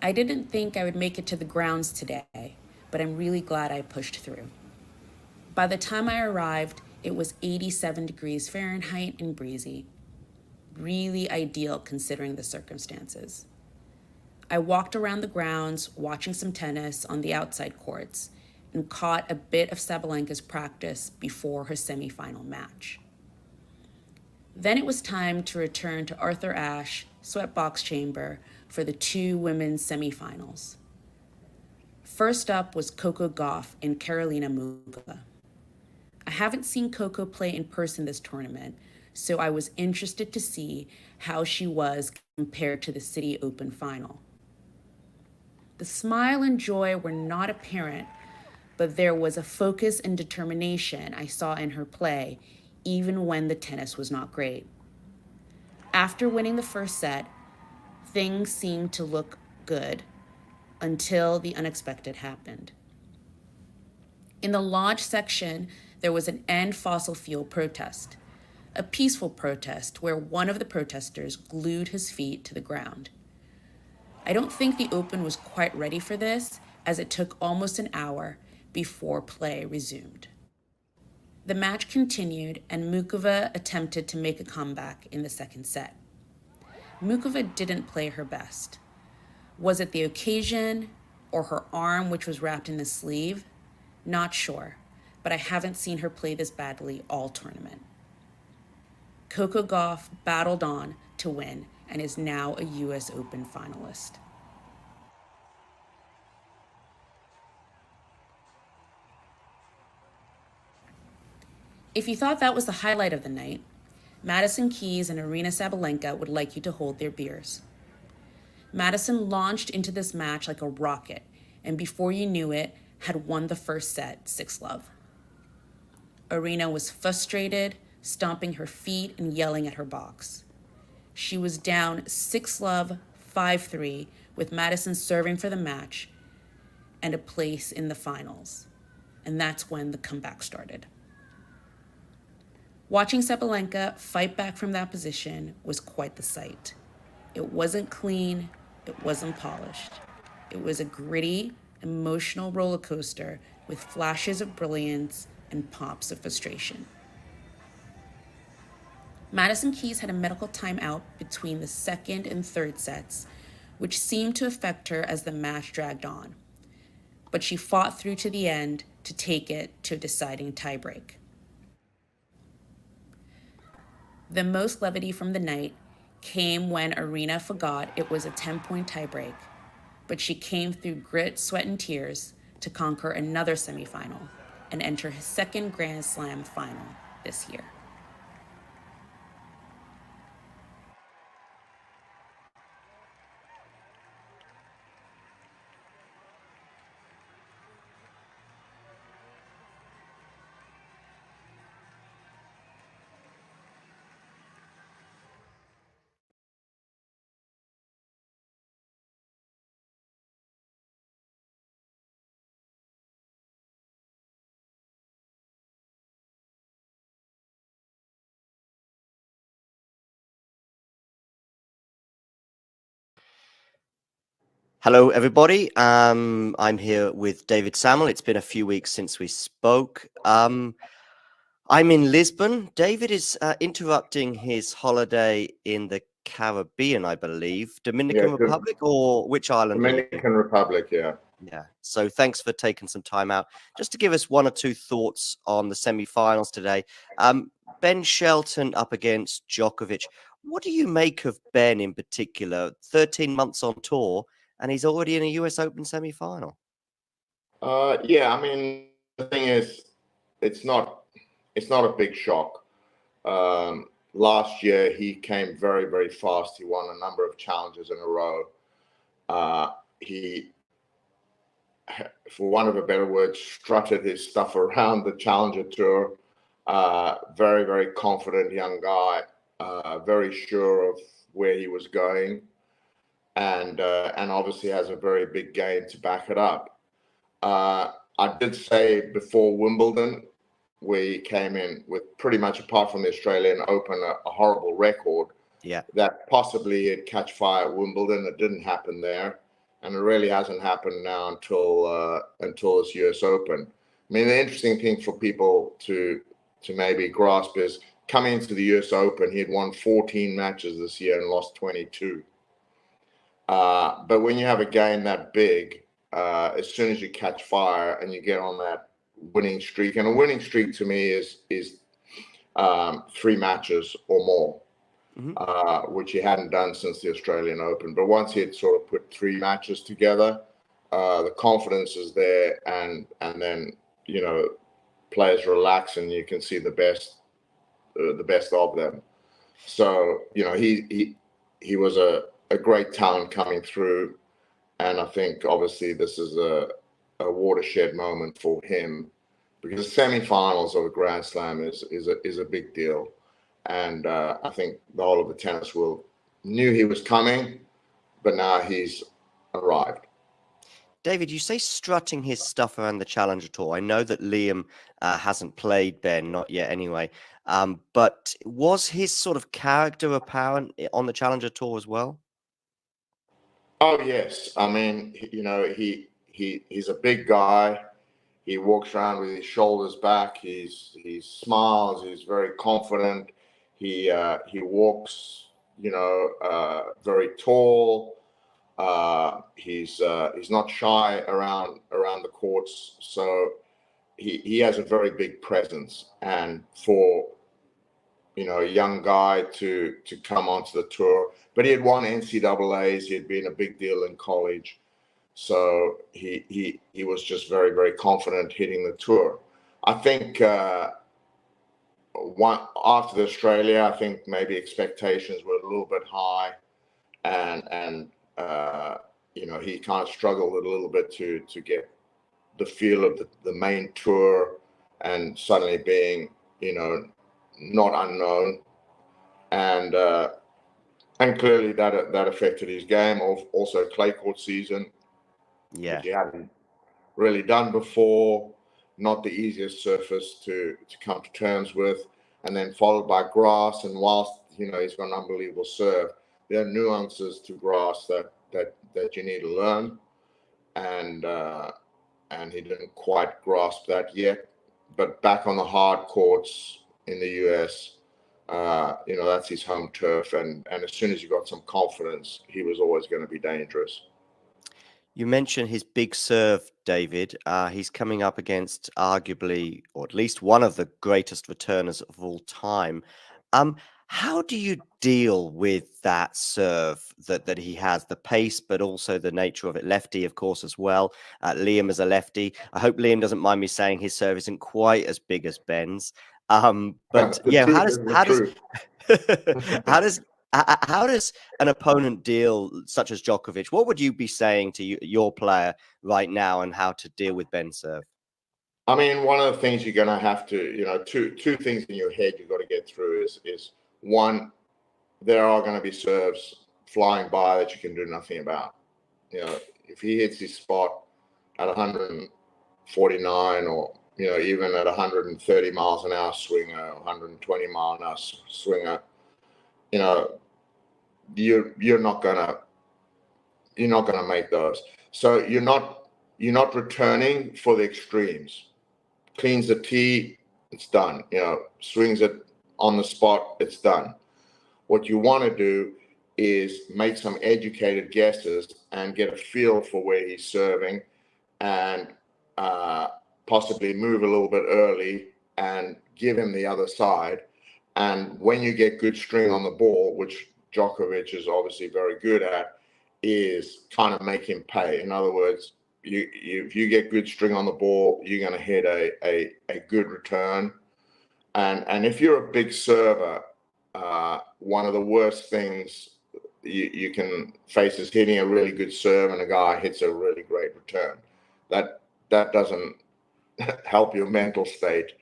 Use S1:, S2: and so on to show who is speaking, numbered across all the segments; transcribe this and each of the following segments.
S1: I didn't think I would make it to the grounds today, but I'm really glad I pushed through. By the time I arrived, it was 87 degrees Fahrenheit and breezy. Really ideal considering the circumstances. I walked around the grounds, watching some tennis on the outside courts, and caught a bit of Sabalenka's practice before her semifinal match. Then it was time to return to Arthur Ashe Sweatbox Chamber for the two women's semifinals. First up was Coco Gauff and Karolina Muchova. I haven't seen Coco play in person this tournament, so I was interested to see how she was compared to the City Open final. The smile and joy were not apparent, but there was a focus and determination I saw in her play, even when the tennis was not great. After winning the first set, things seemed to look good until the unexpected happened. In the lodge section, there was an end fossil fuel protest, a peaceful protest where one of the protesters glued his feet to the ground. I don't think the Open was quite ready for this, as it took almost an hour before play resumed. The match continued, and Muchova attempted to make a comeback in the second set. Muchova didn't play her best. Was it the occasion or her arm, which was wrapped in a sleeve? Not sure, but I haven't seen her play this badly all tournament. Coco Gauff battled on to win and is now a US Open finalist. If you thought that was the highlight of the night, Madison Keys and Aryna Sabalenka would like you to hold their beers. Madison launched into this match like a rocket, and before you knew it, had won the first set 6-love. Aryna was frustrated, stomping her feet and yelling at her box. She was down 6-love, 5-3, with Madison serving for the match and a place in the finals. And that's when the comeback started. Watching Sabalenka fight back from that position was quite the sight. It wasn't clean, it wasn't polished. It was a gritty, emotional roller coaster with flashes of brilliance and pops of frustration. Madison Keys had a medical timeout between the second and third sets, which seemed to affect her as the match dragged on. But she fought through to the end to take it to a deciding tiebreak. The most levity from the night came when Aryna forgot it was a 10-point tiebreak, but she came through grit, sweat, and tears to conquer another semifinal and enter his second Grand Slam final this year.
S2: Hello, everybody. I'm here with David Samuel. It's been a few weeks since we spoke. I'm in Lisbon. David is interrupting his holiday in the Caribbean, I believe. Dominican Republic, or which island?
S3: Dominican Republic, yeah.
S2: Yeah. So thanks for taking some time out just to give us one or two thoughts on the semi-finals today. Ben Shelton up against Djokovic. What do you make of Ben in particular? 13 months on tour, and he's already in a US Open semi-final.
S3: Yeah, I mean, the thing is, it's not a big shock. Last year, he came very, very fast. He won a number of challenges in a row. He, for want of a better word, strutted his stuff around the Challenger Tour. Very, very confident young guy, very sure of where he was going, and obviously has a very big game to back it up. I did say before Wimbledon, we came in with pretty much, apart from the Australian Open, a horrible record.
S2: Yeah.
S3: That possibly it'd catch fire at Wimbledon. It didn't happen there. and it really hasn't happened now until this US Open. I mean, the interesting thing for people to maybe grasp is coming into the US Open, he had won 14 matches this year and lost 22. But when you have a game that big, as soon as you catch fire and you get on that winning streak, and a winning streak to me is 3 matches or more, which he hadn't done since the Australian Open. But once he had sort of put 3 matches together, the confidence is there, and then players relax and you can see the best of them. So he was a great talent coming through, and I think obviously this is a watershed moment for him, because semifinals of a Grand Slam is a big deal, and I think the whole of the tennis world knew he was coming, but now he's arrived.
S2: David, you say strutting his stuff around the Challenger Tour. I know that Liam hasn't played Ben, not yet anyway. But was his sort of character apparent on the Challenger Tour as well?
S3: Oh yes, I mean, he's a big guy. He walks around with his shoulders back. He smiles. He's very confident. He walks, very tall. He's not shy around the courts. So he has a very big presence. And for a young guy to come onto the tour, but he had won NCAAs. He had been a big deal in college. So he was just very, very confident hitting the tour. I think after the Australia, I think maybe expectations were a little bit high, and he kind of struggled a little bit to get the feel of the main tour, and suddenly being not unknown, and clearly that affected his game. Also clay court season.
S2: Yeah.
S3: Which he hadn't really done before, not the easiest surface to come to terms with, and then followed by grass. And whilst he's got an unbelievable serve, there are nuances to grass that you need to learn, and he didn't quite grasp that yet. But back on the hard courts in the US, that's his home turf, and as soon as he got some confidence, he was always going to be dangerous.
S2: You mentioned his big serve, David. He's coming up against arguably, or at least one of the greatest returners of all time. How do you deal with that serve that he has, the pace, but also the nature of it? Lefty, of course, as well. Liam is a lefty. I hope Liam doesn't mind me saying his serve isn't quite as big as Ben's. But
S3: The
S2: yeah,
S3: truth is the truth.
S2: how does how does an opponent deal, such as Djokovic? What would you be saying to your player right now, and how to deal with Ben's serve?
S3: I mean, one of the things you're going to have to, two things in your head you've got to get through is one, there are going to be serves flying by that you can do nothing about. If he hits his spot at 149, or even at 130 miles an hour swinger, 120 mile an hour swinger, you're not gonna make those. So you're not returning for the extremes. Cleans the tee, it's done. Swings it on the spot, it's done. What you want to do is make some educated guesses and get a feel for where he's serving, and possibly move a little bit early and give him the other side. And when you get good string on the ball, which Djokovic is obviously very good at, is kind of make him pay. In other words, if you get good string on the ball, you're going to hit a good return. And if you're a big server, one of the worst things you can face is hitting a really good serve and a guy hits a really great return. That doesn't help your mental state.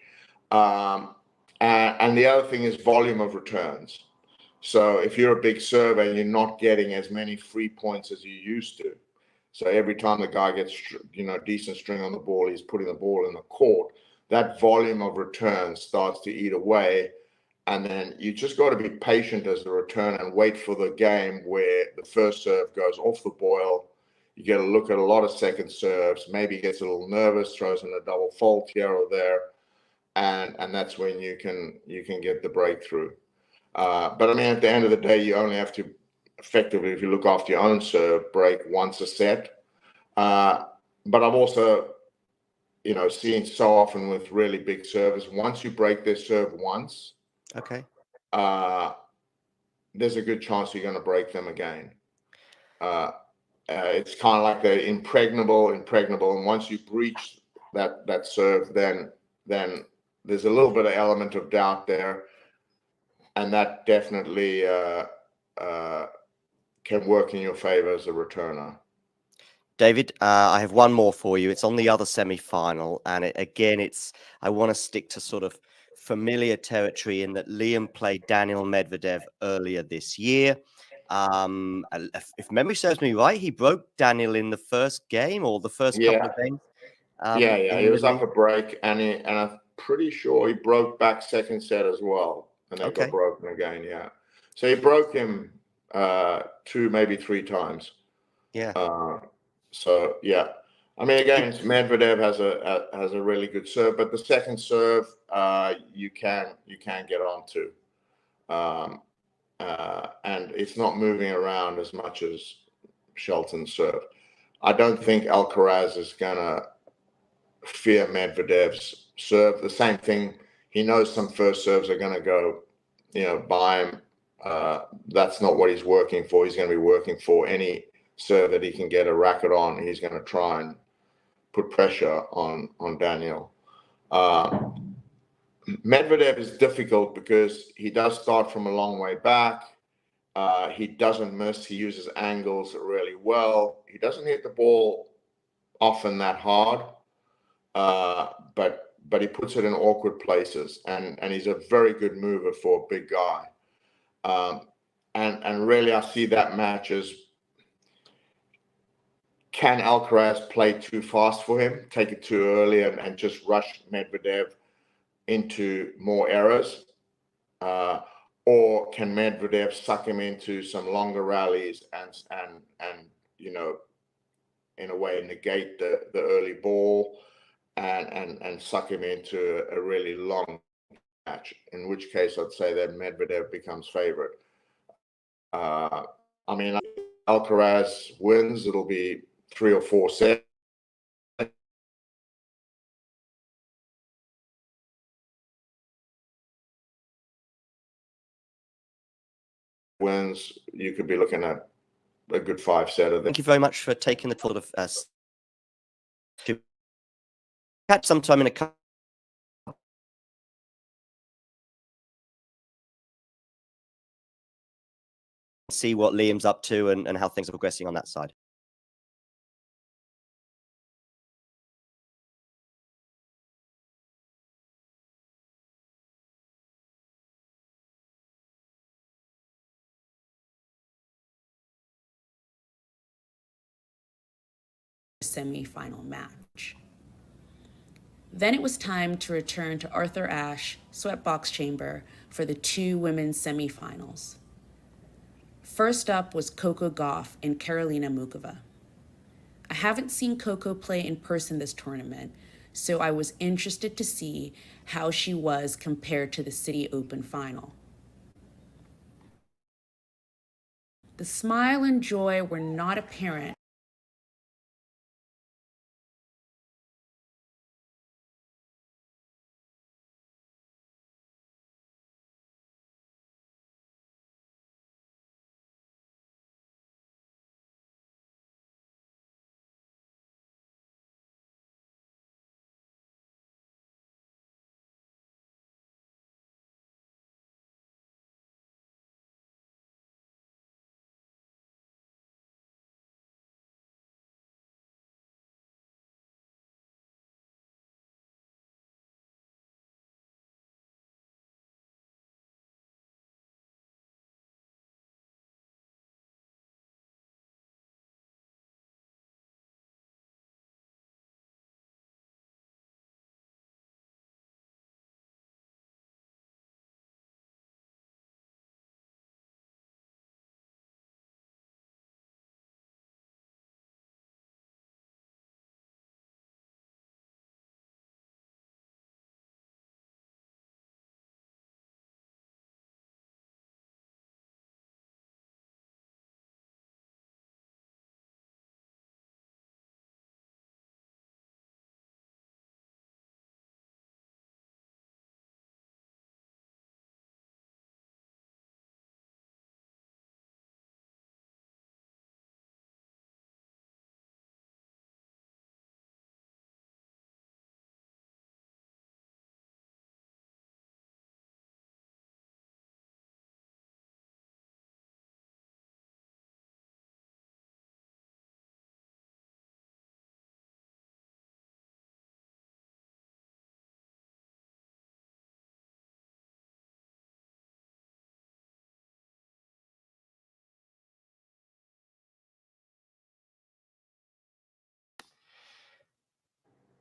S3: And the other thing is volume of returns. So if you're a big server and you're not getting as many free points as you used to, so every time the guy gets decent string on the ball, he's putting the ball in the court, that volume of returns starts to eat away. And then you just got to be patient as the return and wait for the game where the first serve goes off the boil, You get to look at a lot of second serves. Maybe he gets a little nervous, throws in a double fault here or there, and that's when you can get the breakthrough. But I mean, at the end of the day, you only have to effectively, if you look after your own serve, break once a set. But I've also, seen so often with really big servers, once you break their serve once,
S2: Okay.
S3: There's a good chance you're going to break them again. It's kind of like they're impregnable, and once you breach that serve, then there's a little bit of element of doubt there, and that definitely can work in your favor as a returner.
S2: David, I have one more for you. It's on the other semi-final, and I want to stick to sort of familiar territory in that Liam played Daniil Medvedev earlier this year. If memory serves me right, he broke Daniil in the first game or the first couple of games.
S3: Yeah. He was up a break, and I'm pretty sure he broke back second set as well, and then got broken again. Yeah, so he broke him 2, maybe 3 times.
S2: Yeah.
S3: So yeah, I mean, again, Medvedev has a really good serve, but the second serve you can get onto, and it's not moving around as much as Shelton's serve. I don't think Alcaraz is gonna fear Medvedev's serve. The same thing, he knows some first serves are going to go, by him. That's not what he's working for. He's going to be working for any serve that he can get a racket on. He's going to try and put pressure on Daniil. Medvedev is difficult because he does start from a long way back. He doesn't miss. He uses angles really well. He doesn't hit the ball often that hard. But he puts it in awkward places, and he's a very good mover for a big guy. And really, I see that match as, can Alcaraz play too fast for him, take it too early, and just rush Medvedev into more errors, or can Medvedev suck him into some longer rallies and in a way negate the early ball and suck him into a really long match, in which case I'd say that Medvedev becomes favorite. I mean, Alcaraz wins, it'll be 3 or 4 sets. Wins, you could be looking at a good 5-setter.
S2: Thank you very much for taking the sort of to catch sometime in a see what Liam's up to and how things are progressing on that side.
S1: Semi-final match. Then it was time to return to Arthur Ashe Sweatbox Chamber for the 2 women's semifinals. First up was Coco Gauff and Karolina Muchova. I haven't seen Coco play in person this tournament, so I was interested to see how she was compared to the City Open final. The smile and joy were not apparent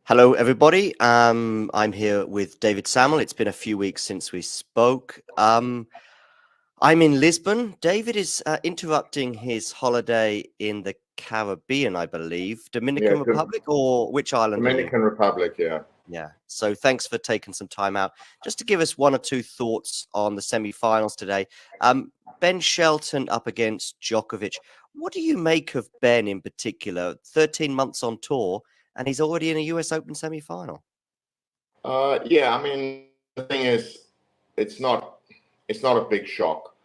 S2: Hello, everybody. I'm here with David Samuel. It's been a few weeks since we spoke. I'm in Lisbon. David is interrupting his holiday in the Caribbean, I believe.
S3: Yeah,
S2: Dominican Republic, or which island are you?
S3: Dominican Republic. Yeah.
S2: Yeah. So thanks for taking some time out just to give us one or two thoughts on the semi-finals today. Ben Shelton up against Djokovic. What do you make of Ben in particular? 13 months on tour, and he's already in a US Open semi-final.
S3: Yeah. I mean, the thing is, it's not a big shock.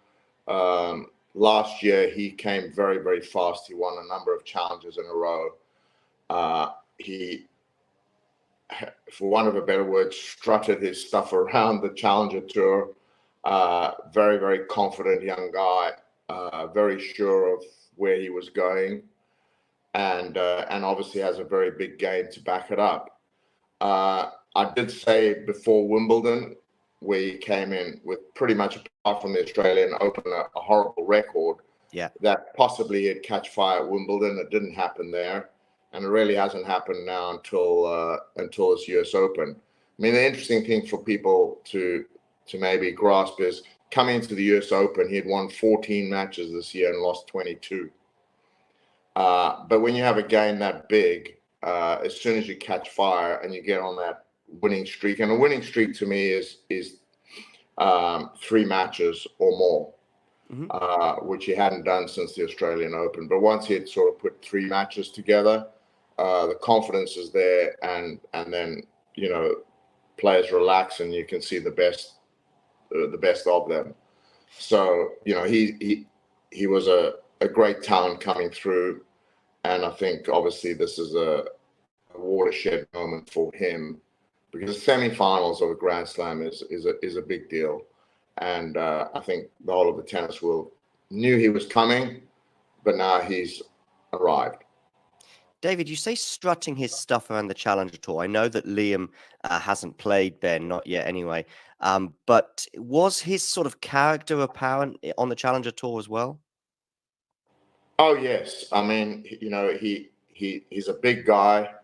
S3: Last year he came very, very fast. He won a number of challenges in a row. He, for want of a better word, strutted his stuff around the Challenger Tour. Very, very confident young guy. Very sure of where he was going, and obviously has a very big game to back it up. I did say before Wimbledon, where he came in with pretty much, apart from the Australian Open, a horrible record,
S2: Yeah.
S3: that possibly he'd catch fire at Wimbledon. It didn't happen there, and it really hasn't happened now until this US Open. I mean, the interesting thing for people to maybe grasp is, coming into the US Open, he'd won 14 matches this year and lost 22. But when you have a game that big, as soon as you catch fire and you get on that winning streak, and a winning streak to me is 3 matches or more, which he hadn't done since the Australian Open. But once he had sort of put 3 matches together, the confidence is there, and then players relax and you can see the best of them. So he was a great talent coming through. And I think obviously this is a watershed moment for him, because semi-finals of a Grand Slam is a big deal. And I think the whole of the tennis world knew he was coming, but now he's arrived.
S2: David, you say strutting his stuff around the Challenger Tour. I know that Liam hasn't played Ben, not yet anyway. But was his sort of character apparent on the Challenger Tour as well?
S3: Oh yes, I mean, he's a big guy.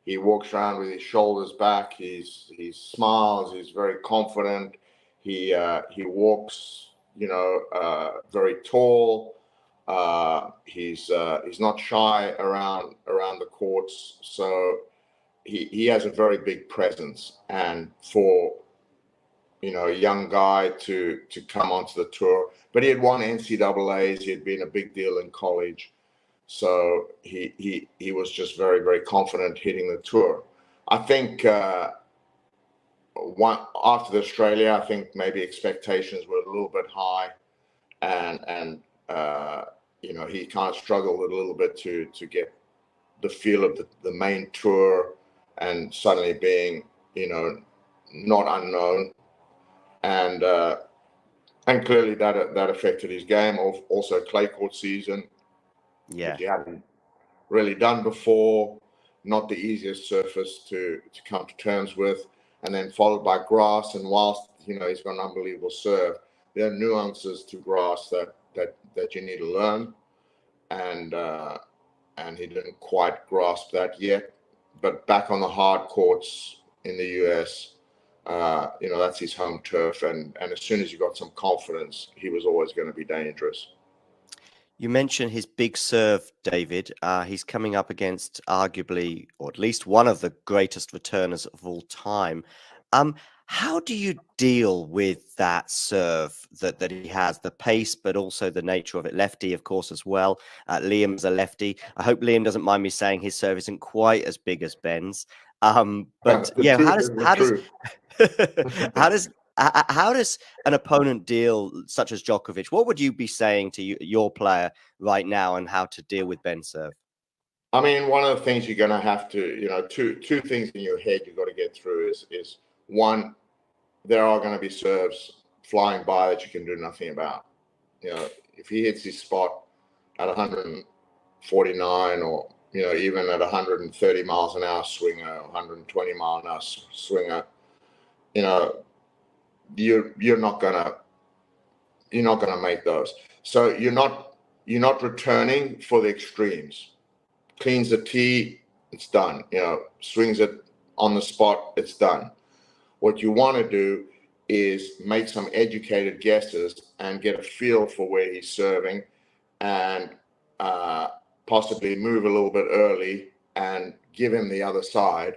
S3: He walks around with his shoulders back. He smiles. He's very confident. He walks, very tall. He's not shy around the courts. So he has a very big presence. And for a young guy to come onto the tour, but he had won NCAAs. He had been a big deal in college. So he was just very, very confident hitting the tour. I think after the Australia, I think maybe expectations were a little bit high, and he kind of struggled a little bit to get the feel of the main tour, and suddenly being not unknown, and clearly that affected his game. Also clay court season, which he hadn't really done before, not the easiest surface to come to terms with, and then followed by grass. And whilst he's got an unbelievable serve, there are nuances to grass that you need to learn, and he didn't quite grasp that yet. But back on the hard courts in the US, that's his home turf, and as soon as you got some confidence, he was always going to be dangerous.
S2: You mentioned his big serve, David. He's coming up against arguably, or at least one of the greatest returners of all time. How do you deal with that serve that he has, the pace, but also the nature of it? Lefty, of course, as well. Liam's a lefty. I hope Liam doesn't mind me saying his serve isn't quite as big as Ben's. But yeah, how does an opponent deal, such as Djokovic? What would you be saying to your player right now, and how to deal with Ben's serve?
S3: I mean, one of the things you're going to have to, two things in your head you've got to get through is one, there are going to be serves flying by that you can do nothing about. If he hits his spot at 149, or even at 130 miles an hour swinger, 120 mile an hour swinger, you're not gonna make those. So you're not returning for the extremes. Cleans the tee, it's done. Swings it on the spot, it's done. What you want to do is make some educated guesses and get a feel for where he's serving, and possibly move a little bit early and give him the other side.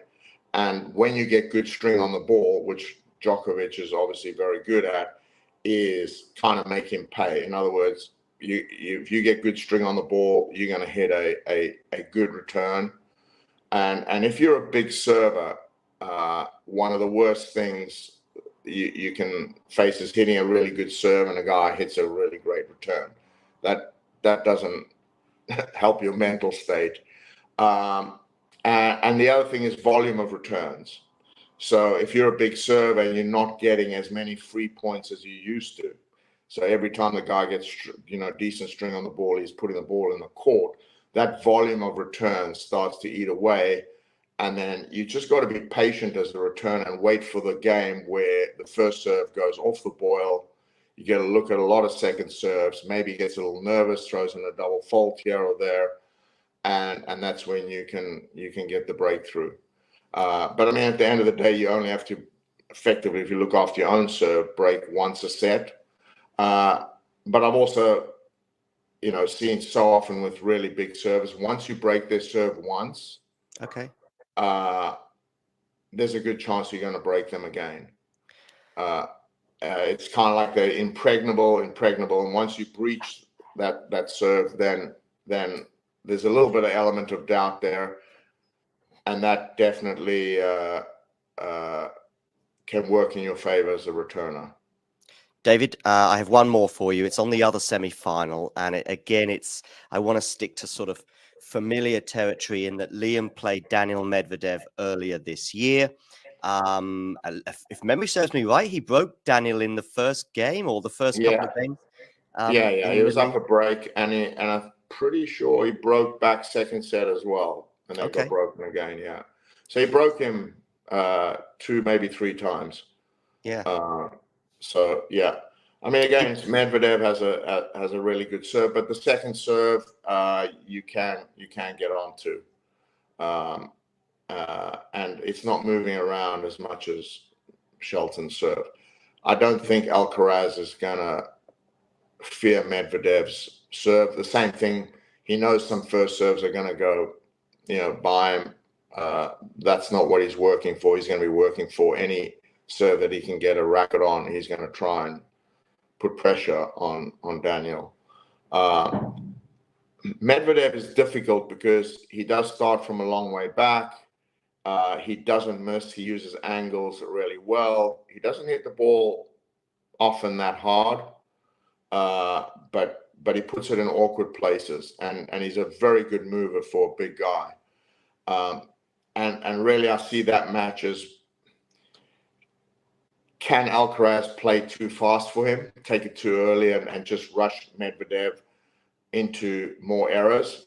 S3: And when you get good string on the ball, which Djokovic is obviously very good at, is kind of make him pay. In other words, if you get good string on the ball, you're going to hit a good return. And if you're a big server, one of the worst things you can face is hitting a really good serve and a guy hits a really great return. That doesn't help your mental state. And the other thing is volume of returns. So if you're a big server and you're not getting as many free points as you used to, so every time the guy gets decent string on the ball, he's putting the ball in the court, that volume of returns starts to eat away. And then you just got to be patient as a return and wait for the game where the first serve goes off the boil. You get to look at a lot of second serves. Maybe he gets a little nervous, throws in a double fault here or there, and that's when you can get the breakthrough. But I mean, at the end of the day, you only have to effectively, if you look after your own serve, break once a set. But I've also, seen so often with really big servers, once you break their serve once,
S2: Okay.
S3: There's a good chance you're going to break them again. It's kind of like they're impregnable, and once you breach that serve, then there's a little bit of element of doubt there, and that definitely can work in your favor as a returner.
S2: David, I have one more for you. It's on the other semi-final, and I want to stick to sort of familiar territory in that Liam played Daniel Medvedev earlier this year. If memory serves me right, he broke Daniel in the first game or the first couple of games.
S3: He was up a break, and I'm pretty sure he broke back second set as well, and then got broken again. Yeah, so he broke him 2, maybe 3 times.
S2: Yeah.
S3: So yeah, I mean, again, Medvedev has a really good serve, but the second serve you can get onto, and it's not moving around as much as Shelton's serve. I don't think Alcaraz is gonna fear Medvedev's serve. The same thing, he knows some first serves are gonna go, by him. That's not what he's working for. He's going to be working for any serve that he can get a racket on. He's going to try and put pressure on Daniel. Medvedev is difficult because he does start from a long way back. He doesn't miss. He uses angles really well. He doesn't hit the ball often that hard, but he puts it in awkward places, and he's a very good mover for a big guy. And really, I see that match as, can Alcaraz play too fast for him, take it too early, and just rush Medvedev into more errors?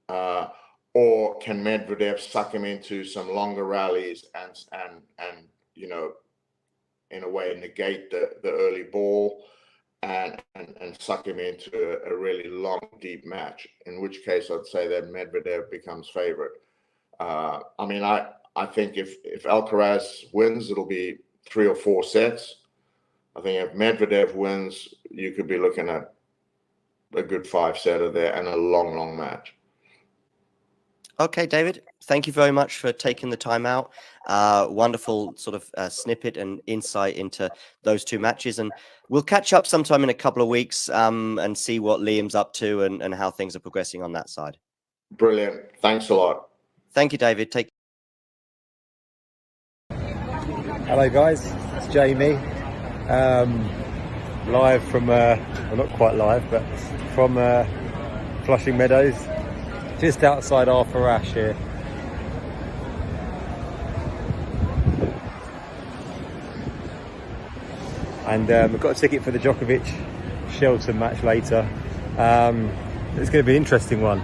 S3: Or can Medvedev suck him into some longer rallies and in a way negate the early ball and suck him into a really long, deep match, in which case I'd say that Medvedev becomes favorite. I think if Alcaraz wins, it'll be 3 or 4 sets. I think if Medvedev wins, you could be looking at a good 5-setter there and a long, long match.
S2: Okay, David, thank you very much for taking the time out. Wonderful sort of snippet and insight into those 2 matches. And we'll catch up sometime in a couple of weeks and see what Liam's up to and how things are progressing on that side.
S3: Brilliant. Thanks a lot.
S2: Thank you, David. Take
S4: Hello guys, it's Jamie, live from, well, not quite live, but from Flushing Meadows, just outside Arthur Ashe here. And we've got a ticket for the Djokovic-Shelton match later. It's going to be an interesting one.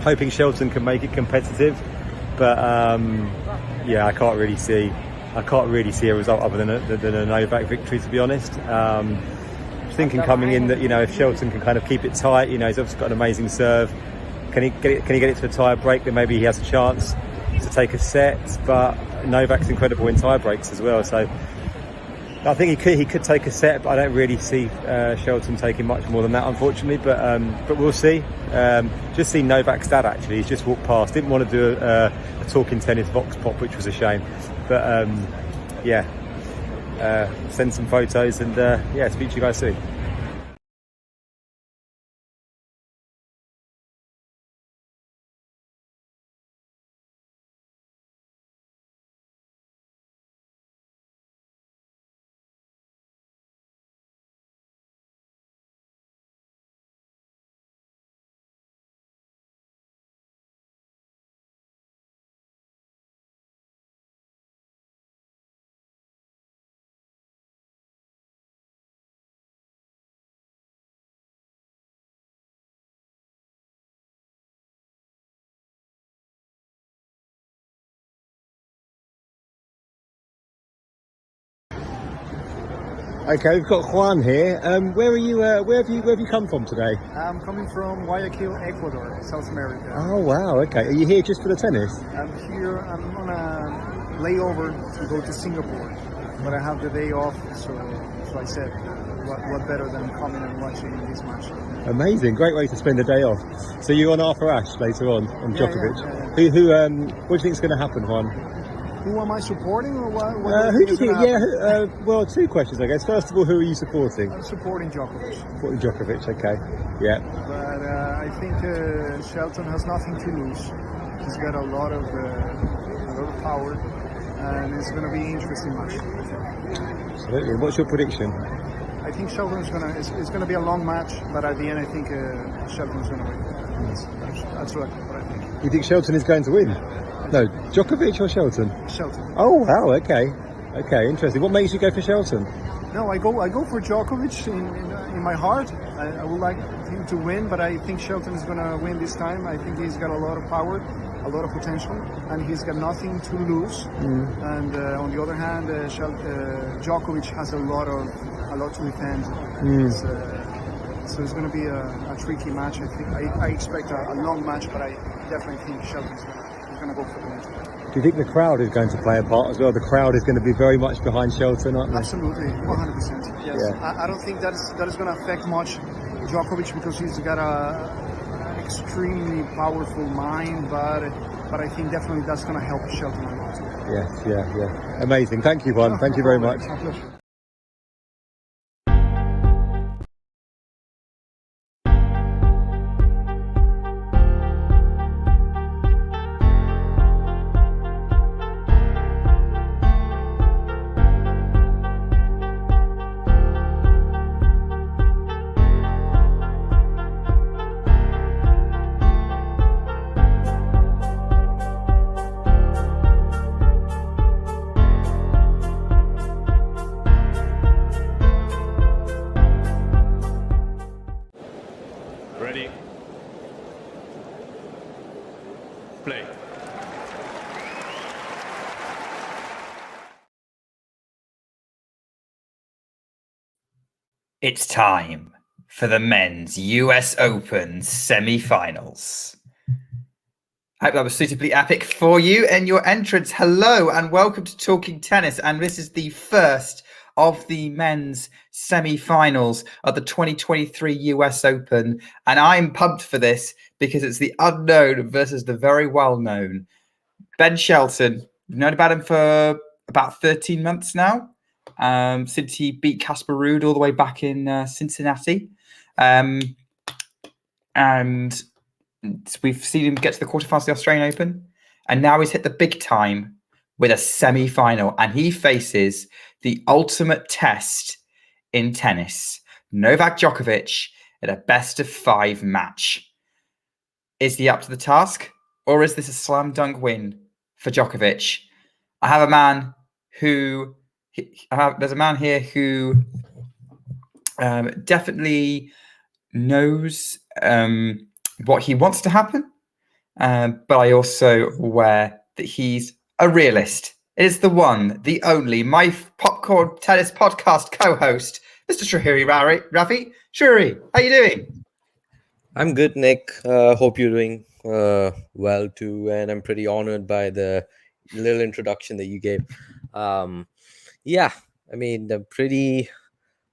S4: Hoping Shelton can make it competitive, but yeah, I can't really see a result other than a Novak victory, to be honest. Thinking coming in that, if Shelton can kind of keep it tight, he's obviously got an amazing serve. Can he get it to a tie break? Then maybe he has a chance. to take a set, but Novak's incredible in tiebreaks as well. So I think he could take a set, but I don't really see Shelton taking much more than that, unfortunately. But we'll see. Just seen Novak's dad actually. He's just walked past. Didn't want to do a talking tennis vox pop, which was a shame. But yeah, send some photos and yeah, speak to you guys soon. Okay, we've got Juan here. Where are you? Where have you come from today?
S5: I'm coming from Guayaquil, Ecuador, South America.
S4: Oh wow, okay. Are you here just for the tennis?
S5: I'm here. I'm on a layover to go to Singapore, but I have the day off, so I said, what better than coming and watching this match?
S4: Amazing, great way to spend the day off. So you're on Arthur Ashe later on Djokovic.
S5: Yeah.
S4: Who? What do you think is going to happen, Juan?
S5: Who am I supporting, or what?
S4: Who do you think? Yeah, well, two questions, I guess. First of all, who are you supporting?
S5: I'm supporting Djokovic.
S4: Supporting Djokovic, okay. Yeah.
S5: But I think Shelton has nothing to lose. He's got a lot of power, and it's going to be an interesting match.
S4: Absolutely. What's your prediction?
S5: I think Shelton's it's going to be a long match, but at the end, I think Shelton's going to win. That's what I think.
S4: You think Shelton is going to win? No, Djokovic or Shelton?
S5: Shelton.
S4: Oh wow, okay, interesting. What makes you go for Shelton?
S5: No, I go for Djokovic in my heart. I would like him to win, but I think Shelton is going to win this time. I think he's got a lot of power, a lot of potential, and he's got nothing to lose. And on the other hand, Djokovic has a lot to defend. So it's going to be a tricky match. I expect a long match, but I definitely think Shelton's going to go for the win.
S4: Do you think the crowd is going to play a part as well? The crowd is going to be very much behind Shelton, aren't they?
S5: Absolutely, 100%. Yes. Yeah. I don't think that is going to affect much Djokovic, because he's got an extremely powerful mind, but I think definitely that's going to help Shelton a lot.
S4: Yes, yeah. Amazing. Thank you, Juan. Thank you very much.
S5: My pleasure.
S6: Ready? Play.
S7: It's time for the men's US Open semi-finals. I hope that was suitably epic for you and your entrance. Hello and welcome to Talking Tennis. And this is the first of the men's semi-finals of the 2023 US Open. And I'm pumped for this because it's the unknown versus the very well-known. Ben Shelton, we've known about him for about 13 months now, since he beat Casper Ruud all the way back in Cincinnati. And we've seen him get to the quarterfinals of the Australian Open. And now he's hit the big time with a semi-final. And he faces the ultimate test in tennis, Novak Djokovic, at a best-of-5 match. Is he up to the task, or is this a slam dunk win for Djokovic? I have a man who there's a man here who definitely knows what he wants to happen, but I also aware that he's a realist. It is the one, the only, my Popcorn Tennis Podcast co-host, Mr. Shahiri Ravi. Shahiri, how you doing?
S8: I'm good, Nick. Hope you're doing well too, and I'm pretty honored by the little introduction that you gave. Um, yeah, I mean, I'm pretty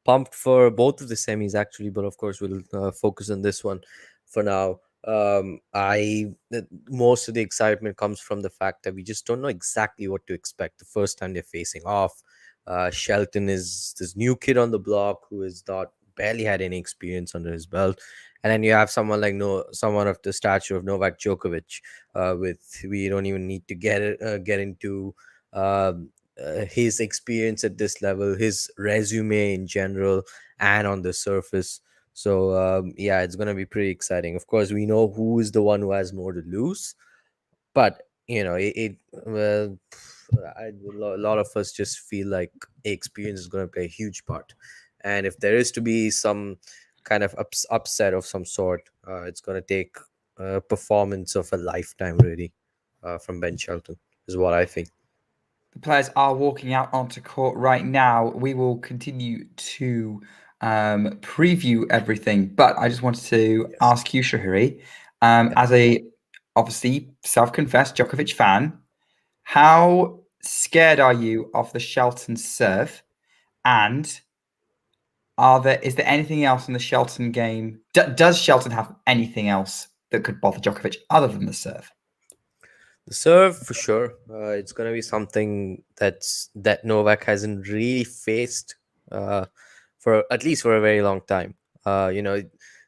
S8: pumped for both of the semis actually, but of course we'll focus on this one for now. Most of the excitement comes from the fact that we just don't know exactly what to expect the first time they're facing off. Shelton is this new kid on the block who has not barely had any experience under his belt, and then you have someone like someone of the stature of Novak Djokovic. With We don't even need to get into. His experience at this level, his resume in general, and on the surface. So yeah, it's gonna be pretty exciting. Of course, we know who is the one who has more to lose, but well, a lot of us just feel like experience is going to play a huge part, and if there is to be some kind of upset of some sort, it's going to take a performance of a lifetime, really, from Ben Shelton, is what I think.
S7: The players are walking out onto court right now. We will continue to preview everything, but I just wanted to ask you, Shahiri, as a obviously self-confessed Djokovic fan, how scared are you of the Shelton serve? And is there anything else in the Shelton game? Does Shelton have anything else that could bother Djokovic other than the serve?
S8: The serve for sure. It's gonna be something that Novak hasn't really faced for at least for a very long time.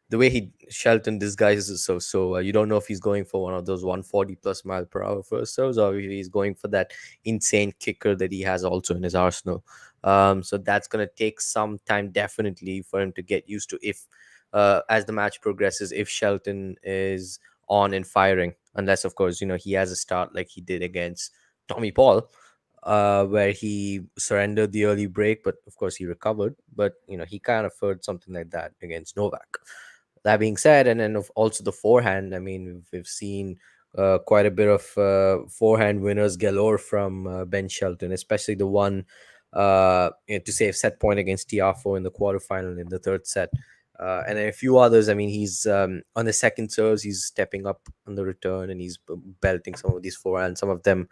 S8: The way he Shelton disguises it, so you don't know if he's going for one of those 140 plus mile per hour first serves, or if he's going for that insane kicker that he has also in his arsenal. So that's gonna take some time definitely for him to get used to. If as the match progresses, if Shelton is on and firing, unless of course he has a start like he did against Tommy Paul, where he surrendered the early break, but of course he recovered. But he kind of heard something like that against Novak. That being said, and then also the forehand. I mean, we've seen quite a bit of forehand winners galore from Ben Shelton, especially the one to save set point against Tiafo in the quarterfinal in the third set. And then a few others. I mean, he's on the second serves, he's stepping up on the return and he's belting some of these forehand. Some of them,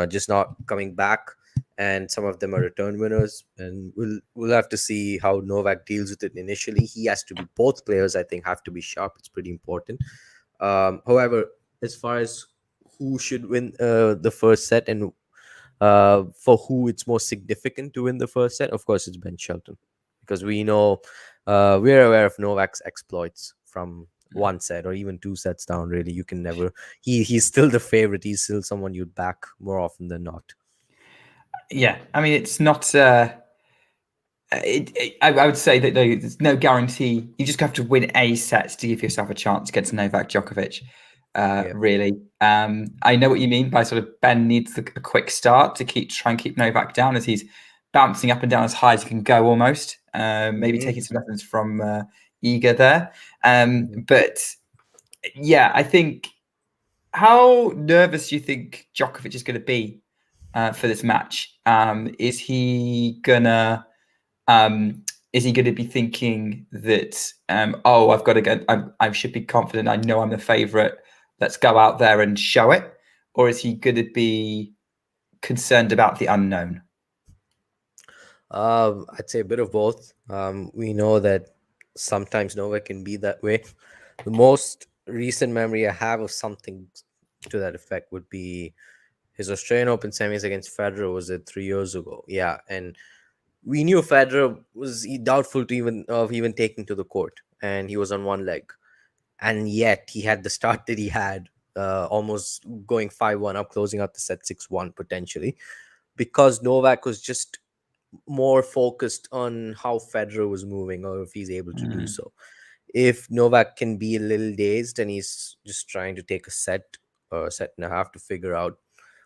S8: just not coming back, and some of them are return winners. And we'll have to see how Novak deals with it initially. He has to be both players. I think have to be sharp. It's pretty important. However, as far as who should win the first set and for who it's more significant to win the first set, of course, it's Ben Shelton, because we know we're aware of Novak's exploits from one set or even two sets down. Really, you can never. He's still the favorite. He's still someone you'd back more often than not.
S7: Yeah, I mean, it's not. I would say that there's no guarantee. You just have to win a set to give yourself a chance against Novak Djokovic. Really, I know what you mean by sort of Ben needs a quick start to try and keep Novak down as he's bouncing up and down as high as he can go almost. Maybe taking some lessons from Iga there. But yeah, I think, how nervous do you think Djokovic is going to be for this match? Is he gonna be thinking that I've got to go, I should be confident, I know I'm the favorite, let's go out there and show it? Or is he going to be concerned about the unknown?
S8: I'd say a bit of both. We know that sometimes Novak can be that way. The most recent memory I have of something to that effect would be his Australian Open semis against Federer. Was it 3 years ago? Yeah, and we knew Federer was doubtful to even taking to the court, and he was on one leg, and yet he had the start that he had, almost going 5-1 up, closing out the set 6-1 potentially, because Novak was just more focused on how Federer was moving, or if he's able to do so. If Novak can be a little dazed and he's just trying to take a set or a set and a half to figure out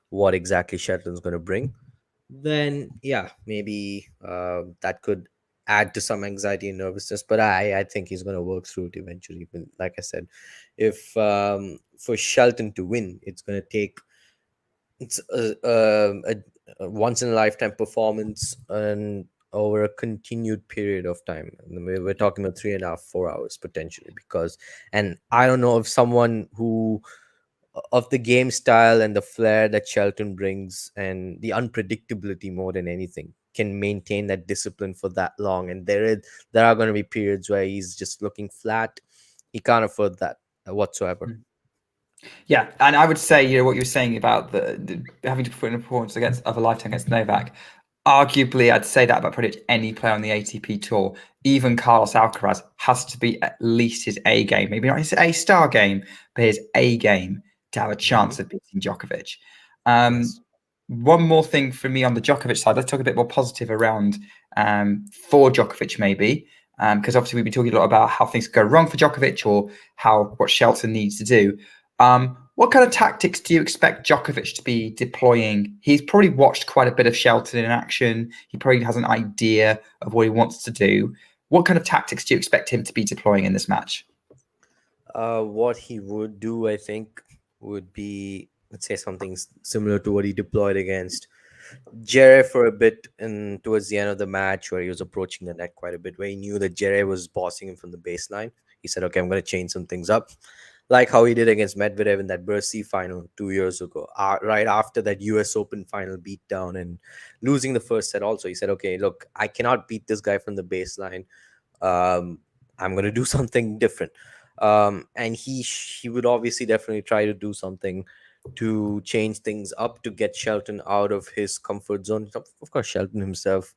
S8: what exactly Shetland's going to bring, then yeah, maybe that could add to some anxiety and nervousness. But I think he's going to work through it eventually. But like I said, if for Shelton to win, it's going to take a once in a lifetime performance, and over a continued period of time. And we're talking about 3.5, 4 hours potentially, because, and I don't know if someone who of the game style and the flair that Shelton brings and the unpredictability more than anything can maintain that discipline for that long. And there are going to be periods where he's just looking flat. He can't afford that whatsoever.
S7: Yeah, and I would say, what you were saying about the having to put in a performance against of a lifetime against Novak. Arguably, I'd say that about pretty much any player on the ATP tour. Even Carlos Alcaraz has to be at least his A game, maybe not his A-star game, but his A game to have a chance of beating Djokovic.
S8: Yes.
S7: One more thing for me on the Djokovic side. Let's talk a bit more positive around for Djokovic, maybe, because obviously we've been talking a lot about how things go wrong for Djokovic or what Shelton needs to do. What kind of tactics do you expect Djokovic to be deploying? He's probably watched quite a bit of Shelton in action. He probably has an idea of what he wants to do. What kind of tactics do you expect him to be deploying in this match?
S8: What he would do, I think, would be, let's say, something similar to what he deployed against Jere for a bit, and towards the end of the match, where he was approaching the net quite a bit, where he knew that Jere was bossing him from the baseline. He said, "Okay, I'm going to change some things up," like how he did against Medvedev in that Bercy final 2 years ago, right after that US Open final beatdown and losing the first set. Also, he said, "Okay, look, I cannot beat this guy from the baseline. I'm going to do something different." And he would obviously definitely try to do something to change things up to get Shelton out of his comfort zone. Of course, Shelton himself,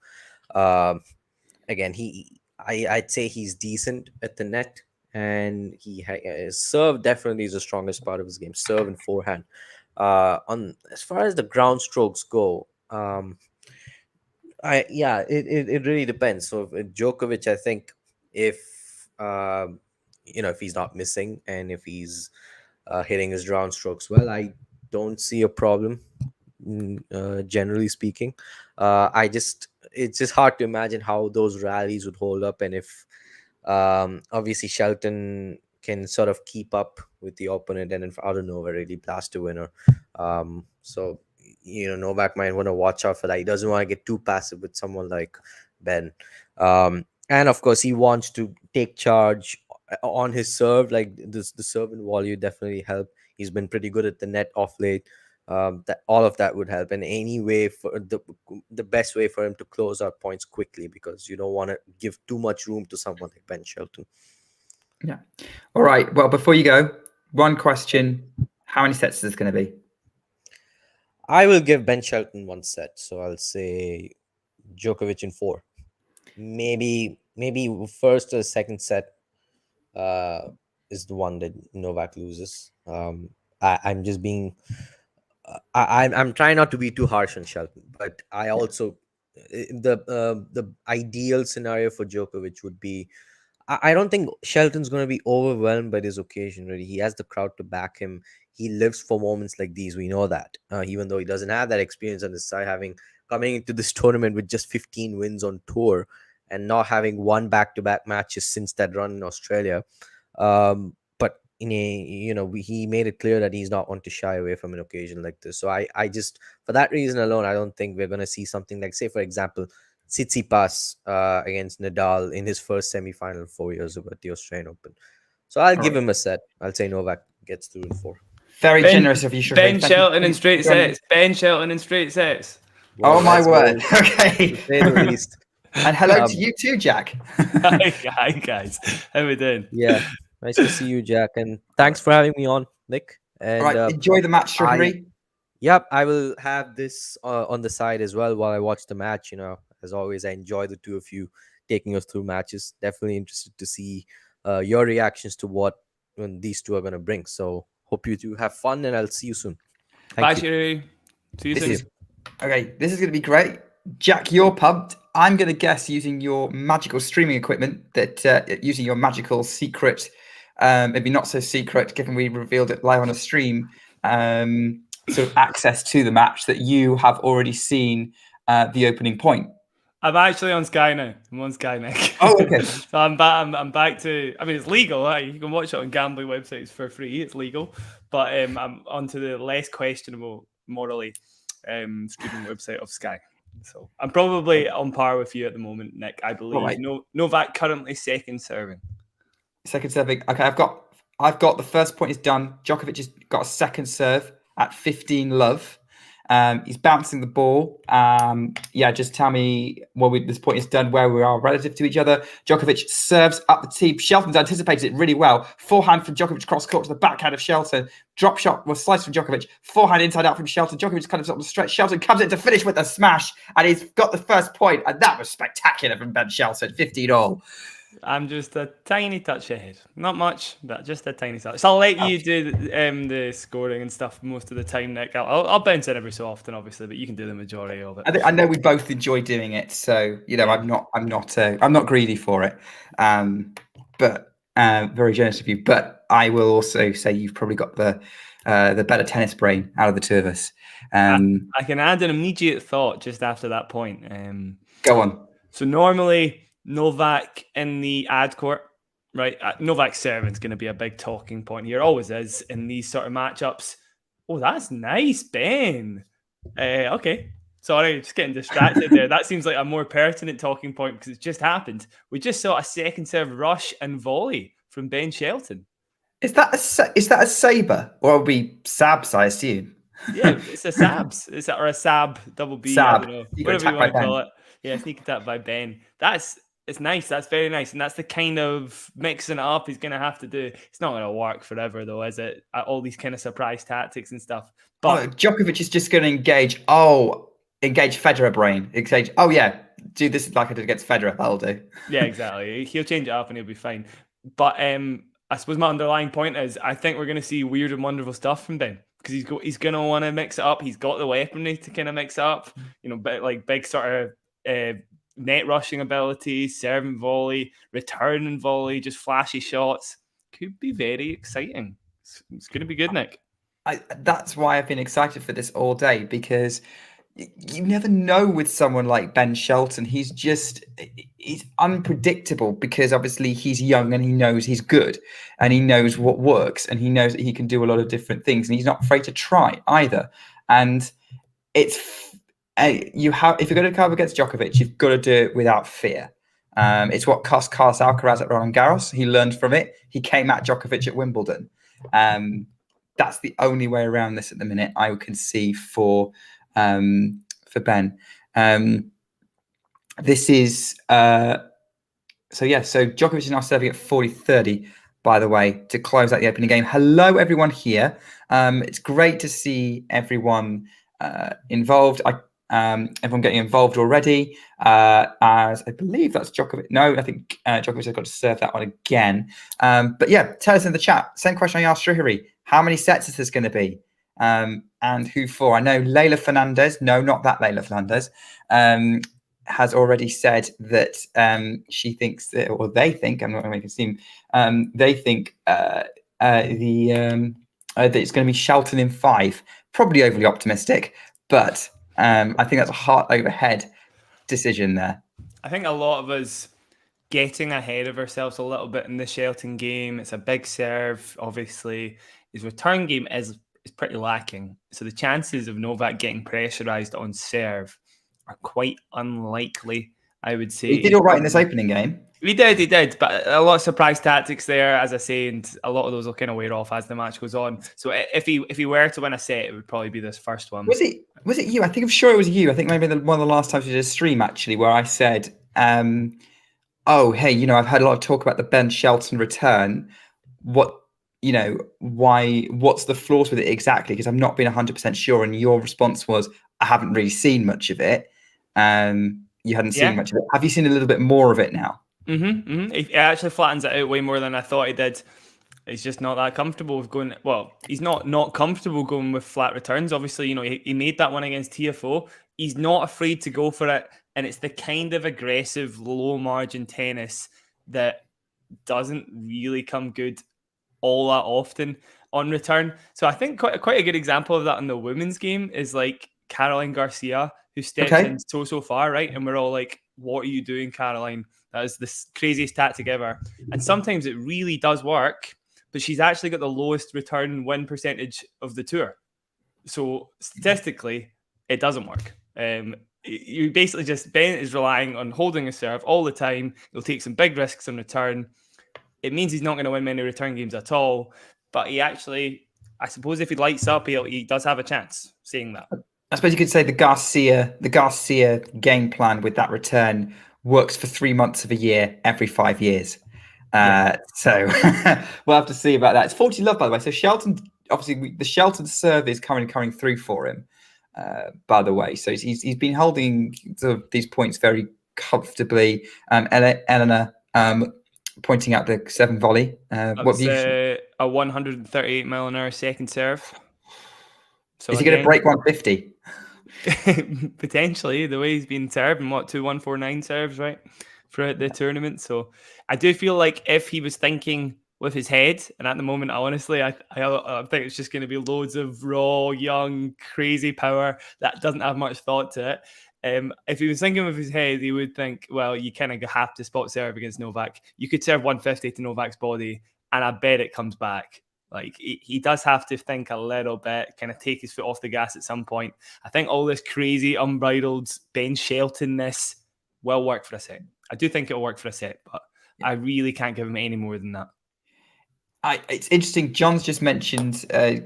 S8: again, I'd say he's decent at the net, and his serve definitely is the strongest part of his game. Serve and forehand. On as far as the ground strokes go, it really depends. So Djokovic, I think, if if he's not missing and if he's hitting his ground strokes well, I don't see a problem. Generally speaking, it's just hard to imagine how those rallies would hold up, and if obviously Shelton can sort of keep up with the opponent and if out of nowhere really blast a winner. So Novak might want to watch out for that. He doesn't want to get too passive with someone like Ben. And of course, he wants to take charge on his serve. Like the serve and volley definitely help. He's been pretty good at the net off late. That all of that would help. And any way for the best way for him to close out points quickly, because you don't want to give too much room to someone like Ben Shelton.
S7: Yeah. All right. Well, before you go, one question: how many sets is this going to be?
S8: I will give Ben Shelton one set, so I'll say Djokovic in 4. Maybe first or second set is the one that Novak loses. I'm just being I'm trying not to be too harsh on Shelton, but I also the ideal scenario for Djokovic would be, I don't think Shelton's going to be overwhelmed by this occasion. Really, he has the crowd to back him. He lives for moments like these. We know that, even though he doesn't have that experience on his side, coming into this tournament with just 15 wins on tour and not having won back-to-back matches since that run in Australia. But he made it clear that he's not one to shy away from an occasion like this. So I just, for that reason alone, I don't think we're going to see something like, say, for example, Tsitsipas against Nadal in his first semifinal 4 years ago at the Australian Open. So I'll give him a set. I'll say Novak gets through in 4.
S7: Very generous of you, Shohei.
S9: Ben Shelton in straight sets. Ben Shelton in straight sets.
S8: Well,
S7: oh my word! Okay,
S8: to say the least.
S7: And hello to you too, Jack.
S9: Hi guys, how we doing?
S8: Yeah, nice to see you, Jack, and thanks for having me on, Nick. And
S7: All right, enjoy the match, Shohei.
S8: Yep, I will have this on the side as well while I watch the match. As always, I enjoy the two of you taking us through matches. Definitely interested to see your reactions to what these two are going to bring. So hope you two have fun, and I'll see you soon.
S9: Bye, Shirley. See you soon.
S7: Okay, this is going to be great. Jack, you're pumped. I'm going to guess, using your magical streaming equipment, that using your magical secret, maybe not so secret, given we revealed it live on a stream, sort of access to the match, that you have already seen the opening point.
S9: I'm actually on Sky now. I'm on Sky, Nick.
S7: Oh, okay.
S9: So I'm back to. I mean, it's legal. Right? You can watch it on gambling websites for free. It's legal. But I'm onto the less questionable morally streaming website of Sky. So I'm probably on par with you at the moment, Nick. I believe.
S7: Right.
S9: Novak currently second serving.
S7: Second serving. Okay, I've got the first point is done. Djokovic has got a second serve at 15 love. He's bouncing the ball. Just tell me this point is done, where we are relative to each other. Djokovic serves up the tee. Shelton's anticipated it really well. Forehand from Djokovic cross court to the backhand of Shelton. Drop shot was sliced from Djokovic. Forehand inside out from Shelton. Djokovic kind of on the stretch. Shelton comes in to finish with a smash, and he's got the first point. And that was spectacular from Ben Shelton. 15-all.
S9: I'm just a tiny touch ahead. Not much, but just a tiny touch. So I'll let you do the scoring and stuff most of the time, Nick. I'll bounce in every so often, obviously, but you can do the majority of it.
S7: I know we both enjoy doing it, so I'm not greedy for it, but very generous of you. But I will also say you've probably got the better tennis brain out of the two of us.
S9: I can add an immediate thought just after that point.
S7: Go on.
S9: So normally Novak in the ad court, right? Novak's serving is going to be a big talking point here. Always is in these sort of matchups. Oh, that's nice, Ben. Okay. Sorry, just getting distracted there. That seems like a more pertinent talking point because it just happened. We just saw a second serve rush and volley from Ben Shelton.
S7: Is that a saber or will be Sabs? I assume.
S9: Yeah, it's a Sabs. Or a Sab double B.
S7: Sab.
S9: I don't know. Whatever you want to call it. Yeah, sneak attack by Ben. It's nice. That's very nice. And that's the kind of mixing it up he's going to have to do. It's not going to work forever, though, is it? All these kind of surprise tactics and stuff. But
S7: Djokovic is just going to engage Federer brain. Do this like I did against Federer. That'll do.
S9: Yeah, exactly. He'll change it up and he'll be fine. But I suppose my underlying point is I think we're going to see weird and wonderful stuff from Ben because he's going to want to mix it up. He's got the weaponry to kind of mix it up. Big sort of net rushing abilities, serving volley, returning volley, just flashy shots. Could be very exciting. It's going to be good, Nick.
S7: That's why I've been excited for this all day, because you never know with someone like Ben Shelton. He's unpredictable because obviously he's young and he knows he's good and he knows what works and he knows that he can do a lot of different things and he's not afraid to try either. And if you're going to come against Djokovic, you've got to do it without fear. It's what cost Carlos Alcaraz at Roland Garros. He learned from it. He came at Djokovic at Wimbledon. That's the only way around this at the minute I can see for Ben. This is so Djokovic is now serving at 40-30, by the way, to close out the opening game. Hello, everyone here. It's great to see everyone involved. Everyone getting involved already. As I believe that's Djokovic. No, I think Djokovic has got to serve that one again. But yeah, tell us in the chat. Same question I asked Shrihari. How many sets is this going to be? And who for? I know Leila Fernandez. No, not that Leila Fernandez. Has already said that she thinks that, or they think. I'm not going to make it seem. They think that it's going to be Shelton in 5. Probably overly optimistic, but I think that's a heart over head decision there.
S9: I think a lot of us getting ahead of ourselves a little bit in the Shelton game. It's a big serve, obviously. His return game is pretty lacking. So the chances of Novak getting pressurized on serve are quite unlikely, I would say.
S7: He did all right in this opening game.
S9: He did, but a lot of surprise tactics there, as I say, and a lot of those will kind of wear off as the match goes on. So if he were to win a set, it would probably be this first one.
S7: Was it you? I think I'm sure it was you. I think maybe one of the last times we did a stream actually, where I said, "Oh, hey, I've heard a lot of talk about the Ben Shelton return. What's the flaws with it exactly? Because I'm not being 100% sure." And your response was, "I haven't really seen much of it." You hadn't seen much of it. Have you seen a little bit more of it now?
S9: It actually flattens it out way more than I thought he did. He's just not that comfortable with going. Well, he's not comfortable going with flat returns. Obviously, he made that one against TFO. He's not afraid to go for it, and it's the kind of aggressive, low margin tennis that doesn't really come good all that often on return. So I think quite a good example of that in the women's game is like Caroline Garcia, who steps in so far, right? And we're all like, "What are you doing, Caroline? That is the craziest tactic ever." And sometimes it really does work, but she's actually got the lowest return win percentage of the tour. So statistically, it doesn't work. you basically just Bennett is relying on holding a serve all the time. He'll take some big risks in return. It means he's not going to win many return games at all. But he actually, I suppose, if he lights up, he does have a chance. Seeing that,
S7: I suppose you could say the Garcia game plan with that return works for 3 months of a year every 5 years. So we'll have to see about that. It's 40 love, by the way. So Shelton, obviously, the Shelton serve is coming through for him. By the way, so he's been holding sort of these points very comfortably. Eleanor pointing out the 7 volley.
S9: what have you? A 138 mile an hour second serve. So
S7: is he going to break 150?
S9: Potentially, the way he's been serving, 2-1-4-9 serves right throughout the tournament. So I do feel like if he was thinking with his head, and at the moment, honestly, I think it's just going to be loads of raw, young, crazy power that doesn't have much thought to it. If he was thinking with his head, he would think, well, you kind of have to spot serve against Novak. You could serve 150 to Novak's body, and I bet it comes back. Like, he does have to think a little bit, kind of take his foot off the gas at some point. I think all this crazy, unbridled Ben Shelton-ness will work for a set. I do think it'll work for a set, but I really can't give him any more than that.
S7: It's interesting. John's just mentioned a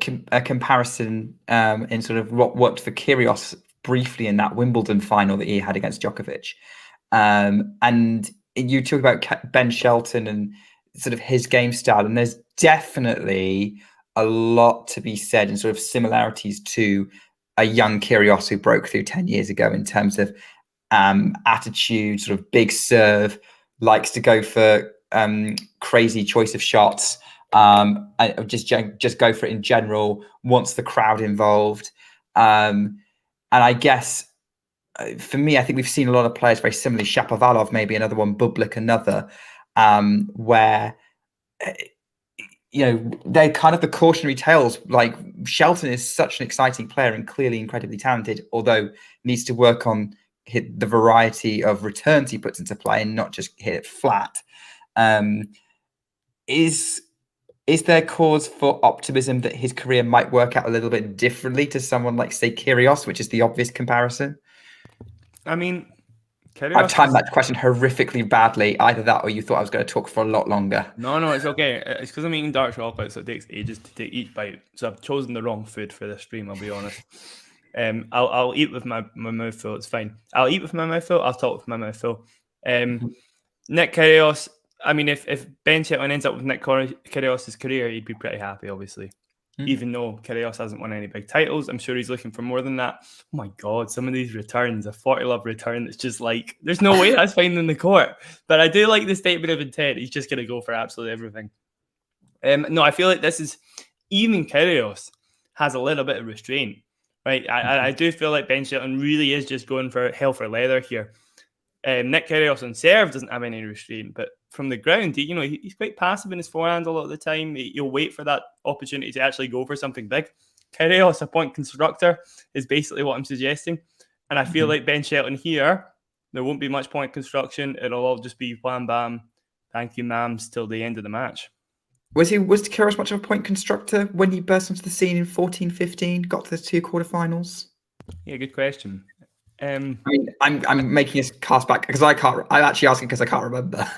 S7: comparison in sort of what worked for Kyrgios briefly in that Wimbledon final that he had against Djokovic. And you talk about Ben Shelton and sort of his game style, and there's definitely a lot to be said in sort of similarities to a young Kyrgios who broke through 10 years ago in terms of attitude, sort of big serve, likes to go for crazy choice of shots, just go for it in general, wants the crowd involved. And I guess for me, I think we've seen a lot of players very similarly. Shapovalov, maybe another one, Bublik, another, where they're kind of the cautionary tales. Like, Shelton is such an exciting player and clearly incredibly talented, although needs to work on the variety of returns he puts into play and not just hit it flat. Is there cause for optimism that his career might work out a little bit differently to someone like, say, Kyrgios, which is the obvious comparison?
S9: I mean, Kyrgios,
S7: I've timed that question horrifically badly. Either that or you thought I was going to talk for a lot longer.
S9: No, it's okay. It's because I'm eating dark chocolate, so it takes ages to take each bite. So I've chosen the wrong food for this stream, I'll be honest. I'll eat with my mouth full. It's fine. I'll eat with my mouth full. I'll talk with my mouth full. Nick Kyrgios, I mean, if Ben Shelton ends up with Nick Kyrgios' career, he'd be pretty happy, obviously. Even though Kyrgios hasn't won any big titles, I'm sure he's looking for more than that. Oh my God, some of these returns, a 40-love return, it's just like, there's no way that's finding the court. But I do like the statement of intent. He's just going to go for absolutely everything. No, I feel like this is, even Kyrgios has a little bit of restraint, right? I do feel like Ben Shelton really is just going for hell for leather here. Nick Kyrgios on serve doesn't have any restraint, but from the ground, he's quite passive in his forehand a lot of the time. He'll wait for that opportunity to actually go for something big. Kyrgios, a point constructor, is basically what I'm suggesting. And I feel like Ben Shelton here, there won't be much point construction. It'll all just be wham bam, thank you ma'ams, till the end of the match.
S7: Was Kyrgios much of a point constructor when he burst onto the scene in 14-15, got to the 2 quarterfinals?
S9: Yeah, good question.
S7: I mean, I'm making a cast back because I'm actually asking because I can't remember.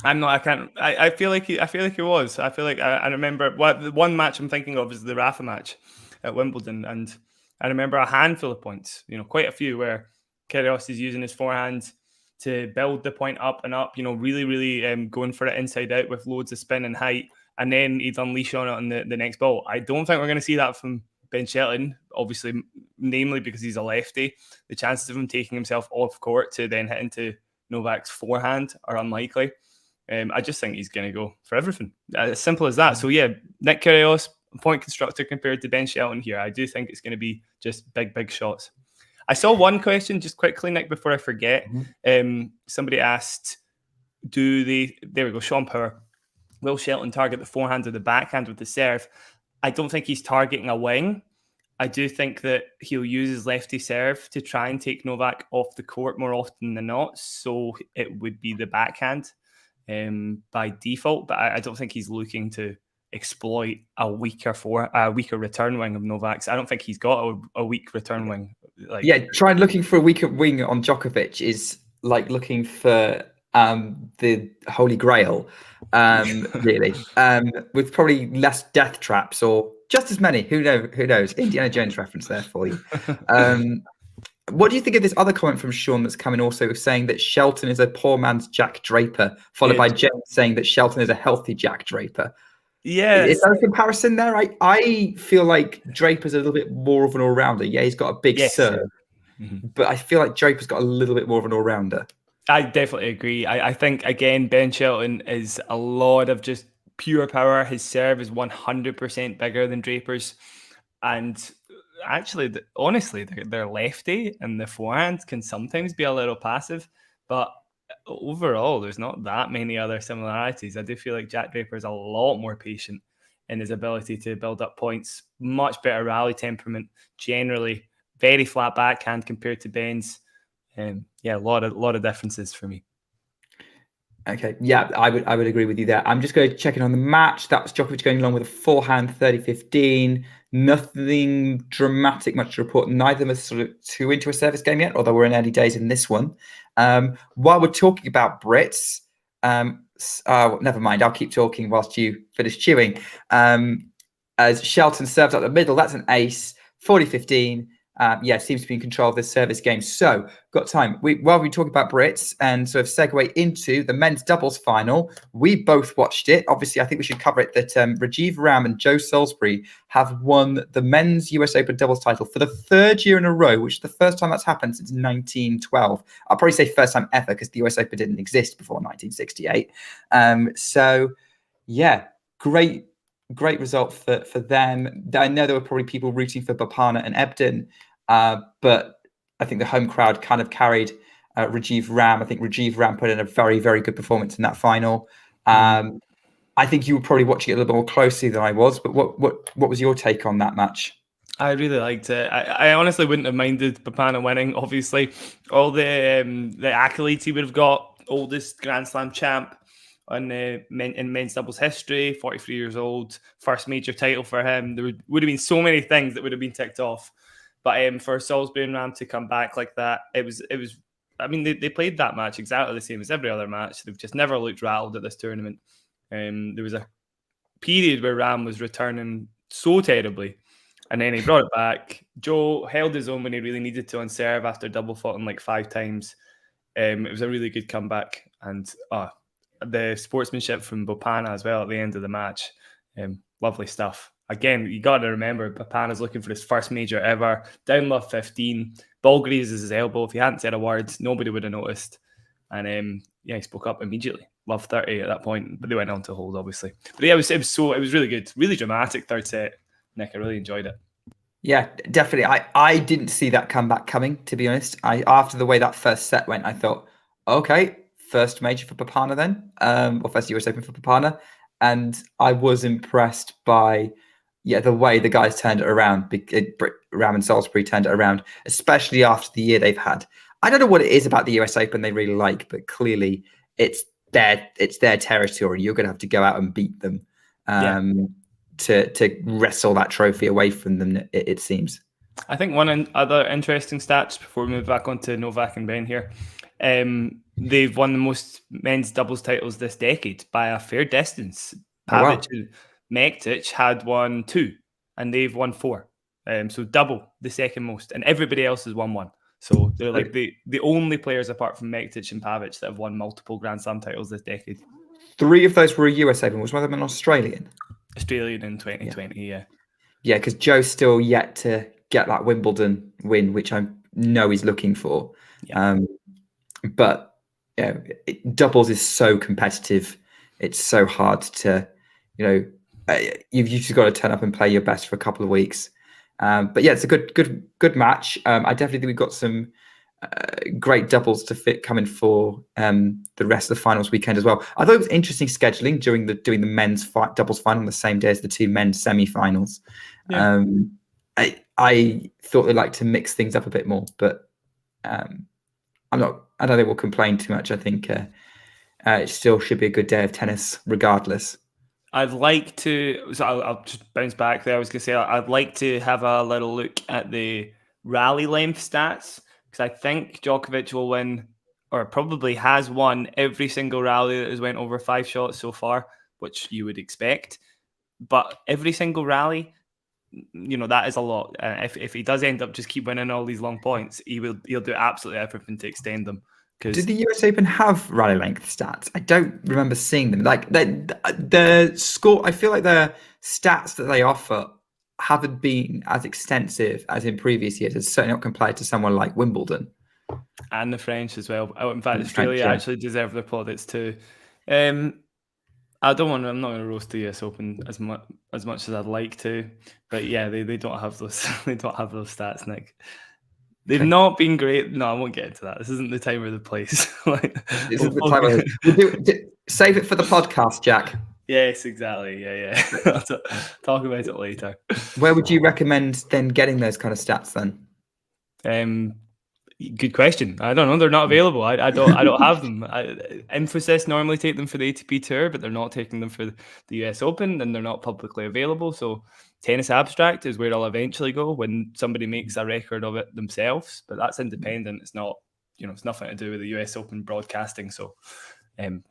S9: I feel like he was. I feel like I remember the one match I'm thinking of is the Rafa match at Wimbledon, and I remember a handful of points, quite a few, where Kyrgios is using his forehand to build the point up and up, really, really going for it inside out with loads of spin and height, and then he'd unleash on it on the next ball. I don't think we're going to see that from Ben Shelton, obviously, namely because he's a lefty. The chances of him taking himself off court to then hit into Novak's forehand are unlikely. I just think he's going to go for everything. As simple as that. So yeah, Nick Kyrgios, point constructor compared to Ben Shelton here. I do think it's going to be just big shots. I saw one question just quickly, Nick, before I forget. Somebody asked, there we go, Sean Power. Will Shelton target the forehand or the backhand with the serve? I don't think he's targeting a wing. I do think that he'll use his lefty serve to try and take Novak off the court more often than not. So it would be the backhand by default. But I don't think he's looking to exploit a weaker return wing of Novak's. I don't think he's got a weak return wing Like,
S7: yeah, trying looking for a weaker wing on Djokovic is like looking for the Holy Grail, really, with probably less death traps or just as many. Who knows? Indiana Jones reference there for you. What do you think of this other comment from Sean that's coming also saying that Shelton is a poor man's Jack Draper, followed by James saying that Shelton is a healthy Jack Draper?
S9: yes,
S7: Is there a comparison there? I feel like Draper's a little bit more of an all-rounder. Yeah, he's got a big serve, but I feel like Draper's got a little bit more of an all-rounder.
S9: I definitely agree. I think, again, Ben Shelton is a lot of just pure power. His serve is 100% bigger than Draper's. And actually, honestly, they're lefty, and the forehand can sometimes be a little passive. But overall, there's not that many other similarities. I do feel like Jack Draper is a lot more patient in his ability to build up points, much better rally temperament, generally very flat backhand compared to Ben's. Yeah, a lot of differences for me.
S7: Okay, yeah, I would agree with you there. I'm just going to check in on the match. That was Djokovic going along with a forehand 30-15. Nothing dramatic, much to report. Neither of us sort of too into a service game yet, although we're in early days in this one. While we're talking about Brits, never mind. I'll keep talking whilst you finish chewing. As Shelton serves up the middle, that's an ace, 40-15. Seems to be in control of this service game. So, got time. While we talk about Brits and sort of segue into the men's doubles final, we both watched it. Obviously, I think we should cover it that Rajiv Ram and Joe Salisbury have won the men's US Open doubles title for the third year in a row, which is the first time that's happened since 1912. I'll probably say first time ever because the US Open didn't exist before 1968. Great result for them. I know there were probably people rooting for Bapana and Ebden, but I think the home crowd kind of carried Rajiv Ram. I think Rajiv Ram put in a very, very good performance in that final. I think you were probably watching it a little bit more closely than I was, but what was your take on that match?
S9: I really liked it. I honestly wouldn't have minded Bapana winning. Obviously, all the accolades he would have got, oldest Grand Slam champ in men's doubles history, 43 years old, first major title for him. There would have been so many things that would have been ticked off. But for Salisbury and Ram to come back like that, it was. I mean, they played that match exactly the same as every other match. They've just never looked rattled at this tournament. There was a period where Ram was returning so terribly, and then he brought it back. Joe held his own when he really needed to on serve after double faulting like 5 times. It was a really good comeback, and the sportsmanship from Bopana as well at the end of the match. Lovely stuff. Again, you got to remember, Bopana's looking for his first major ever. Down love 15. Ball grazes his elbow. If he hadn't said a word, nobody would have noticed. And he spoke up immediately. Love 30 at that point, but they went on to hold, obviously. But yeah, it was really good. Really dramatic third set. Nick, I really enjoyed it.
S7: Yeah, definitely. I didn't see that comeback coming, to be honest. After the way that first set went, I thought, okay, first major for Bopana then, or first US Open for Bopana. And I was impressed by the way the guys turned it around. Ram and Salisbury turned it around, especially after the year they've had. I don't know what it is about the US Open they really like, but clearly it's their territory. You're going to have to go out and beat them to wrestle that trophy away from them, it seems.
S9: I think one other interesting stats before we move back on to Novak and Ben here. They've won the most men's doubles titles this decade by a fair distance. Pavic and Mektic had won 2, and they've won 4. So double the second most, and everybody else has won 1. So they're like the only players apart from Mektic and Pavic that have won multiple Grand Slam titles this decade.
S7: 3 of those were a US Open. Was one of them an Australian?
S9: Australian in 2020, yeah. Yeah,
S7: because Joe's still yet to get that Wimbledon win, which I know he's looking for. Yeah. But doubles is so competitive. It's so hard to, you've just got to turn up and play your best for a couple of weeks. But yeah, it's a good match. I definitely think we've got some great doubles to fit coming for the rest of the finals weekend as well. I thought it was interesting scheduling doing the men's doubles final on the same day as the 2 men's semi-finals. Yeah. I thought they'd like to mix things up a bit more, but I don't think we'll complain too much. I think it still should be a good day of tennis regardless.
S9: I'd like to, so I'll just bounce back there. I was going to say, I'd like to have a little look at the rally length stats, because I think Djokovic will win, or probably has won, every single rally that has went over 5 shots so far, which you would expect. But every single rally, that is a lot. If he does end up just keep winning all these long points, he'll do absolutely everything to extend them.
S7: Did the US Open have rally length stats? I don't remember seeing them. Like the score, I feel like the stats that they offer haven't been as extensive as in previous years. It's certainly not compared to someone like Wimbledon
S9: and the French as well. In fact,
S7: And
S9: Australia
S7: French, yeah.
S9: actually deserve their plaudits too. I'm not going to roast the US Open as much as I'd like to, but yeah, they don't have those. They don't have those stats, Nick. They've not been great. No, I won't get into that. This isn't the time or the place.
S7: This is the time. Save it for the podcast, Jack.
S9: Yes, exactly. Yeah. I'll talk about it later.
S7: Where would you recommend then getting those kind of stats then?
S9: Good question. I don't know. They're not available. I don't have them. Emphasis normally take them for the ATP Tour, but they're not taking them for the US Open, and they're not publicly available. So Tennis Abstract is where I'll eventually go when somebody makes a record of it themselves. But that's independent. It's not, it's nothing to do with the US Open broadcasting. So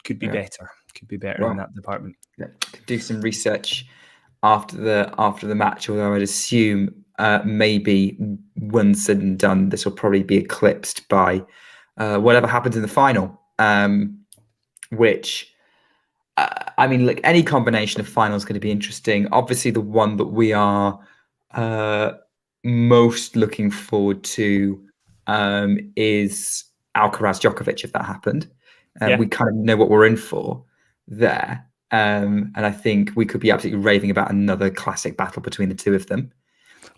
S9: could be better. Could be better in that department.
S7: Yeah, do some research after the match, although I'd assume maybe once said and done, this will probably be eclipsed by whatever happens in the final, which look, any combination of finals is going to be interesting. Obviously, the one that we are most looking forward to is Alcaraz Djokovic, if that happened. We kind of know what we're in for there. And I think we could be absolutely raving about another classic battle between the two of them.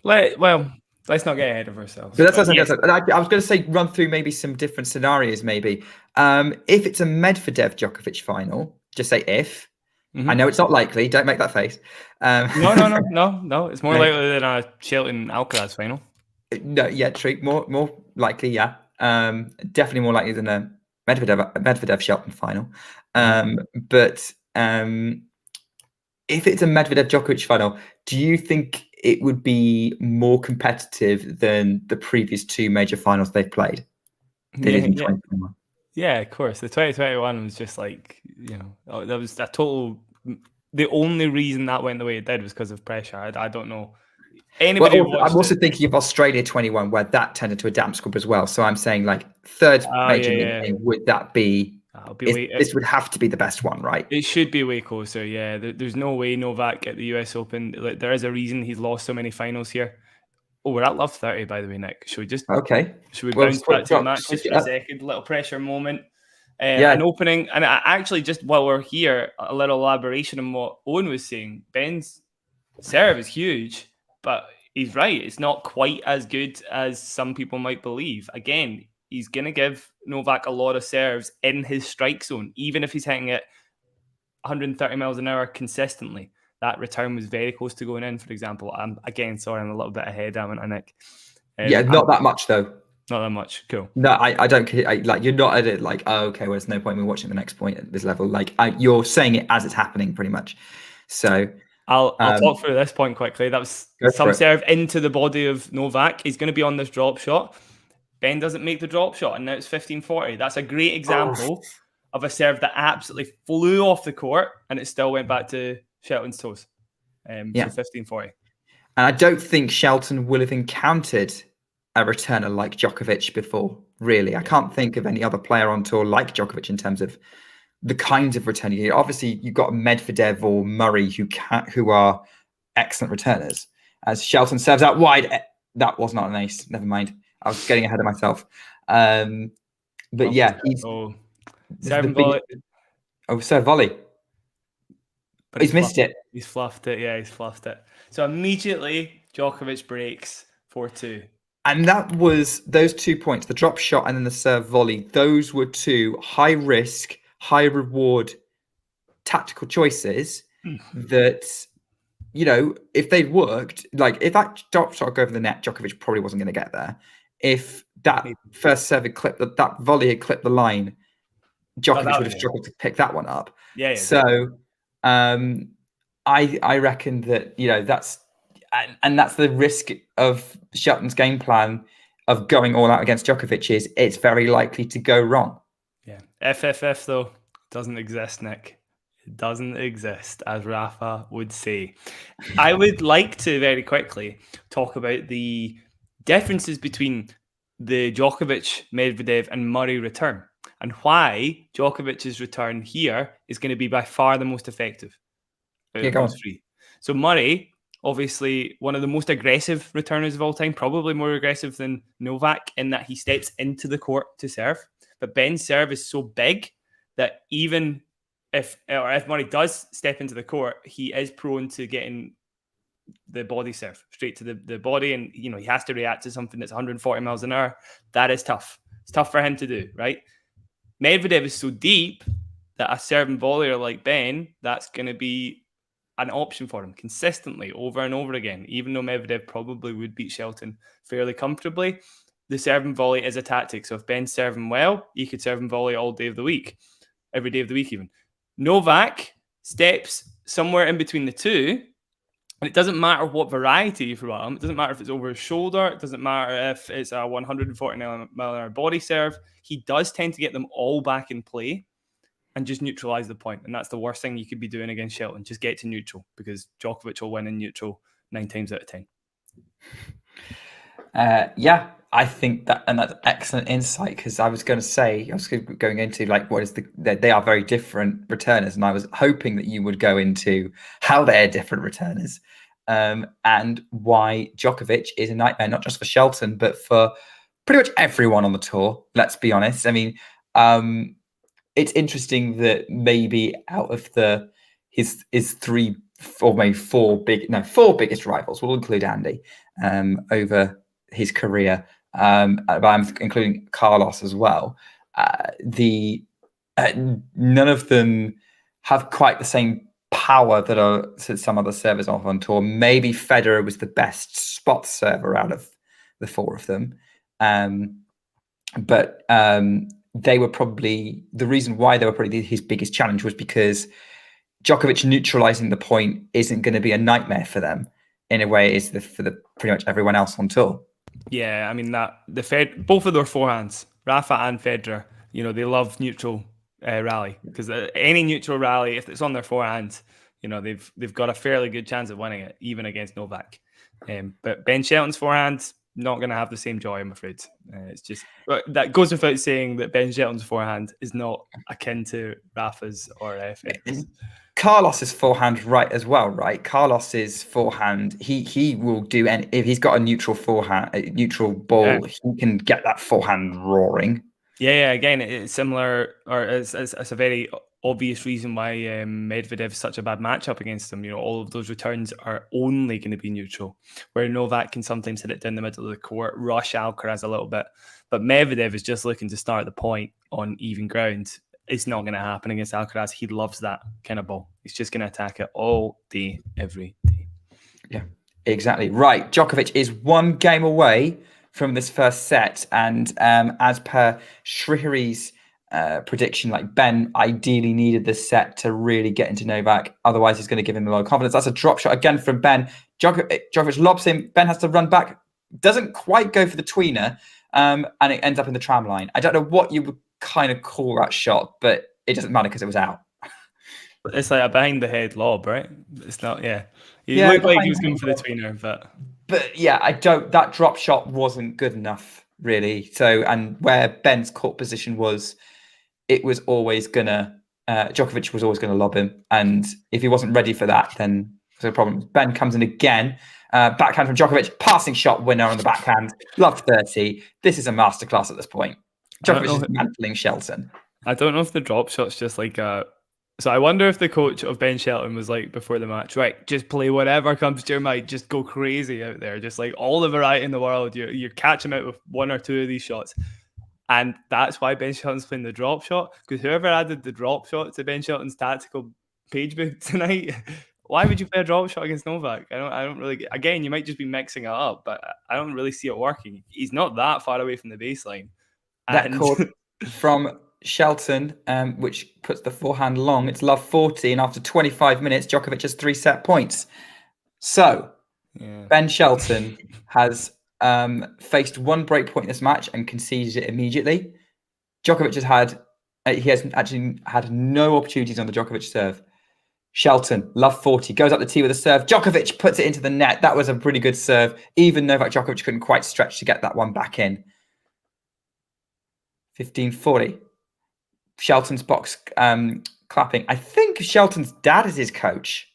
S9: Let's not get ahead of ourselves.
S7: But I was going to say run through maybe some different scenarios. Maybe if it's a Medvedev Djokovic final, just say if. Mm-hmm. I know it's not likely. Don't make that face.
S9: No. It's more likely than a Shelton Alcaraz final.
S7: No, yeah, true. More likely, yeah. Definitely more likely than a Medvedev Shelton final. But if it's a Medvedev Djokovic final, do you think it would be more competitive than the previous two major finals they've played?
S9: Yeah, of course. The 2021 was just like, that was a total. The only reason that went the way it did was because of pressure. I don't know. I'm
S7: also thinking of Australia 21, where that turned into a damp squib as well. So I'm saying, like, third major game, would that be? This would have to be the best one, right?
S9: It should be way closer. Yeah, there's no way Novak at the US Open. Like, there is a reason he's lost so many finals here. Oh, we're at love 30, by the way, Nick. Should we just bounce back to the match just for a second? Little pressure moment. An opening, and actually, just while we're here, a little elaboration on what Owen was saying. Ben's serve is huge, but he's right. It's not quite as good as some people might believe. Again, he's going to give Novak a lot of serves in his strike zone, even if he's hitting it 130 miles an hour consistently. That return was very close to going in, for example. I'm a little bit ahead, haven't I, Nick?
S7: Not that much, though.
S9: Not that much. Cool.
S7: No, I don't. You're not at it like, oh, okay, well, there's no point in me watching the next point at this level. Like, you're saying it as it's happening, pretty much. So
S9: I'll talk through this point quickly. That was some serve into the body of Novak. He's going to be on this drop shot. Ben doesn't make the drop shot, and now it's 15-40. That's a great example of a serve that absolutely flew off the court, and it still went back to Shelton's toes. So 15-40.
S7: And I don't think Shelton will have encountered a returner like Djokovic before, really. I can't think of any other player on tour like Djokovic in terms of the kinds of returning. Obviously, you've got Medvedev or Murray who are excellent returners. As Shelton serves out wide, that was not an ace. Never mind. I was getting ahead of myself. But he's
S9: serve volley.
S7: Serve volley. But he's missed it.
S9: He's fluffed it. Yeah, he's fluffed it. So immediately, Djokovic breaks 4-2.
S7: And that was those 2 points, the drop shot and then the serve volley. Those were two high risk, high reward tactical choices that, if they'd worked, like if that drop shot go over the net, Djokovic probably wasn't going to get there. If that first serve had clipped, that volley had clipped the line, Djokovic would have struggled to pick that one up.
S9: Yeah.
S7: So I reckon that, that's, and that's the risk of Shelton's game plan of going all out against Djokovic, is it's very likely to go wrong.
S9: Yeah. FFF, though, doesn't exist, Nick. It doesn't exist, as Rafa would say. I would like to very quickly talk about the differences between the Djokovic, Medvedev, and Murray return, and why Djokovic's return here is going to be by far the most effective out of those three. So Murray, obviously one of the most aggressive returners of all time, probably more aggressive than Novak in that he steps into the court to serve. But Ben's serve is so big that even if Murray does step into the court, he is prone to getting the body serve straight to the body, and he has to react to something that's 140 miles an hour. That is tough. It's tough for him to do, right? Medvedev is so deep that a serving volleyer like Ben, that's going to be an option for him consistently over and over again. Even though Medvedev probably would beat Shelton fairly comfortably, the serving volley is a tactic. So if Ben's serving well, he could serve and volley all day of the week, every day of the week even. Novak steps somewhere in between the two, and it doesn't matter what variety you throw at him. It doesn't matter if it's over his shoulder. It doesn't matter if it's a 140 mile an hour body serve. He does tend to get them all back in play and just neutralize the point. And that's the worst thing you could be doing against Shelton. Just get to neutral, because Djokovic will win in neutral 9 times out of 10.
S7: Yeah, I think that, and that's excellent insight, because I was going into like, what is they are very different returners, and I was hoping that you would go into how they're different returners, and why Djokovic is a nightmare, not just for Shelton, but for pretty much everyone on the tour. Let's be honest. I mean, it's interesting that maybe out of his three or maybe four biggest rivals, we'll include Andy, over his career, but I'm including Carlos as well. None of them have quite the same power that some other servers on tour. Maybe Federer was the best spot server out of the four of them, but they were probably the reason why they were probably his biggest challenge was because Djokovic neutralizing the point isn't going to be a nightmare for them in a way it is for pretty much everyone else on tour.
S9: Yeah, I mean both of their forehands, Rafa and Federer, they love neutral rally, because any neutral rally, if it's on their forehand, they've got a fairly good chance of winning it, even against Novak. But Ben Shelton's forehand, not going to have the same joy, I'm afraid. It's just that goes without saying that Ben Shelton's forehand is not akin to Rafa's or Federer's.
S7: Carlos's forehand, right, as well, right? Carlos's forehand, he will do, and if he's got a neutral forehand, a neutral ball, he can get that forehand roaring.
S9: Yeah. Again, it's similar, or it's a very obvious reason why Medvedev's such a bad matchup against him. All of those returns are only going to be neutral, where Novak can sometimes hit it down the middle of the court, rush Alcaraz a little bit, but Medvedev is just looking to start the point on even ground. It's not going to happen against Alcaraz. He loves that kind of ball. He's just going to attack it all day, every day.
S7: Yeah, exactly. Right. Djokovic is one game away from this first set. And as per Shrihari's prediction, like Ben ideally needed this set to really get into Novak. Otherwise, he's going to give him a lot of confidence. That's a drop shot again from Ben. Djokovic lobs him. Ben has to run back. Doesn't quite go for the tweener. And it ends up in the tram line. I don't know what you would kind of call that shot, but it doesn't matter because it was out.
S9: It's like a behind the head lob, right? It's not, He looked like he was going for the tweener, but
S7: yeah, that drop shot wasn't good enough, really. So, and where Ben's court position was, it was always gonna Djokovic was always gonna lob him, and if he wasn't ready for that, then there's a problem. Ben comes in again. Backhand from Djokovic, passing shot winner on the backhand. Love 30. This is a masterclass at this point. Djokovic is mantling Shelton.
S9: I don't know if the drop shot's just like a... So I wonder if the coach of Ben Shelton was like before the match, right, just play whatever comes to your mind, just go crazy out there, just like all the variety in the world. You catch him out with one or two of these shots. And that's why Ben Shelton's playing the drop shot, because whoever added the drop shot to Ben Shelton's tactical page book tonight... Why would you play a drop shot against Novak? I don't really... Again, you might just be mixing it up, but I don't really see it working. He's not that far away from the baseline.
S7: That court from Shelton, which puts the forehand long. It's love 40, and after 25 minutes, Djokovic has 3 set points. So,
S9: Yeah.
S7: Ben Shelton has faced one break point in this match and conceded it immediately. Djokovic has actually had no opportunities on the Djokovic serve. Shelton, love 40, goes up the tee with a serve. Djokovic puts it into the net. That was a pretty good serve. Even Novak Djokovic couldn't quite stretch to get that one back in. 15-40. Shelton's box clapping. I think Shelton's dad is his coach.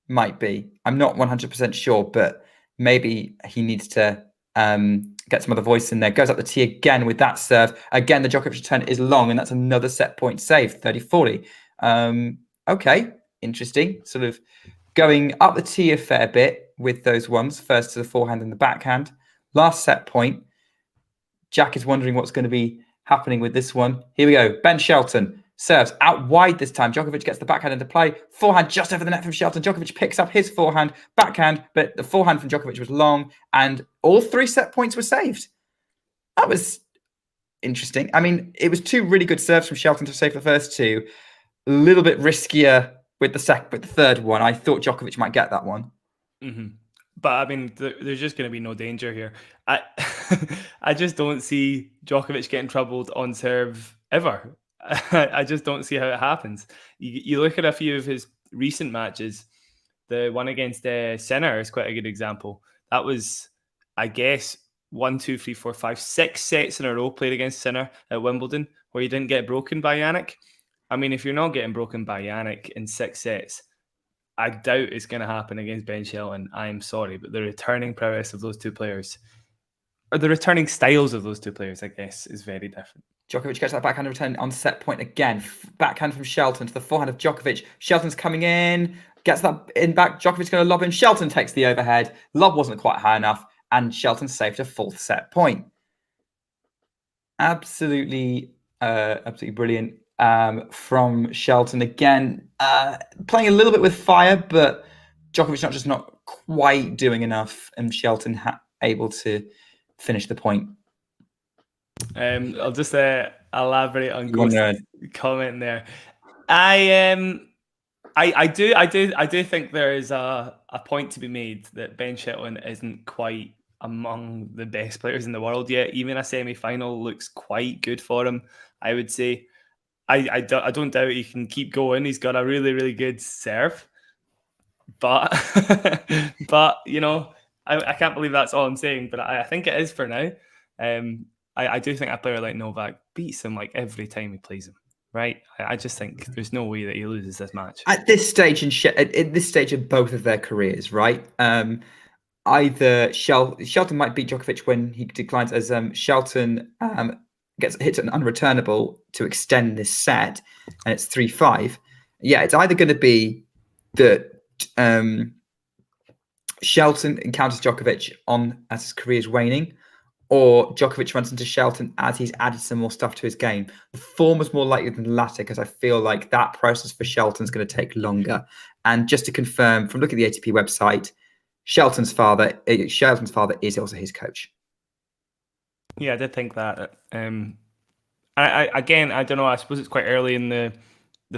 S7: Might be. I'm not 100% sure, but maybe he needs to get some other voice in there. Goes up the tee again with that serve. Again, the Djokovic return is long, and that's another set point save, 30-40. Okay, interesting. Sort of going up the tee a fair bit with those ones. First to the forehand and the backhand. Last set point. Jack is wondering what's going to be happening with this one. Here we go. Ben Shelton serves out wide this time. Djokovic gets the backhand into play. Forehand just over the net from Shelton. Djokovic picks up his forehand, backhand, but the forehand from Djokovic was long, and all 3 set points were saved. That was interesting. I mean, it was 2 really good serves from Shelton to save the first 2. A little bit riskier with the third one. I thought Djokovic might get that one.
S9: Mm-hmm. But I mean, there's just going to be no danger here. I just don't see Djokovic getting troubled on serve ever. I just don't see how it happens. You look at a few of his recent matches. The one against Sinner is quite a good example. That was, I guess, 1, 2, 3, 4, 5, 6 sets in a row played against Sinner at Wimbledon where he didn't get broken by Jannik. I mean, if you're not getting broken by Jannik in 6 sets, I doubt it's going to happen against Ben Shelton. I'm sorry, but the returning prowess of those 2 players, or the returning styles of those 2 players, I guess, is very different.
S7: Djokovic gets that backhand return on set point again. Backhand from Shelton to the forehand of Djokovic. Shelton's coming in, gets that in back. Djokovic's going to lob in. Shelton takes the overhead. Lob wasn't quite high enough, and Shelton saved a 4th set point. Absolutely brilliant from Shelton again. Playing a little bit with fire, but Djokovic not quite doing enough, and Shelton able to finish the point.
S9: I'll just elaborate on Ghost's comment there. I do think there is a point to be made that Ben Shelton isn't quite among the best players in the world yet. Even a semi-final looks quite good for him, I would say. I don't doubt he can keep going. He's got a really, really good serve. But you know, I can't believe that's all I'm saying, but I think it is for now. I do think a player like Novak beats him like every time he plays him, right? I just think there's no way that he loses this match.
S7: At this stage at this stage of both of their careers, right? Either Shelton might beat Djokovic when he declines, as Shelton gets hit an unreturnable to extend this set, and it's 3-5. Yeah, it's either going to be that Shelton encounters Djokovic as his career is waning, or Djokovic runs into Shelton as he's added some more stuff to his game. The former is more likely than the latter, because I feel like that process for Shelton is going to take longer. And just to confirm, from looking at the ATP website, Shelton's father is also his coach.
S9: Yeah, I did think that. I don't know. I suppose it's quite early in the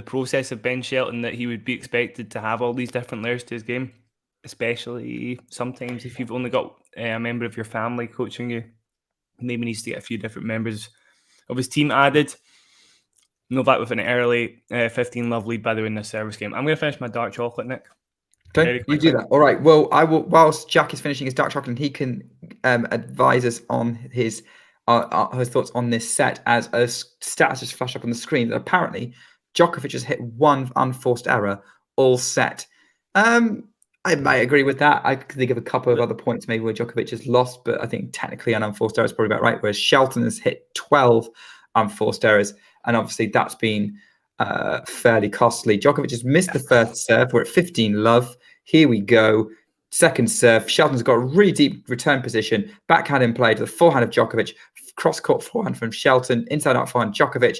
S9: process of Ben Shelton that he would be expected to have all these different layers to his game, especially sometimes if you've only got a member of your family coaching you. Maybe needs to get a few different members of his team added. Novak with an early 15-love lead, by the way, in this service game. I'm going to finish my dark chocolate, Nick.
S7: Okay, you do that. All right. Well, I will. Whilst Jack is finishing his dark chocolate, he can advise us on his thoughts on this set, as a stat just flashed up on the screen that apparently Djokovic has hit 1 unforced error all set. I might agree with that. I can think of a couple of other points maybe where Djokovic has lost, but I think technically an unforced error is probably about right. Whereas Shelton has hit 12 unforced errors, and obviously that's been fairly costly. Djokovic has missed the first serve. We're at 15-love. Here we go. Second serve. Shelton's got a really deep return position. Backhand in play to the forehand of Djokovic. Cross-court forehand from Shelton. Inside out forehand Djokovic.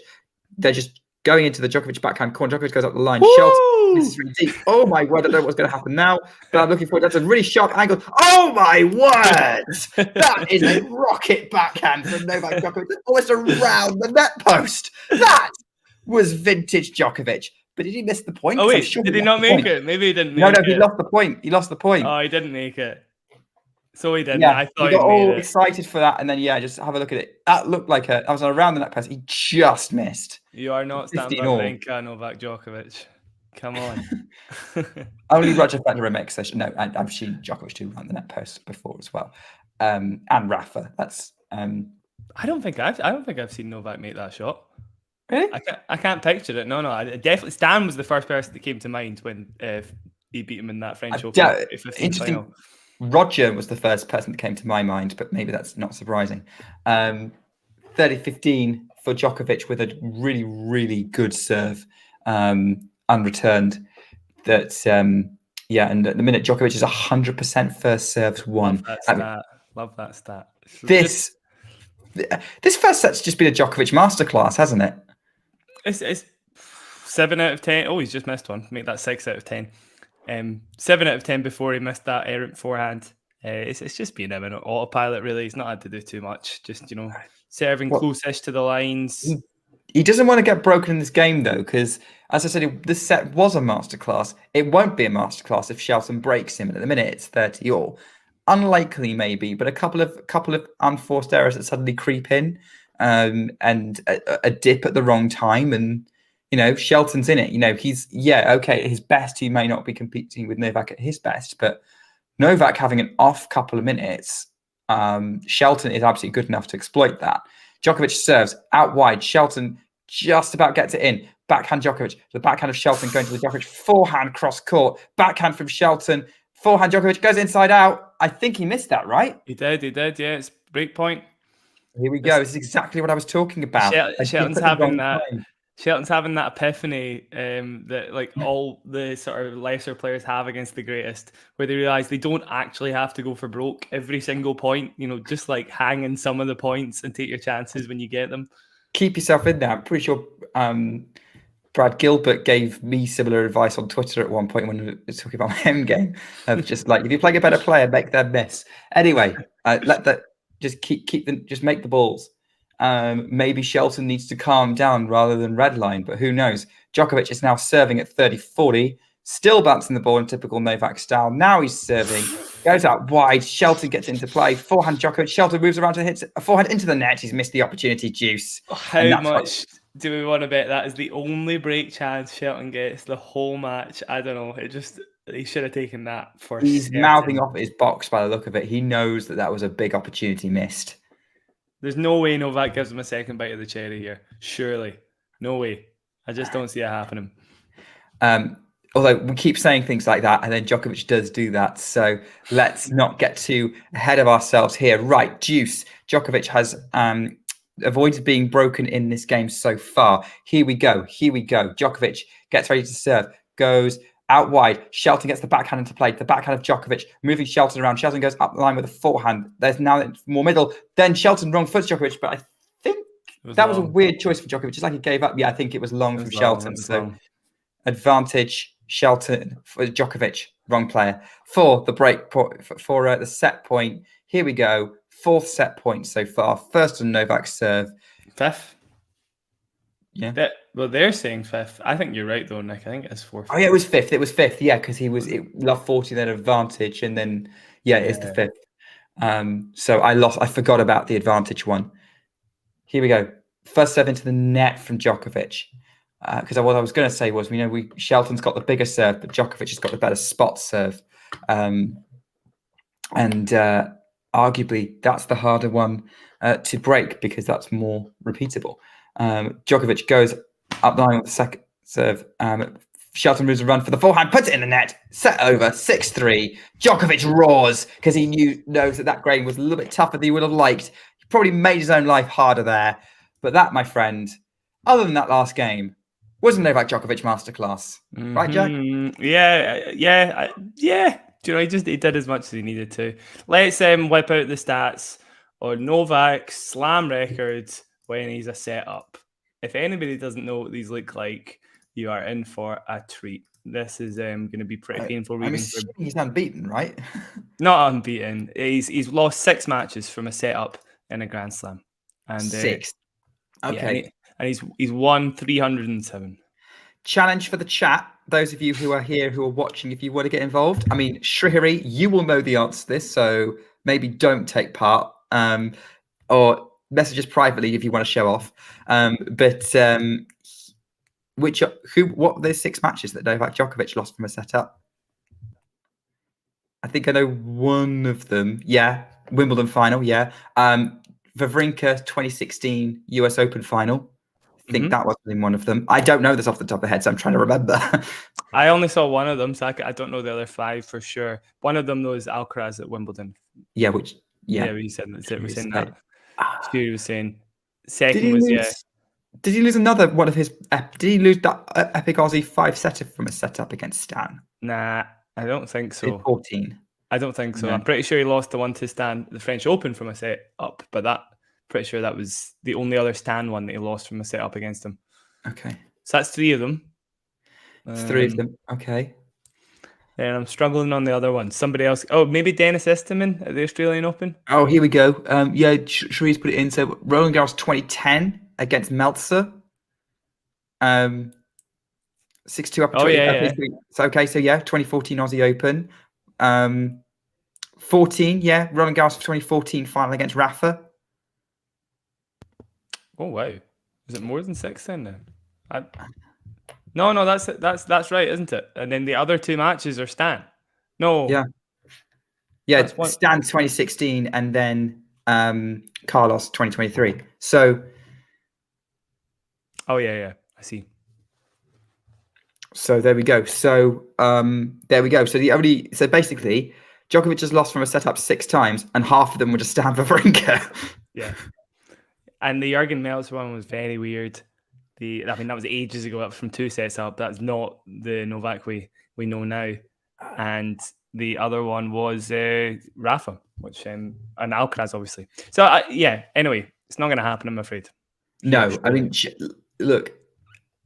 S7: They're just going into the Djokovic backhand corner. Djokovic goes up the line.
S9: Woo!
S7: Shelton, this is really deep. Oh my word, I don't know what's going to happen now, but I'm looking forward. That's a really sharp angle. Oh my word! That is a rocket backhand from Novak Djokovic. Almost around the net post. That was vintage Djokovic. But did he miss the point?
S9: Oh wait, did he not make it? Maybe he didn't make it.
S7: No, he lost the point. He lost the point.
S9: Oh, he didn't make it. So he didn't.
S7: Yeah,
S9: I
S7: we
S9: thought
S7: got
S9: he made
S7: all
S9: it.
S7: excited for that, and then just have a look at it. That looked like I was around the net post. He just missed.
S9: You are not Stan
S7: 15 all.
S9: Wawrinka, Novak Djokovic. Come on.
S7: Only Roger Federer makes such. No, I've seen Djokovic do around the net post before as well, and Rafa. That's
S9: I don't think I've seen Novak make that shot.
S7: really.
S9: I can't picture it. No, I definitely. Stan was the first person that came to mind when he beat him in that French Open 15
S7: Interesting.
S9: final.
S7: Roger was the first person that came to my mind, but maybe that's not surprising. 30-15 for Djokovic with a really, really good serve, unreturned. That and at the minute Djokovic is 100% first serves won.
S9: Love that stat.
S7: This first set's just been a Djokovic masterclass, hasn't it?
S9: It's 7 out of 10. Oh, he's just missed one. Make that 6 out of 10. 7 out of 10 before he missed that errant forehand. It's just been him in autopilot, really. He's not had to do too much. Just, serving close-ish to the lines.
S7: He doesn't want to get broken in this game, though, because, as I said, this set was a masterclass. It won't be a masterclass if Shelton breaks him. And at the minute, it's 30 all. Unlikely, maybe, but a couple of unforced errors that suddenly creep in, and a dip at the wrong time, and Shelton's in it. He's at his best. He may not be competing with Novak at his best, but Novak having an off couple of minutes, Shelton is absolutely good enough to exploit that. Djokovic serves out wide. Shelton just about gets it in. Backhand Djokovic. The backhand of Shelton going to the Djokovic. Forehand cross court. Backhand from Shelton. Forehand Djokovic goes inside out. I think he missed that, right?
S9: He did. Yeah, it's break point.
S7: Here we go. This is exactly what I was talking about.
S9: Shelton's having that. Shelton's having that epiphany that all the sort of lesser players have against the greatest, where they realise they don't actually have to go for broke every single point. Just hang in some of the points and take your chances when you get them.
S7: Keep yourself in there. I'm pretty sure Brad Gilbert gave me similar advice on Twitter at one point when we were talking about my own game of just if you're playing a better player, make them miss. Anyway, just make the balls. Maybe Shelton needs to calm down rather than redline, but who knows? Djokovic is now serving at 30-40, still bouncing the ball in typical Novak style. Now he's serving, goes out wide. Shelton gets into play. Forehand Djokovic. Shelton moves around and hits a forehand into the net. He's missed the opportunity, Juice.
S9: How much do we want to bet that is the only break chance Shelton gets the whole match? I don't know. He should have taken that for.
S7: He's mouthing off at his box by the look of it. He knows that was a big opportunity missed.
S9: There's no way Novak gives him a second bite of the cherry here. Surely. No way. I just don't see it happening.
S7: Although we keep saying things like that, and then Djokovic does do that. So let's not get too ahead of ourselves here. Right, Juice. Djokovic has avoided being broken in this game so far. Here we go. Djokovic gets ready to serve. Goes out wide. Shelton gets the backhand into play. The backhand of Djokovic, moving Shelton around. Shelton goes up the line with a forehand. There's now more middle. Then Shelton wrong foot Djokovic, but I think that was a weird choice for Djokovic. Just like he gave up. Yeah, I think it was long from Shelton. So advantage Shelton for Djokovic, wrong player. For the break, for the set point. Here we go. Fourth set point so far. First on Novak's serve.
S9: Fifth.
S7: Yeah.
S9: They're saying fifth. I think you're right, though, Nick. I think it's fourth.
S7: Oh, yeah, it was fifth. Yeah, because love 40, then advantage, and then, it's the fifth. So I forgot about the advantage one. Here we go. First serve into the net from Djokovic. Because what I was going to say was, Shelton's got the bigger serve, but Djokovic has got the better spot serve. And arguably, that's the harder one to break because that's more repeatable. Djokovic goes up the line with the second serve. Shelton moves a run for the forehand, puts it in the net, set over, 6-3. Djokovic roars because he knows that game was a little bit tougher than he would have liked. He probably made his own life harder there. But that, my friend, other than that last game, wasn't Novak Djokovic masterclass. Right, Jack?
S9: Yeah. He did as much as he needed to. Let's whip out the stats on Novak's slam records when he's a setup. If anybody doesn't know what these look like, you are in for a treat. This is going to be pretty painful reading.
S7: He's unbeaten, right?
S9: Not unbeaten. He's lost 6 matches from a setup in a Grand Slam. And
S7: 6. Okay.
S9: Yeah, and he's won 307.
S7: Challenge for the chat. Those of you who are here, who are watching, if you want to get involved. I mean, Shrihari, you will know the answer to this, so maybe don't take part, or message us privately if you want to show off. What were those 6 matches that Novak Djokovic lost from a setup? I think I know one of them. Yeah, Wimbledon final. Yeah, Wawrinka 2016 US Open final. I think that was in one of them. I don't know this off the top of the head, so I'm trying to remember.
S9: I only saw one of them, so I don't know the other 5 for sure. One of them though is Alcaraz at Wimbledon.
S7: Yeah,
S9: we said that. We saying that.
S7: Ah.
S9: She was saying second was
S7: Did he lose another one of his? Did he lose that epic Aussie 5-setter from a setup against Stan?
S9: Nah, I don't think so.
S7: 14.
S9: I don't think so.
S7: No.
S9: I'm pretty sure he lost the one to Stan, the French Open, from a set up, but pretty sure that was the only other Stan one that he lost from a set up against him.
S7: Okay.
S9: So that's 3 of them.
S7: It's 3 of them. Okay.
S9: And I'm struggling on the other one. Somebody else. Oh, maybe Dennis Esterman at the Australian Open.
S7: Oh, here we go. Shree's put it in. So Roland Garros 2010 against Meltzer. 6-2 up.
S9: Oh, yeah.
S7: So, okay, so 2014 Aussie Open. 14, Roland Garros 2014 final against Rafa.
S9: Oh wow, is it more than 6 then? No, that's right, isn't it? And then the other 2 matches are Stan. No.
S7: Yeah, Stan 2016 and then Carlos 2023. So.
S9: Oh yeah, I see.
S7: So there we go. So So basically, Djokovic has lost from a setup 6 times, and half of them were just Stan Wawrinka.
S9: Yeah. And the Jurgen Meltzer one was very weird. That was ages ago, up from 2 sets up. That's not the Novak we know now. And the other one was Rafa, which and Alcaraz, obviously. So anyway, it's not going to happen, I'm afraid.
S7: No, I mean, look,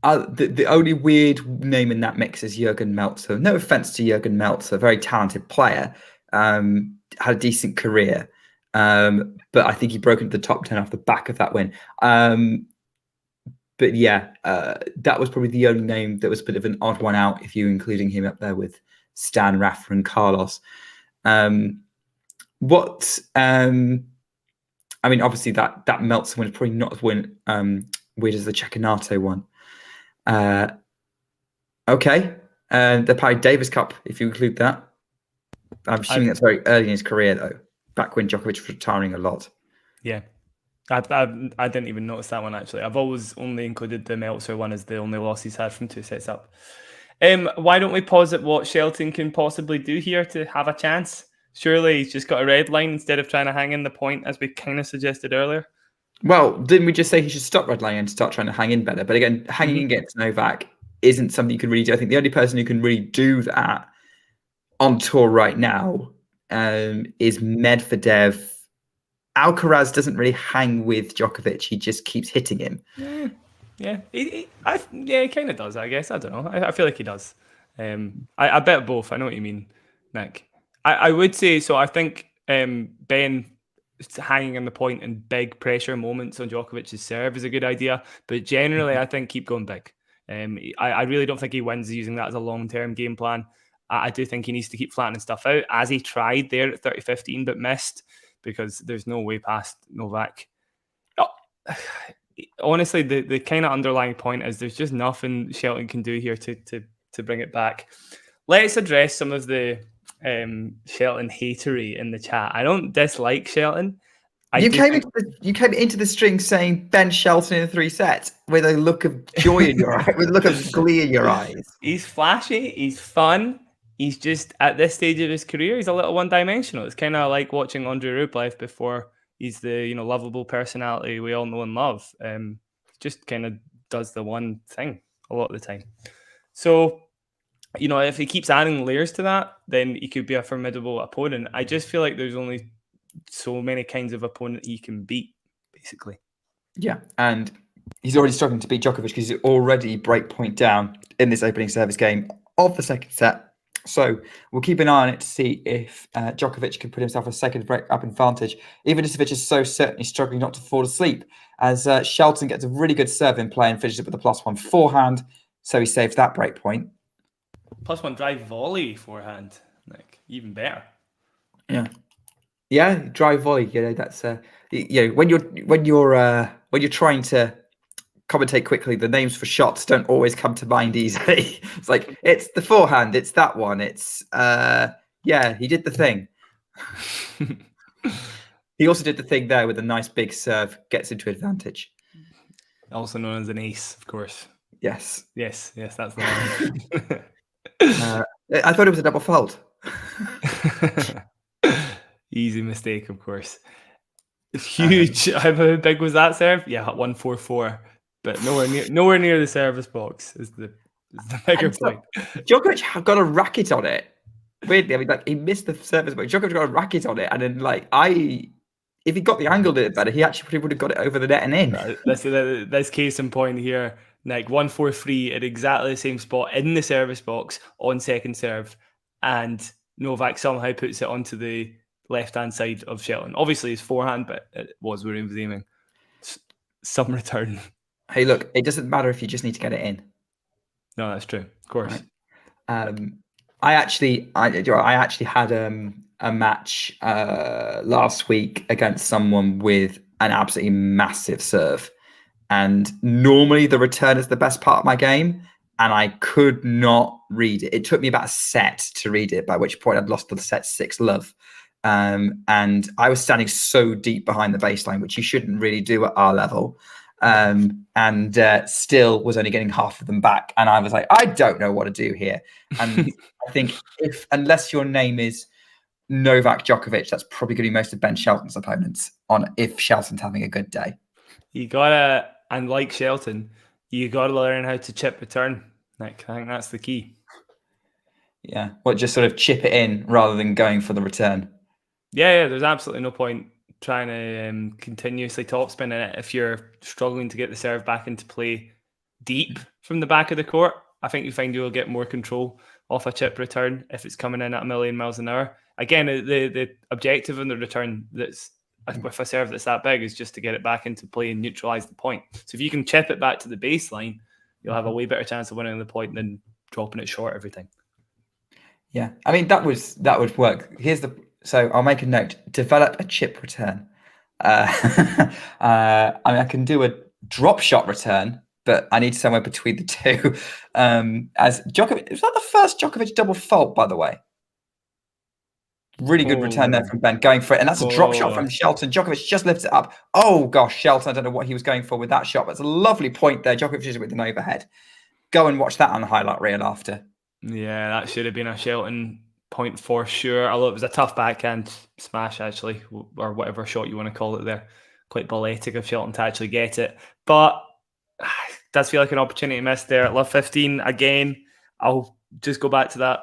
S7: the only weird name in that mix is Jurgen Meltzer. No offense to Jurgen Meltzer, very talented player, had a decent career. But I think he broke into the top 10 off the back of that win. But that was probably the only name that was a bit of an odd one out, if you're including him up there with Stan, Rafa, and Carlos. I mean, obviously that Meltzer one is probably not as weird as the Cecchinato one. Okay, the Paddy Davis Cup, if you include that. I'm assuming that's very early in his career, though. Back when Djokovic was retiring a lot.
S9: Yeah. I didn't even notice that one, actually. I've always only included the Meltzer one as the only loss he's had from 2 sets up. Why don't we posit what Shelton can possibly do here to have a chance? Surely he's just got a red line instead of trying to hang in the point, as we kind of suggested earlier.
S7: Well, didn't we just say he should stop red lining and start trying to hang in better? But again, hanging against Novak isn't something you can really do. I think the only person who can really do that on tour right now is Medvedev. Alcaraz doesn't really hang with Djokovic. He just keeps hitting him.
S9: Yeah, he kind of does, I guess. I don't know. I feel like he does. I bet both. I know what you mean, Nick. I would say, so I think Ben hanging on the point in big pressure moments on Djokovic's serve is a good idea. But generally, I think keep going big. I really don't think he wins using that as a long-term game plan. I do think he needs to keep flattening stuff out, as he tried there at 30-15 but missed, because there's no way past Novak. Honestly, the kind of underlying point is there's just nothing Shelton can do here to bring it back. Let's address some of the Shelton hatery in the chat. I don't dislike Shelton.
S7: You came into the string saying bench Shelton in 3 sets with a look of joy in your eyes, with a look of glee in your eyes.
S9: He's flashy. He's fun. He's just, at this stage of his career, he's a little one-dimensional. It's kind of like watching Andre Rublev before he's the lovable personality we all know and love. Just kind of does the one thing a lot of the time. So, if he keeps adding layers to that, then he could be a formidable opponent. I just feel like there's only so many kinds of opponent he can beat, basically.
S7: Yeah, and he's already struggling to beat Djokovic because he's already break point down in this opening service game of the second set. So we'll keep an eye on it to see if Djokovic can put himself a second break up advantage. Ivanisevic is so certainly struggling not to fall asleep, as Shelton gets a really good serve in play and finishes it with a +1 forehand. So he saves that break point.
S9: +1 drive volley forehand, like even better.
S7: Yeah. Yeah, drive volley. That's when you're trying to commentate quickly, the names for shots don't always come to mind easily. It's like it's the forehand, it's that one, it's he did the thing. He also did the thing there with a nice big serve, gets into advantage.
S9: Also known as an ace, of course.
S7: Yes,
S9: that's the
S7: one. I thought it was a double fault.
S9: Easy mistake, of course. Huge. How big was that serve? Yeah, 144, but nowhere near the service box is the bigger point.
S7: Djokovic got a racket on it. Weirdly, I mean, he missed the service box. Djokovic got a racket on it, and then if he got the angle a bit better, he actually probably would have got it over the net and in.
S9: That's case in point here. 143 at exactly the same spot in the service box on second serve, and Novak somehow puts it onto the left-hand side of Shelton. Obviously, his forehand, but it was where he was aiming. Some return.
S7: Hey, look, it doesn't matter if you just need to get it in.
S9: No, that's true. Of course.
S7: Right. I actually had a match last week against someone with an absolutely massive serve, and normally the return is the best part of my game, and I could not read it. It took me about a set to read it, by which point I'd lost the set 6-love. And I was standing so deep behind the baseline, which you shouldn't really do at our level. And still was only getting half of them back. And I was like, I don't know what to do here. And I think unless your name is Novak Djokovic, that's probably going to be most of Ben Shelton's opponents if Shelton's having a good day.
S9: You gotta, and like Shelton, you gotta learn how to chip return. I think that's the key.
S7: Yeah, just sort of chip it in rather than going for the return.
S9: Yeah, there's absolutely no point trying to continuously topspin in it if you're struggling to get the serve back into play deep from the back of the court. I think you find you'll get more control off a chip return if it's coming in at 1,000,000 miles an hour. Again, the objective in the return that's with a serve that's that big is just to get it back into play and neutralize the point. So if you can chip it back to the baseline, you'll have a way better chance of winning the point than dropping it short every time.
S7: Yeah, I mean that would work. So I'll make a note: develop a chip return. I mean, I can do a drop shot return, but I need somewhere between the two. As Djokovic, is that the first Djokovic double fault, by the way? Really good return there from Ben, going for it, and that's a drop shot from Shelton. Djokovic just lifts it up. Oh gosh, Shelton! I don't know what he was going for with that shot, but it's a lovely point there. Djokovic is with an overhead. Go and watch that on the highlight reel after.
S9: Yeah, that should have been a Shelton point for sure. Although it was a tough backhand smash, actually, or whatever shot you want to call it there. Quite balletic of Shelton to actually get it. But it does feel like an opportunity missed there at love 15. Again, I'll just go back to that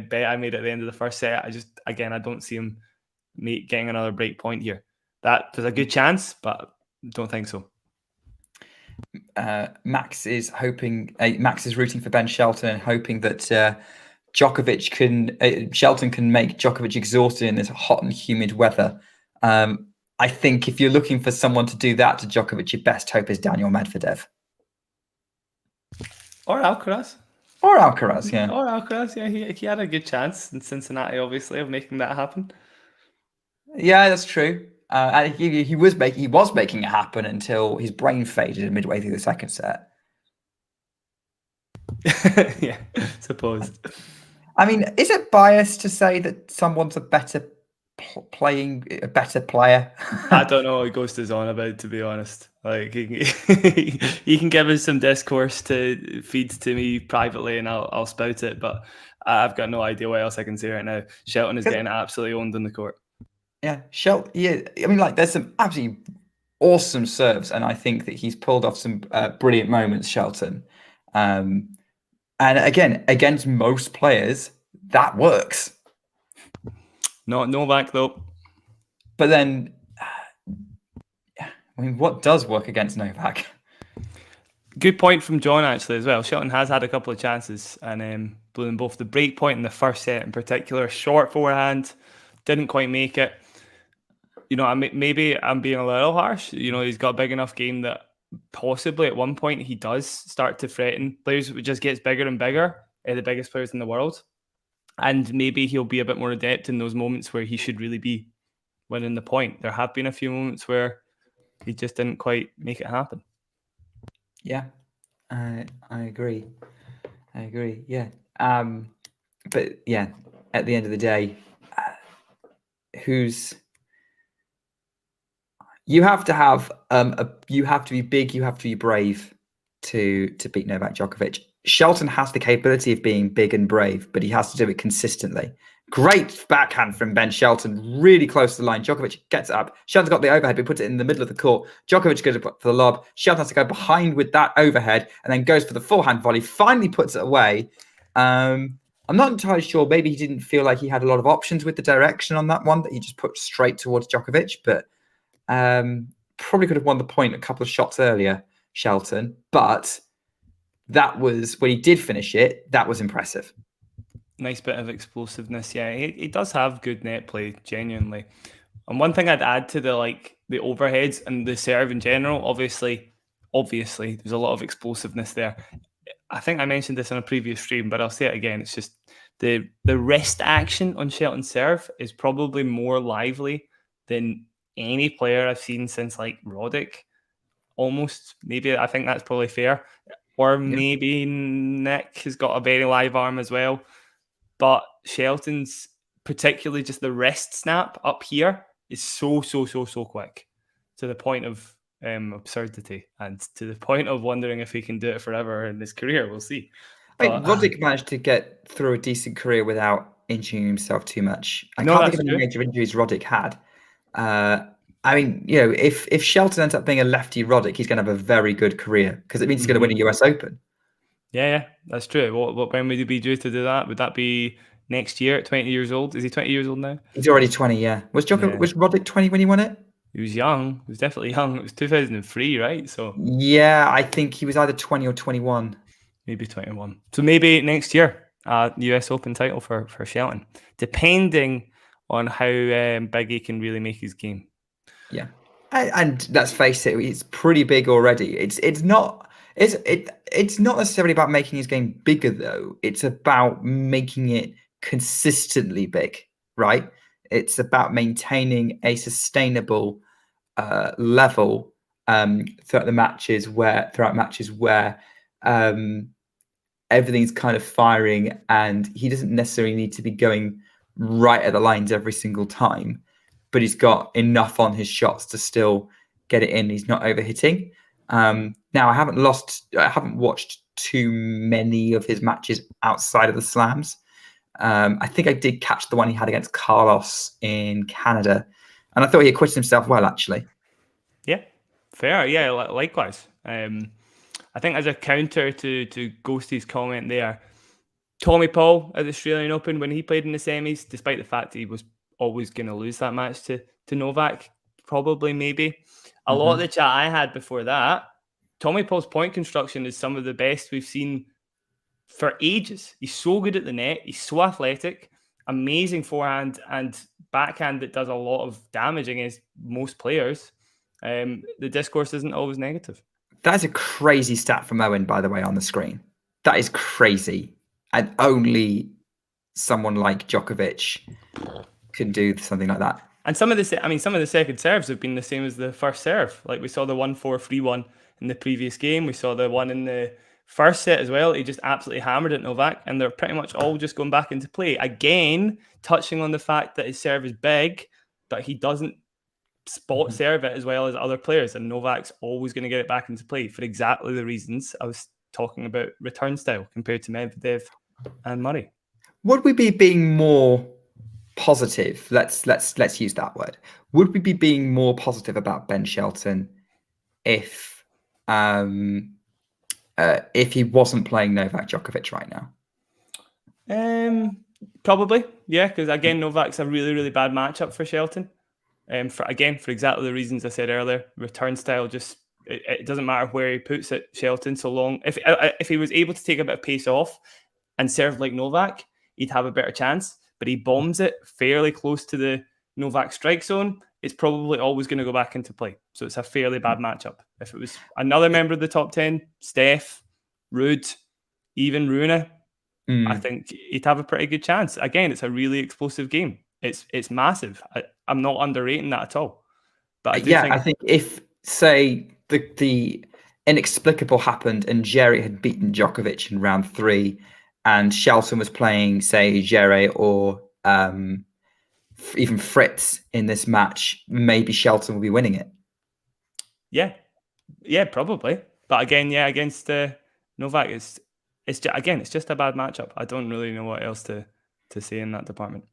S9: bet I made at the end of the first set. I don't see him getting another break point here. That was a good chance, but don't think so.
S7: Max is rooting for Ben Shelton and hoping that Shelton can make Djokovic exhausted in this hot and humid weather. I think if you're looking for someone to do that to Djokovic, your best hope is Daniel Medvedev.
S9: Or Alcaraz. Yeah. He had a good chance in Cincinnati, obviously, of making that happen.
S7: Yeah, that's true. And he was making it happen until his brain faded midway through the second set.
S9: Yeah, suppose.
S7: I mean, is it biased to say that someone's a better player?
S9: I don't know what he goes to on about, to be honest. Like he can give us some discourse to feed to me privately, and I'll spout it. But I've got no idea what else I can say right now. Shelton is getting absolutely owned on the court.
S7: Yeah, Shelton. Yeah, I mean, there's some absolutely awesome serves, and I think that he's pulled off some brilliant moments, Shelton. And again, against most players, that works.
S9: Not Novak though.
S7: But then, I mean, what does work against Novak?
S9: Good point from John, actually, as well. Shelton has had a couple of chances and blew them both. The break point in the first set in particular, short forehand, didn't quite make it. Maybe I'm being a little harsh. He's got a big enough game that possibly at one point he does start to threaten players. It just gets bigger and bigger, the biggest players in the world. And maybe he'll be a bit more adept in those moments where he should really be winning the point. There have been a few moments where he just didn't quite make it happen.
S7: Yeah, I agree. Yeah. But yeah, at the end of the day, you have to be big, you have to be brave to beat Novak Djokovic. Shelton has the capability of being big and brave, but he has to do it consistently. Great backhand from Ben Shelton, really close to the line. Djokovic gets it up. Shelton's got the overhead, but puts it in the middle of the court. Djokovic goes for the lob. Shelton has to go behind with that overhead and then goes for the forehand volley, finally puts it away. I'm not entirely sure. Maybe he didn't feel like he had a lot of options with the direction on that one, that he just put straight towards Djokovic, but probably could have won the point a couple of shots earlier, Shelton. But that was, when he did finish it, that was impressive.
S9: Nice bit of explosiveness. Yeah, he does have good net play, genuinely. And one thing I'd add to the overheads and the serve in general, obviously, there's a lot of explosiveness there. I think I mentioned this on a previous stream, but I'll say it again. It's just the wrist action on Shelton's serve is probably more lively than any player I've seen since Roddick. Almost, maybe. I think that's probably fair. Or maybe Nick has got a very live arm as well. But Shelton's, particularly just the wrist snap up here, is so quick, to the point of absurdity, and to the point of wondering if he can do it forever in his career. We'll see.
S7: Roddick managed to get through a decent career without injuring himself too much. I can't think of any major injuries Roddick had. I mean, if Shelton ends up being a lefty Roddick, he's going to have a very good career, because it means he's going to win a US Open.
S9: Yeah, that's true. When would he be due to do that? Would that be next year at 20 years old? Is he 20 years old now?
S7: He's already 20, yeah. Was Roddick 20 when he won it?
S9: He was young. He was definitely young. It was 2003, right? So
S7: yeah, I think he was either 20 or 21.
S9: Maybe 21. So maybe next year, US Open title for Shelton, depending on how big he can really make his game.
S7: Yeah, and let's face it, it's pretty big already. It's not necessarily about making his game bigger, though. It's about making it consistently big, right? It's about maintaining a sustainable level throughout matches where everything's kind of firing, and he doesn't necessarily need to be going right at the lines every single time, but he's got enough on his shots to still get it in. He's not overhitting. Now, I haven't watched too many of his matches outside of the slams. I think I did catch the one he had against Carlos in Canada, and I thought he acquitted himself well, actually.
S9: Yeah, fair. Yeah, likewise. I think as a counter to Ghosty's comment there, Tommy Paul at the Australian Open, when he played in the semis, despite the fact that he was always going to lose that match to Novak, probably, maybe. A lot of the chat I had before that, Tommy Paul's point construction is some of the best we've seen for ages. He's so good at the net. He's so athletic. Amazing forehand and backhand that does a lot of damage against most players. The discourse isn't always negative.
S7: That's a crazy stat from Owen, by the way, on the screen. That is crazy. And only someone like Djokovic can do something like that.
S9: And some of the second serves have been the same as the first serve. Like we saw the 1-4 free one in the previous game. We saw the one in the first set as well. He just absolutely hammered at Novak, and they're pretty much all just going back into play. Again, touching on the fact that his serve is big, but he doesn't spot serve it as well as other players, and Novak's always going to get it back into play for exactly the reasons I was talking about return style compared to Medvedev and Murray.
S7: Would we be being more positive? Let's use that word. Would we be being more positive about Ben Shelton if he wasn't playing Novak Djokovic right
S9: now? Probably, yeah, because again, Novak's a really, really bad matchup for Shelton. For exactly the reasons I said earlier, return style just it doesn't matter where he puts it, Shelton. So long if he was able to take a bit of pace off and serve like Novak, he'd have a better chance. But he bombs it fairly close to the Novak strike zone. It's probably always going to go back into play. So it's a fairly bad matchup. If it was another member of the top 10, Steph, Ruud, even Rune, I think he'd have a pretty good chance. Again, it's a really explosive game. It's massive. I'm not underrating that at all. But I do
S7: I think if, say, the inexplicable happened and Jerry had beaten Djokovic in round 3 and Shelton was playing, say, Jerry or even Fritz in this match, maybe Shelton will be winning it.
S9: Yeah, probably. But again, against Novak, it's just a bad matchup. I don't really know what else to say in that department.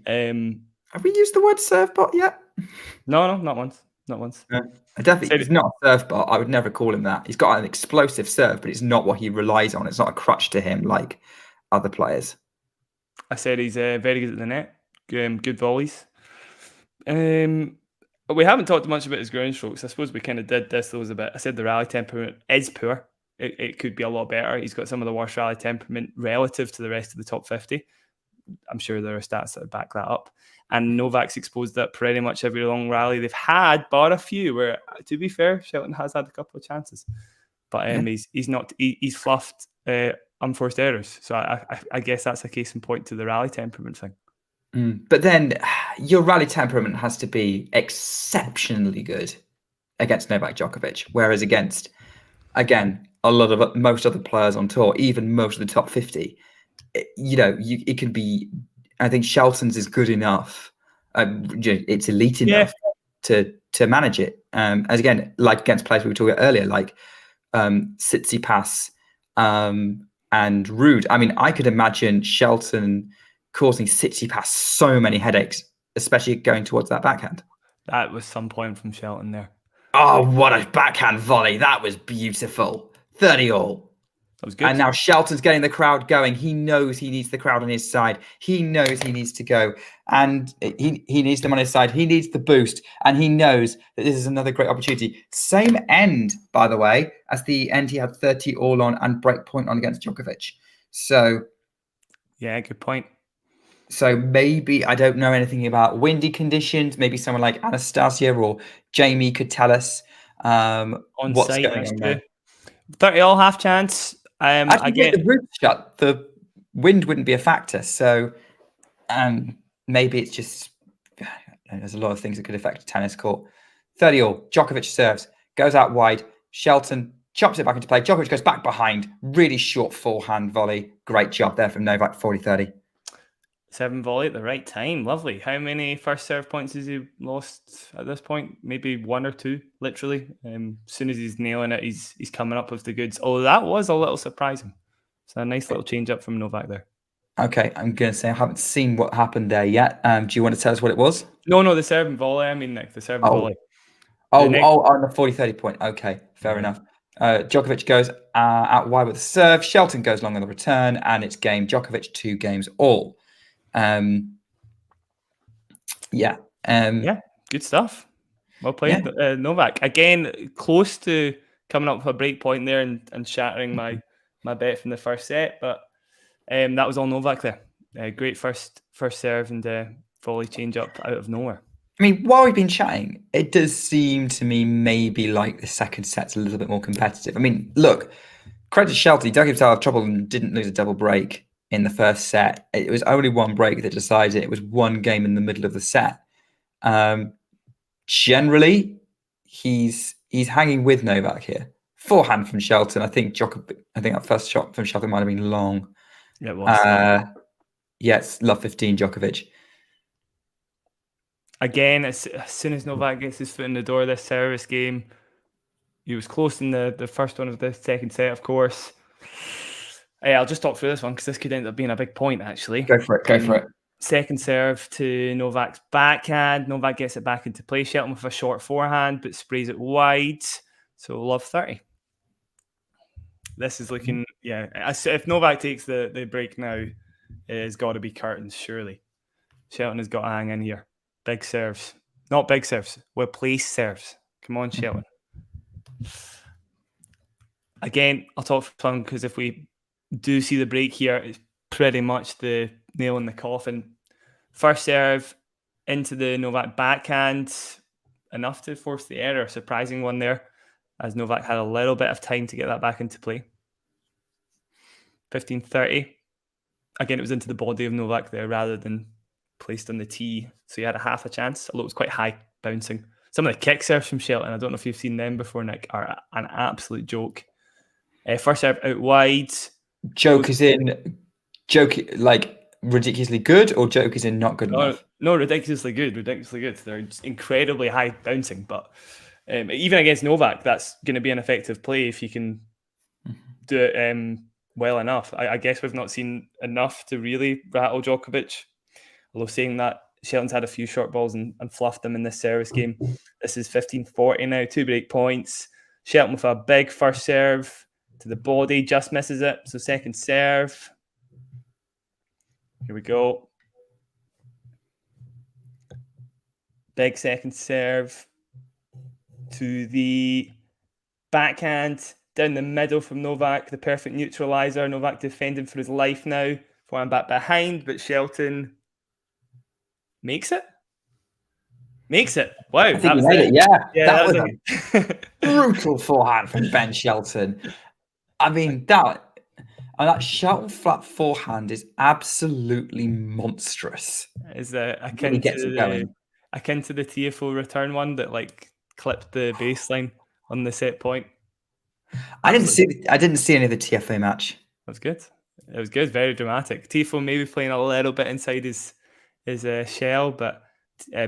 S7: Have we used the word serve bot yet?
S9: No, not once.
S7: No, it's not a serve bot. I would never call him that. He's got an explosive serve, but it's not what he relies on. It's not a crutch to him like other players.
S9: I said he's very good at the net, good volleys. We haven't talked much about his ground strokes. I suppose we kind of did this. There was a bit. I said the rally temperament is poor. It could be a lot better. He's got some of the worst rally temperament relative to the rest of the top 50. I'm sure there are stats that back that up. And Novak's exposed that pretty much every long rally they've had, bar a few where, to be fair, Shelton has had a couple of chances. But he's fluffed unforced errors. So I guess that's a case in point to the rally temperament thing.
S7: But then your rally temperament has to be exceptionally good against Novak Djokovic, whereas against, again, most other players on tour, even most of the top 50, it can be. I think Shelton's is good enough. It's elite enough to manage it. As again, like against players we were talking about earlier, like Tsitsipas and Rude. I mean, I could imagine Shelton causing Tsitsipas so many headaches, especially going towards that backhand.
S9: That was some point from Shelton there.
S7: Oh, what a backhand volley. That was beautiful. 30-all.
S9: That was good.
S7: And now Shelton's getting the crowd going. He knows he needs the crowd on his side. He knows he needs to go. And he needs them on his side. He needs the boost. And he knows that this is another great opportunity. Same end, by the way, as the end he had 30-all on and break point on against Djokovic. So,
S9: yeah, good point.
S7: So maybe, I don't know anything about windy conditions. Maybe someone like Anastasia or Jamie could tell us what's
S9: site,
S7: going on there.
S9: 30-all half chance.
S7: Actually, the roof shut, the wind wouldn't be a factor. So maybe it's just, there's a lot of things that could affect a tennis court. 30-all, Djokovic serves, goes out wide. Shelton chops it back into play. Djokovic goes back behind. Really short forehand volley. Great job there from Novak, 40-30.
S9: 7 volley at the right time. Lovely. How many first serve points has he lost at this point? Maybe 1 or 2, literally. As soon as he's nailing it, he's coming up with the goods. Oh, that was a little surprising. So a nice little change up from Novak there.
S7: Okay, I'm going to say I haven't seen what happened there yet. Do you want to tell us what it was?
S9: No, the serve and volley. I mean, Nick, the serve and volley.
S7: On the 40-30 point. Okay, fair enough. Djokovic goes out wide with the serve. Shelton goes long on the return, and it's game Djokovic 2 games all.
S9: Good stuff. Well played, Novak. Again, close to coming up with a break point there and shattering my bet from the first set, but that was all Novak there. Great first serve and volley change up out of nowhere.
S7: I mean, while we've been chatting, it does seem to me maybe like the second set's a little bit more competitive. I mean, look, credit to Shelton, he dug himself out of trouble and didn't lose a double break in the first set. It was only one break that decided it. It was one game in the middle of the set. Generally, he's hanging with Novak here. Forehand from Shelton. I think that first shot from Shelton might have been long.
S9: Yeah, it was.
S7: Yes, love 15 Djokovic.
S9: Again, as soon as Novak gets his foot in the door of this service game, he was close in the first one of the second set, of course. I'll just talk through this one because this could end up being a big point, actually.
S7: Go for it.
S9: Second serve to Novak's backhand. Novak gets it back into play. Shelton with a short forehand, but sprays it wide. So love 30. This is looking, if Novak takes the break now, it's got to be curtains, surely. Shelton has got to hang in here. Big serves. Not big serves. Well, place serves. Come on, Shelton. Again, I'll talk for fun because if we do see the break here, it's pretty much the nail in the coffin. First serve into the Novak backhand. Enough to force the error. Surprising one there, as Novak had a little bit of time to get that back into play. 15-30. Again, it was into the body of Novak there rather than placed on the tee, so he had a half a chance, although it was quite high bouncing. Some of the kick serves from Shelton, I don't know if you've seen them before, Nick, are an absolute joke. First serve out wide.
S7: Joke is in like ridiculously good, or joke is in not good enough?
S9: No, ridiculously good. They're just incredibly high bouncing, but even against Novak, that's going to be an effective play if you can do it well enough. I guess we've not seen enough to really rattle Djokovic. Although saying that, Shelton's had a few short balls and fluffed them in this service game. This is 15-40 now, 2 break points. Shelton with a big first serve to the body, just misses it. So second serve. Here we go. Big second serve to the backhand down the middle from Novak, the perfect neutralizer. Novak defending for his life now. Flying back behind, but Shelton makes it. Wow.
S7: I think he made it, yeah.
S9: Yeah,
S7: that was a brutal forehand from Ben Shelton. I mean, that Shelton flat forehand is absolutely monstrous.
S9: Is akin to the TFO return one that like clipped the baseline on the set point.
S7: I didn't see any of the TFO match.
S9: That's good. It was good, very dramatic. TFO maybe playing a little bit inside his shell, but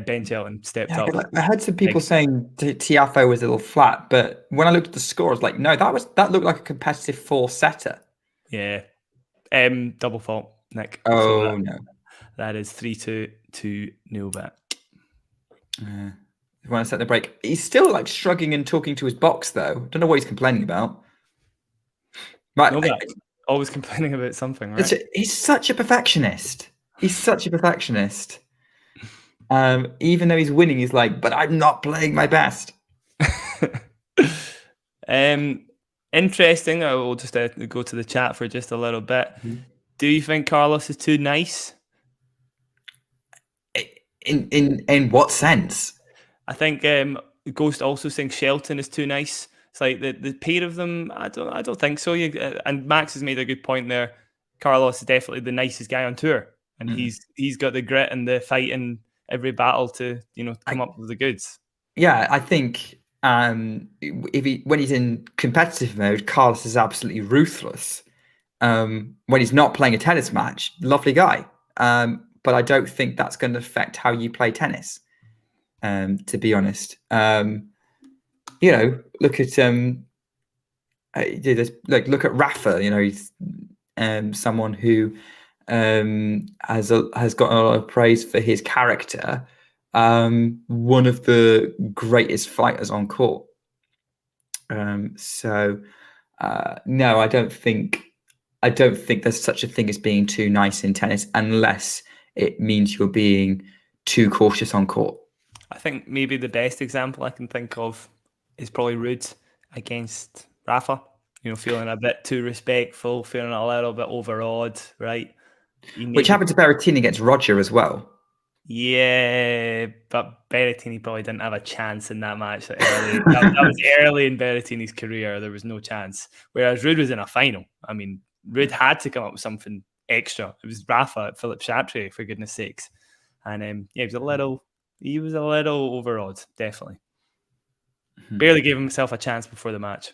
S9: Ben Shelton stepped up.
S7: I heard some people saying TFO was a little flat, but when I looked at the score, I was like, no, that looked like a competitive 4-setter.
S9: Yeah. Double fault, Nick.
S7: Oh, no.
S9: That is 3-2 to Novak.
S7: When I set the break, he's still like shrugging and talking to his box, though. Don't know what he's complaining about. Right.
S9: Novak, always complaining about something, right?
S7: He's such a perfectionist. Even though he's winning, he's like, but I'm not playing my best.
S9: Interesting. I will just go to the chat for just a little bit. Mm-hmm. Do you think Carlos is too nice?
S7: In what sense?
S9: I think Ghost also saying Shelton is too nice. It's like the pair of them. I don't think so. And Max has made a good point there. Carlos is definitely the nicest guy on tour, and he's got the grit and the fight in every battle to come up with the goods.
S7: Yeah, I think when he's in competitive mode, Carlos is absolutely ruthless. When he's not playing a tennis match, lovely guy. But I don't think that's going to affect how you play tennis. To be honest, look at Rafa. He's someone who has gotten a lot of praise for his character. One of the greatest fighters on court. No, I don't think there's such a thing as being too nice in tennis, unless it means you're being too cautious on court.
S9: I think maybe the best example I can think of is probably Ruud against Rafa. Feeling a bit too respectful, feeling a little bit overawed, right?
S7: Which happened to Berrettini against Roger as well.
S9: Yeah, but Berrettini probably didn't have a chance in that match. That was early in Berrettini's career. There was no chance. Whereas Ruud was in a final. I mean, Ruud had to come up with something extra. It was Rafa at Philippe Chatrier, for goodness sakes. And he was a little overawed, definitely. Barely gave himself a chance before the match.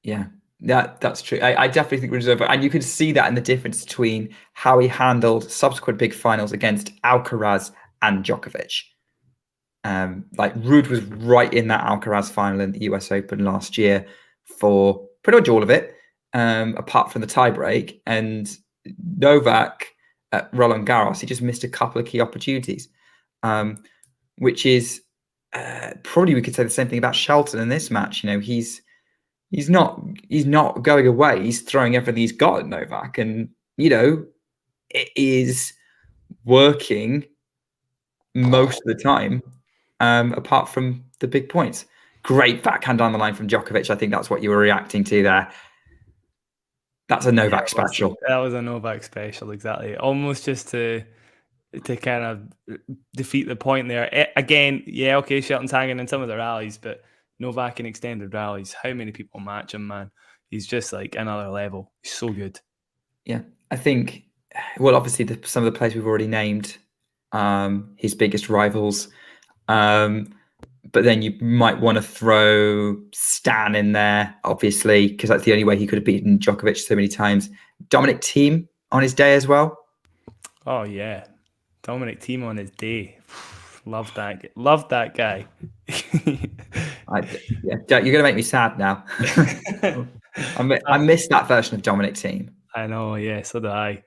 S7: Yeah, that's true. I definitely think Ruud was over. And you can see that in the difference between how he handled subsequent big finals against Alcaraz and Djokovic. Like Ruud was right in that Alcaraz final in the US Open last year for pretty much all of it, apart from the tiebreak. And Novak at Roland Garros, he just missed a couple of key opportunities, which is probably we could say the same thing about Shelton in this match. He's not going away. He's throwing everything he's got at Novak, and it is working most of the time, apart from the big points. Great backhand down the line from Djokovic. I think that's what you were reacting to there. That's a Novak special.
S9: That was a Novak special, exactly. Almost just to kind of defeat the point there. Again, yeah, okay, Shelton's hanging in some of the rallies, but Novak in extended rallies, how many people match him, man? He's just like another level. He's so good.
S7: Yeah, I think well, obviously some of the players we've already named, his biggest rivals. But then you might want to throw Stan in there, obviously, because that's the only way he could have beaten Djokovic so many times. Dominic Thiem on his day as well.
S9: Oh yeah, Dominic Thiem on his day. Love that guy.
S7: You're going to make me sad now. I miss that version of Dominic Thiem.
S9: I know, yeah, so did I.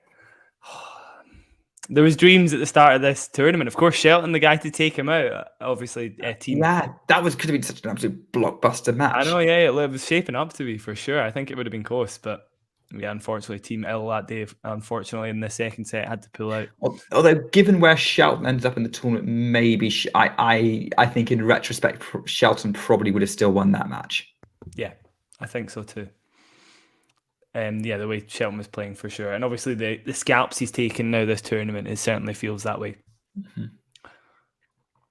S9: There was dreams at the start of this tournament. Of course, Shelton, the guy to take him out. Obviously, Thiem.
S7: Yeah, that could have been such an absolute blockbuster match.
S9: I know, yeah, it was shaping up to be for sure. I think it would have been close, but yeah, unfortunately, Thiem ill that day. Unfortunately, in the second set, had to pull out.
S7: Although, given where Shelton ended up in the tournament, maybe I think in retrospect, Shelton probably would have still won that match.
S9: Yeah, I think so too. Yeah, the way Shelton was playing for sure, and obviously the scalps he's taken now this tournament, it certainly feels that way.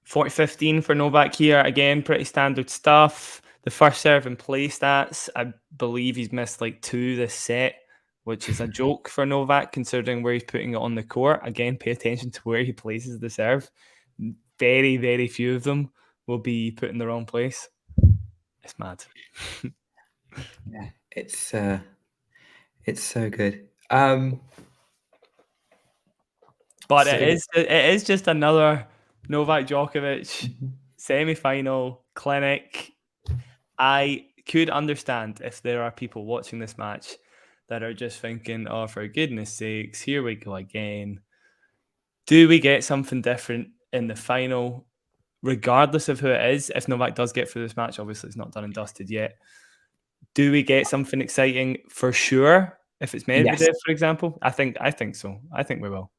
S9: 40-15 for Novak here again, pretty standard stuff. The first serve and play stats, I believe he's missed like 2 this set, which is a joke for Novak considering where he's putting it on the court. Again, pay attention to where he places the serve. Very, very few of them will be put in the wrong place. It's mad.
S7: Yeah, it's so good. But
S9: it is just another Novak Djokovic semi-final clinic. I could understand if there are people watching this match that are just thinking, oh, for goodness sakes, here we go again. Do we get something different in the final, regardless of who it is? If Novak does get through this match, obviously it's not done and dusted yet. Do we get something exciting for sure? If it's Medvedev, yes, for example, I think so. I think we will.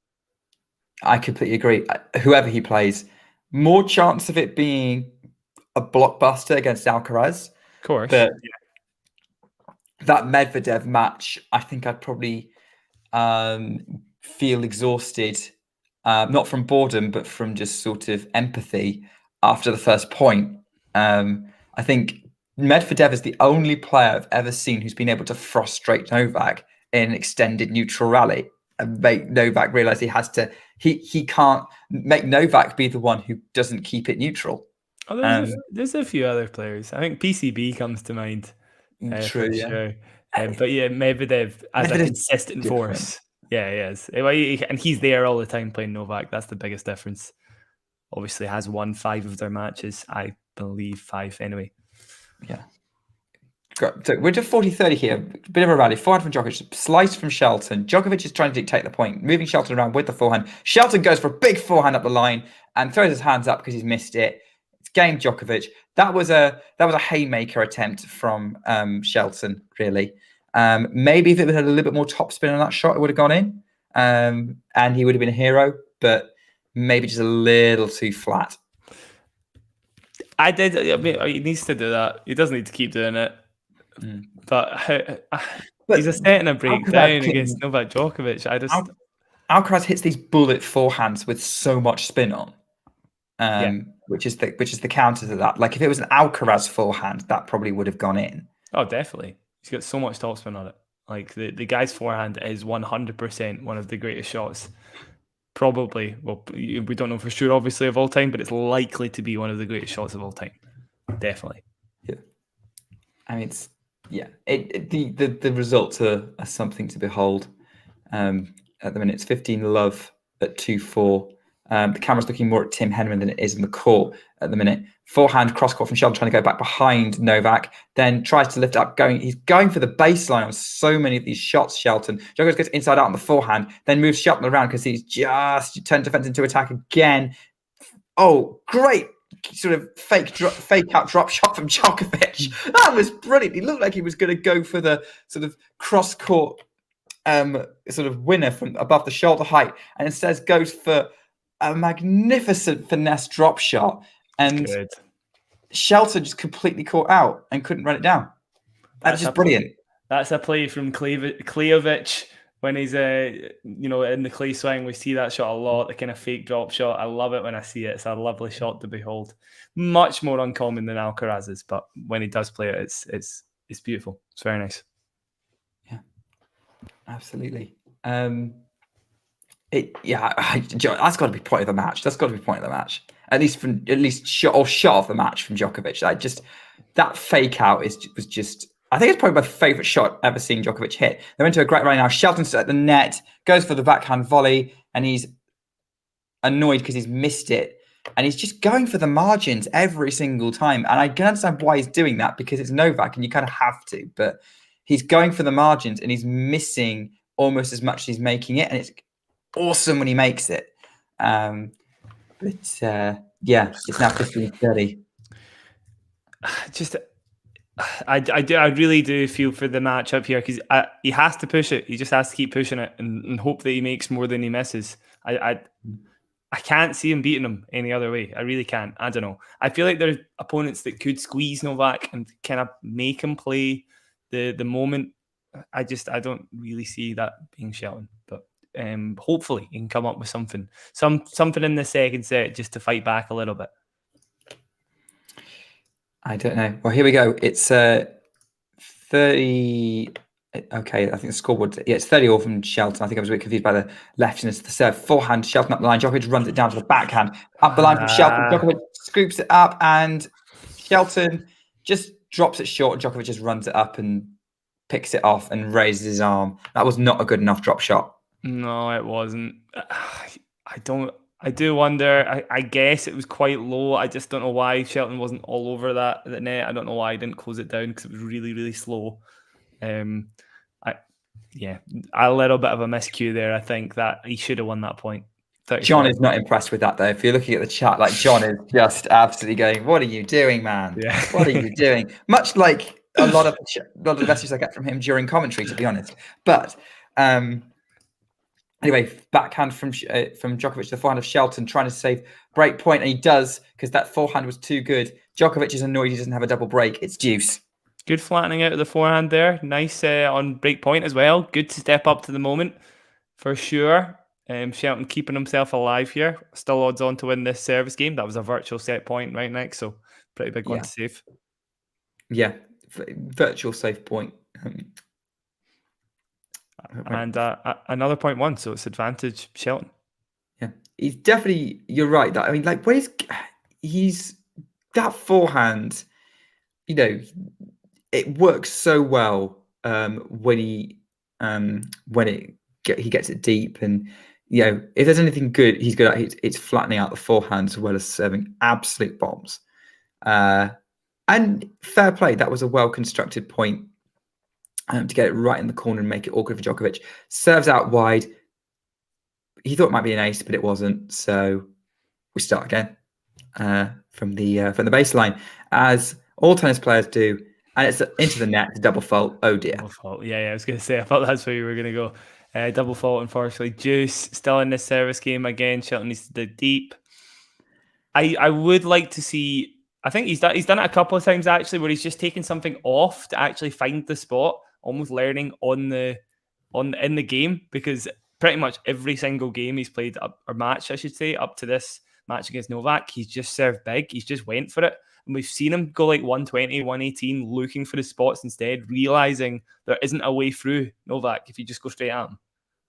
S7: I completely agree. Whoever he plays, more chance of it being a blockbuster against Alcaraz.
S9: Of course.
S7: But that Medvedev match, I think I'd probably feel exhausted, not from boredom, but from just sort of empathy after the first point. I think Medvedev is the only player I've ever seen who's been able to frustrate Novak in an extended neutral rally and make Novak realize he can't make Novak be the one who doesn't keep it neutral.
S9: Oh, there's a few other players. I think PCB comes to mind.
S7: True, yeah.
S9: Sure. But yeah, Medvedev as a consistent force. Yeah, he is. And he's there all the time playing Novak. That's the biggest difference. Obviously has won 5 of their matches. I believe 5 anyway.
S7: Yeah. So we're to 40-30 here. Bit of a rally. Forehand from Djokovic. Slice from Shelton. Djokovic is trying to dictate the point. Moving Shelton around with the forehand. Shelton goes for a big forehand up the line and throws his hands up because he's missed it. It's game Djokovic. That was a haymaker attempt from Shelton, really. Maybe if it had a little bit more topspin on that shot, it would have gone in. And he would have been a hero, but maybe just a little too flat.
S9: I mean, he needs to do that. He doesn't need to keep doing it. But he's a set and a breakdown against Novak Djokovic.
S7: Alcaraz hits these bullet forehands with so much spin on, which is the counter to that. Like if it was an Alcaraz forehand, that probably would have gone in.
S9: Oh, definitely. He's got so much topspin on it. Like the guy's forehand is 100% one of the greatest shots. Probably, well, we don't know for sure, obviously, of all time, but it's likely to be one of the greatest shots of all time. Definitely.
S7: Yeah. I mean, the results are something to behold. At the minute, it's 15-love at 2-4. The camera's looking more at Tim Henman than it is in the court at the minute. Forehand cross court from Shelton trying to go back behind Novak, then tries to lift up. He's going for the baseline on so many of these shots. Shelton Djokovic gets inside out on the forehand, then moves Shelton around because he's just turned defense into attack again. Oh, great! Sort of fake out drop shot from Djokovic. That was brilliant. He looked like he was going to go for the sort of cross court sort of winner from above the shoulder height, and instead goes for a magnificent finesse drop shot. And good. Shelton just completely caught out and couldn't run it down. That's just brilliant.
S9: That's a play from Klejovic when he's in the clay swing. We see that shot a lot, the kind of fake drop shot. I love it when I see it. It's a lovely shot to behold. Much more uncommon than Alcaraz's, but when he does play it, it's beautiful. It's very nice.
S7: Yeah, absolutely. That's got to be point of the match. That's got to be point of the match. At least shot of the match from Djokovic. That fake out was just. I think it's probably my favourite shot ever seen Djokovic hit. They're into a great rally now. Shelton's at the net, goes for the backhand volley, and he's annoyed because he's missed it. And he's just going for the margins every single time. And I can understand why he's doing that, because it's Novak and you kind of have to. But he's going for the margins and he's missing almost as much as he's making it. And it's awesome when he makes it. It's now 15-30.
S9: I really do feel for the match up here, because he has to push it. He just has to keep pushing it and hope that he makes more than he misses. I can't see him beating him any other way. I really can't. I don't know. I feel like there's opponents that could squeeze Novak and kind of make him play the moment. I don't really see that being Shelton. But hopefully he can come up with something in the second set just to fight back a little bit.
S7: I don't know. Well, here we go. It's 30. Okay, I think the scoreboard. Yeah, it's 30-all from Shelton. I think I was a bit confused by the leftiness of the serve. Forehand, Shelton up the line. Djokovic runs it down to the backhand. Up the line from Shelton. Djokovic scoops it up, and Shelton just drops it short. Djokovic just runs it up and picks it off and raises his arm. That was not a good enough drop shot.
S9: No, it wasn't. I do wonder. I guess it was quite low. I just don't know why Shelton wasn't all over the net. I don't know why he didn't close it down, because it was really, really slow. A little bit of a miscue there. I think that he should have won that point.
S7: John is not impressed with that, though. If you're looking at the chat, like, John is just absolutely going, "What are you doing, man?
S9: Yeah.
S7: What are you doing?" Much like a lot of the messages I get from him during commentary, to be honest. But anyway, backhand from Djokovic, the forehand of Shelton, trying to save break point, and he does, because that forehand was too good. Djokovic is annoyed he doesn't have a double break. It's deuce.
S9: Good flattening out of the forehand there. Nice on break point as well. Good to step up to the moment, for sure. Shelton keeping himself alive here. Still odds on to win this service game. That was a virtual set point right next, so pretty big one to save.
S7: Yeah, virtual save point.
S9: And another point won, so it's advantage Shelton.
S7: Yeah, he's definitely. You're right. That, I mean, like, he's that forehand. You know, it works so well when he gets it deep, and you know, if there's anything good he's good at, it's flattening out the forehand as well as serving absolute bombs. And fair play, that was a well constructed point to get it right in the corner and make it awkward for Djokovic. Serves out wide. He thought it might be an ace, but it wasn't. So we start again from the baseline, as all tennis players do. And it's into the net, double fault. Oh dear.
S9: Double fault. Yeah, I was going to say, I thought that's where you were going to go. Double fault, unfortunately. Deuce still in this service game again. Shelton needs to dig deep. I would like to see. I think he's done it a couple of times actually, where he's just taken something off to actually find the spot, almost learning in the game, because pretty much every single game he's played or match, I should say, up to this match against Novak, he's just served big. He's just went for it. And we've seen him go like 120, 118, looking for the spots instead, realizing there isn't a way through Novak if you just go straight at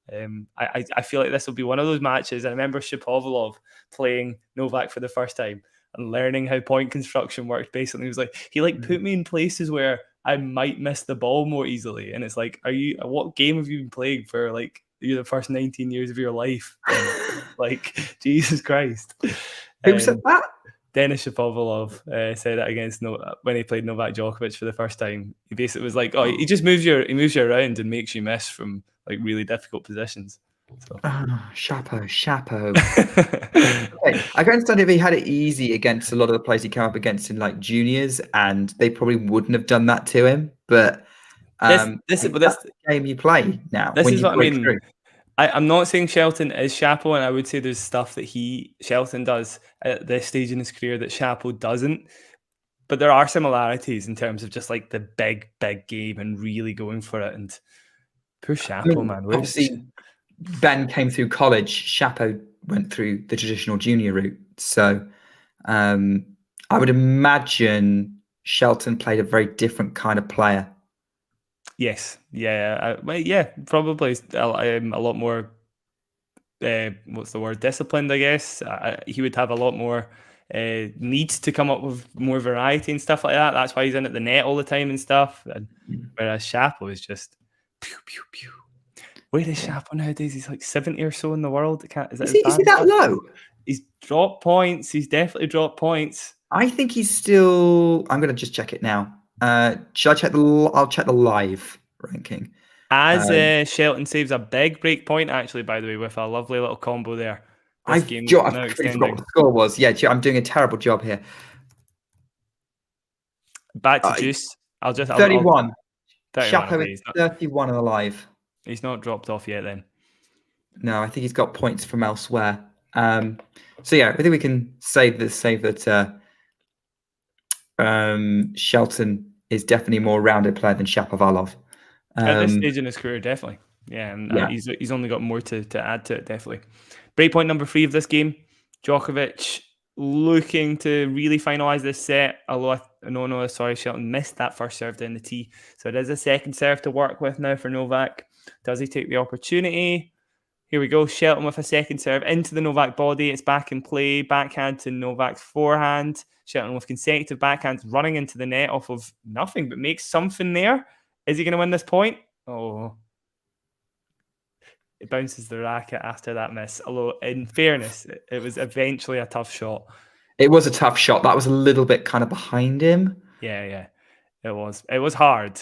S9: him. I feel like this will be one of those matches. I remember Shapovalov playing Novak for the first time and learning how point construction works. Basically, he was like, he put me in places where I might miss the ball more easily. And it's like, what game have you been playing for like the first 19 years of your life? Like, Jesus Christ.
S7: Who said that?
S9: Denis Shapovalov said that against when he played Novak Djokovic for the first time. He basically was like, he just moves you around and makes you miss from like really difficult positions. So.
S7: Chapeau. Okay. I can understand if he had it easy against a lot of the players he came up against in like juniors, and they probably wouldn't have done that to him. But that's the game you play now.
S9: This is what I mean. I'm not saying Shelton is Chapeau, and I would say there's stuff that Shelton does at this stage in his career that Chapeau doesn't. But there are similarities in terms of just like the big game and really going for it. And poor Chapeau, man.
S7: Obviously, Ben came through college. Chapeau went through the traditional junior route. So I would imagine Shelton played a very different kind of player.
S9: Yes. Yeah. Probably a lot more what's the word? Disciplined, I guess. He would have a lot more needs to come up with more variety and stuff like that. That's why he's in at the net all the time and stuff. And whereas Shapo is just pew pew pew. Where is Shapo nowadays? He's like 70 or so in the world.
S7: Is he that low?
S9: He's dropped points. He's definitely dropped points.
S7: I think he's still. I'm going to just check it now. Should I check I'll check the live ranking.
S9: As Shelton saves a big break point, actually, by the way, with a lovely little combo there.
S7: I've forgot what the score was. Yeah, I'm doing a terrible job here.
S9: Back to Juice. I'll just
S7: 31.
S9: 31.
S7: Shapo is 31 on the live.
S9: He's not dropped off yet then.
S7: No, I think he's got points from elsewhere. So yeah, I think we can say that Shelton is definitely a more rounded player than Shapovalov.
S9: At this stage in his career, definitely. Yeah, and he's only got more to add to it, definitely. Breakpoint number 3 of this game. Djokovic looking to really finalise this set. Although, sorry, Shelton missed that first serve down the tee. So it is a second serve to work with now for Novak. Does he take the opportunity? Here we go. Shelton with a second serve into the Novak body. It's back in play. Backhand to Novak's forehand. Shelton with consecutive backhands running into the net off of nothing, but makes something there. Is he going to win this point? Oh. It bounces the racket after that miss. Although, in fairness, it was eventually a tough shot.
S7: It was a tough shot. That was a little bit kind of behind him.
S9: Yeah. It was. It was hard.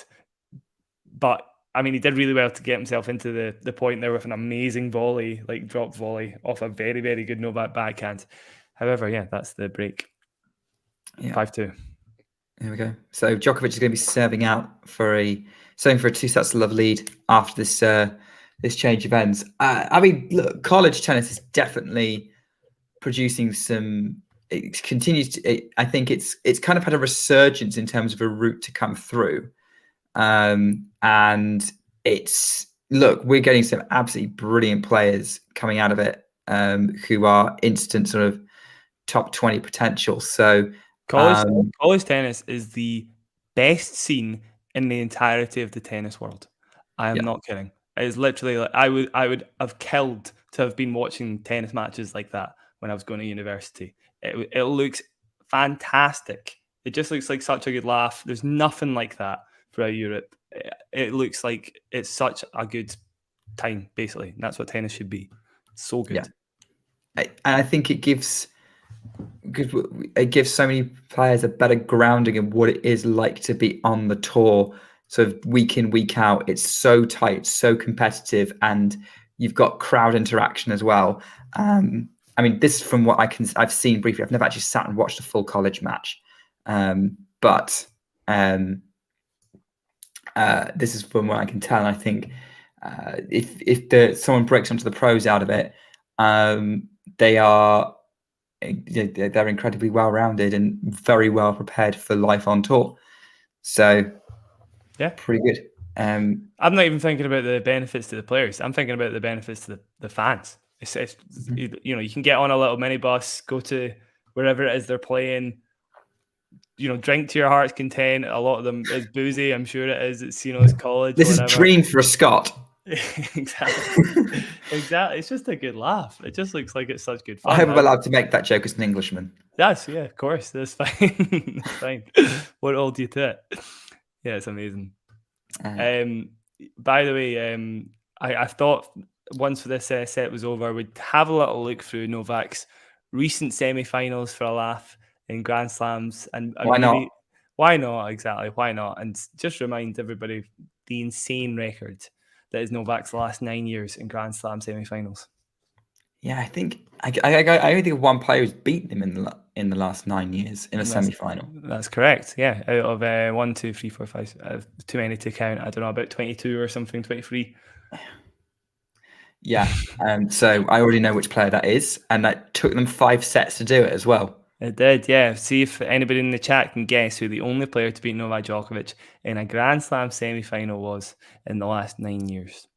S9: But, I mean, he did really well to get himself into the point there with an amazing volley, like drop volley off a very, very good Novak backhand. However, yeah, that's the break. Yeah. 5-2.
S7: There we go. So Djokovic is going to be serving for a 2-sets-to-love lead after this change of ends. I mean, look, college tennis is definitely producing some. It continues to. I think it's kind of had a resurgence in terms of a route to come through, and we're getting some absolutely brilliant players coming out of it, who are instant sort of top 20 potential. So
S9: college tennis is the best scene in the entirety of the tennis world. I am not kidding. It is literally like I would have killed to have been watching tennis matches like that when I was going to university. It looks fantastic. It just looks like such a good laugh. There's nothing like that throughout Europe. It looks like it's such a good time, basically. And that's what tennis should be. So good.
S7: Yeah. I think it gives so many players a better grounding in what it is like to be on the tour. So week in, week out, it's so tight, so competitive, and you've got crowd interaction as well. I mean, this from what I've seen briefly. I've never actually sat and watched a full college match, but this is from what I can tell. And I think if someone breaks onto the pros out of it, they're incredibly well-rounded and very well prepared for life on tour. So.
S9: Yeah,
S7: pretty good.
S9: I'm not even thinking about the benefits to the players. I'm thinking about the benefits to the fans. You can get on a little minibus, go to wherever it is they're playing. Drink to your heart's content. A lot of them is boozy. I'm sure it is. It's college.
S7: This is a dream for a Scot.
S9: Exactly. It's just a good laugh. It just looks like it's such good fun.
S7: I hope I'm allowed to make that joke as an Englishman.
S9: Yes, yeah, of course. That's fine. That's fine. What all do you to it? Yeah, it's amazing. By the way, I thought once this set was over, we'd have a little look through Novak's recent semi-finals for a laugh in Grand Slams. And
S7: why not?
S9: Why not? Exactly. Why not? And just remind everybody the insane record that is Novak's last 9 years in Grand Slam semi-finals.
S7: Yeah, I think I only think of one player who's beaten him in the last 9 years in a semi-final.
S9: That's correct. Yeah, out of 1, 2, 3, 4, 5, too many to count. I don't know, about 22 or something, 23.
S7: Yeah. So I already know which player that is, and that took them 5 sets to do it as well.
S9: It did, yeah. See if anybody in the chat can guess who the only player to beat Novak Djokovic in a Grand Slam semi-final was in the last 9 years.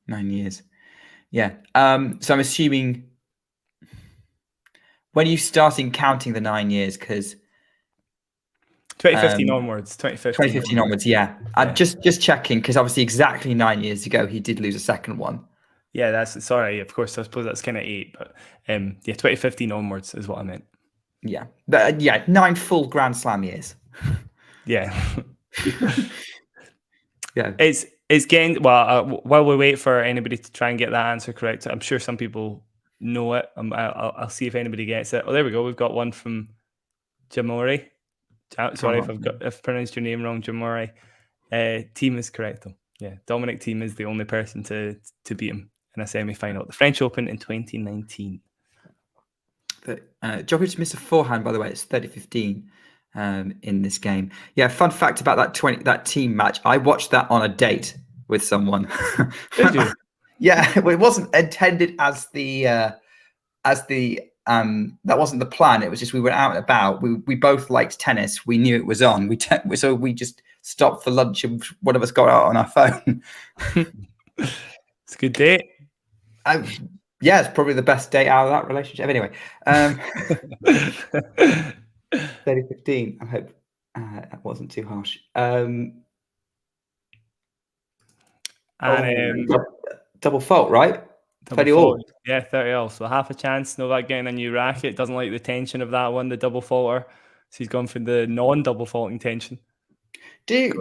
S7: 9 years. Yeah. So I'm assuming when are you starting counting the 9 years? Because
S9: 2015 onwards. 2015
S7: onwards. Yeah. Just checking, because obviously exactly 9 years ago he did lose a second one.
S9: Yeah, that's sorry. Of course, I suppose that's kind of 8, but yeah, 2015 onwards is what I meant.
S7: Yeah, 9 full Grand Slam years.
S9: Yeah.
S7: Yeah,
S9: It's getting well. While we wait for anybody to try and get that answer correct, I'm sure some people know it. I'll see if anybody gets it. Oh, there we go. We've got one from Jamori. Sorry if I've pronounced your name wrong, Jamori. Team is correct though. Yeah, Dominic Thiem is the only person to beat him in a semi-final at the French Open in 2019.
S7: Djokovic missed a forehand, by the way. It's 30-15 in this game. Yeah, fun fact about that team match. I watched that on a date with someone.
S9: Did you?
S7: Yeah, it wasn't intended as the that wasn't the plan. It was just we went out and about. We both liked tennis. We knew it was on. So we just stopped for lunch and one of us got out on our phone.
S9: It's a good date.
S7: Yeah, it's probably the best date out of that relationship. Anyway, 30-15. I hope that wasn't too harsh. Double fault, right? 30 all.
S9: Yeah, 30 all. So half a chance. Novak getting a new racket. Doesn't like the tension of that one, the double faulter. So he's gone for the non-double faulting tension.
S7: I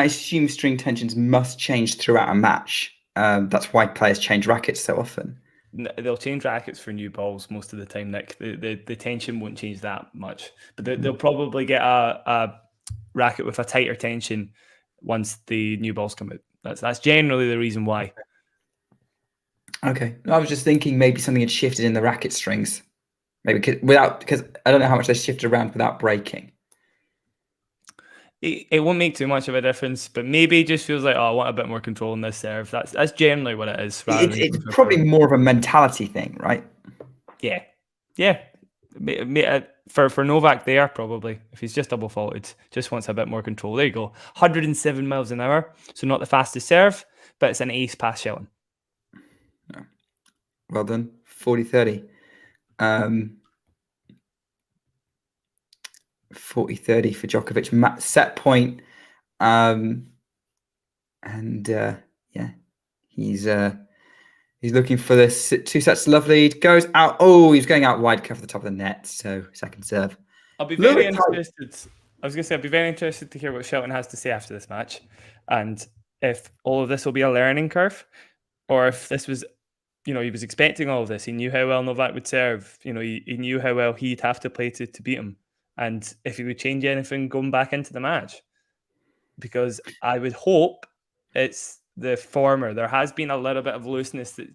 S7: assume string tensions must change throughout a match. That's why players change rackets so often.
S9: They'll change rackets for new balls most of the time, Nick. The tension won't change that much. But they'll probably get a racket with a tighter tension once the new balls come out. That's generally the reason why.
S7: Okay. I was just thinking maybe something had shifted in the racket strings. Maybe because I don't know how much they shifted around without breaking.
S9: It won't make too much of a difference, but maybe it just feels like, I want a bit more control in this serve. That's generally what it is.
S7: It's probably more of a mentality thing, right?
S9: Yeah. For Novak there, probably. If he's just double faulted, just wants a bit more control. There you go. 107 miles an hour. So not the fastest serve, but it's an ace past Shelton.
S7: Well done. 40-30. 40-30 for Djokovic. Set point. He's looking for this 2 sets love lead. Goes out. Oh, he's going out wide, cover the top of the net. So second serve.
S9: I'll be very interested. I was going to say, I'll be very interested to hear what Shelton has to say after this match. And if all of this will be a learning curve, or if this was, he was expecting all of this. He knew how well Novak would serve. He knew how well he'd have to play to beat him. And if he would change anything going back into the match. Because I would hope it's the former. There has been a little bit of looseness that,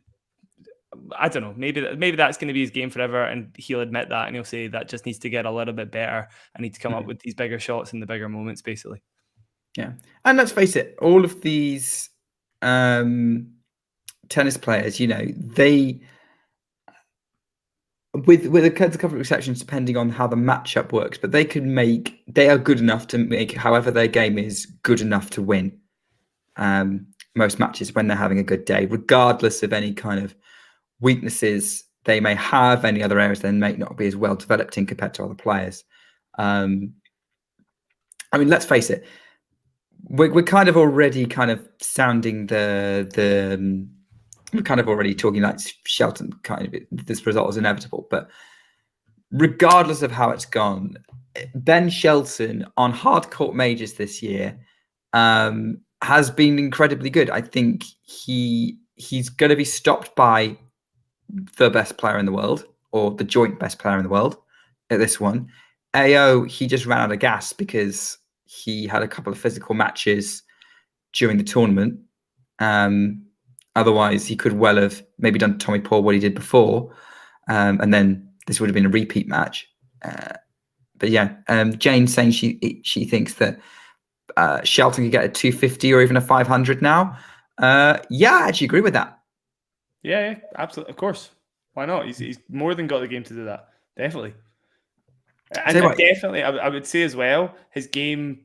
S9: I don't know, maybe that's going to be his game forever, and he'll admit that, and he'll say that just needs to get a little bit better. I need to come up with these bigger shots in the bigger moments, basically.
S7: Yeah, and let's face it, all of these tennis players, they, with a couple of exceptions, depending on how the matchup works, but they are good enough to make, however their game is, good enough to win most matches when they're having a good day, regardless of any kind of weaknesses they may have, any other areas they may not be as well developed in compared to other players. Let's face it, we're kind of already sounding we're kind of already talking like Shelton, this result is inevitable. But regardless of how it's gone, Ben Shelton on hard court majors this year has been incredibly good. I think he's going to be stopped by the best player in the world, or the joint best player in the world at this one. AO, he just ran out of gas because he had a couple of physical matches during the tournament. Otherwise, he could well have maybe done to Tommy Paul what he did before, and then this would have been a repeat match. But yeah, Jane's saying she thinks that Shelton could get a 250 or even a 500 now. Yeah, I actually agree with that.
S9: Yeah, absolutely. Of course. Why not? He's more than got the game to do that. Definitely. And definitely, I would say as well, his game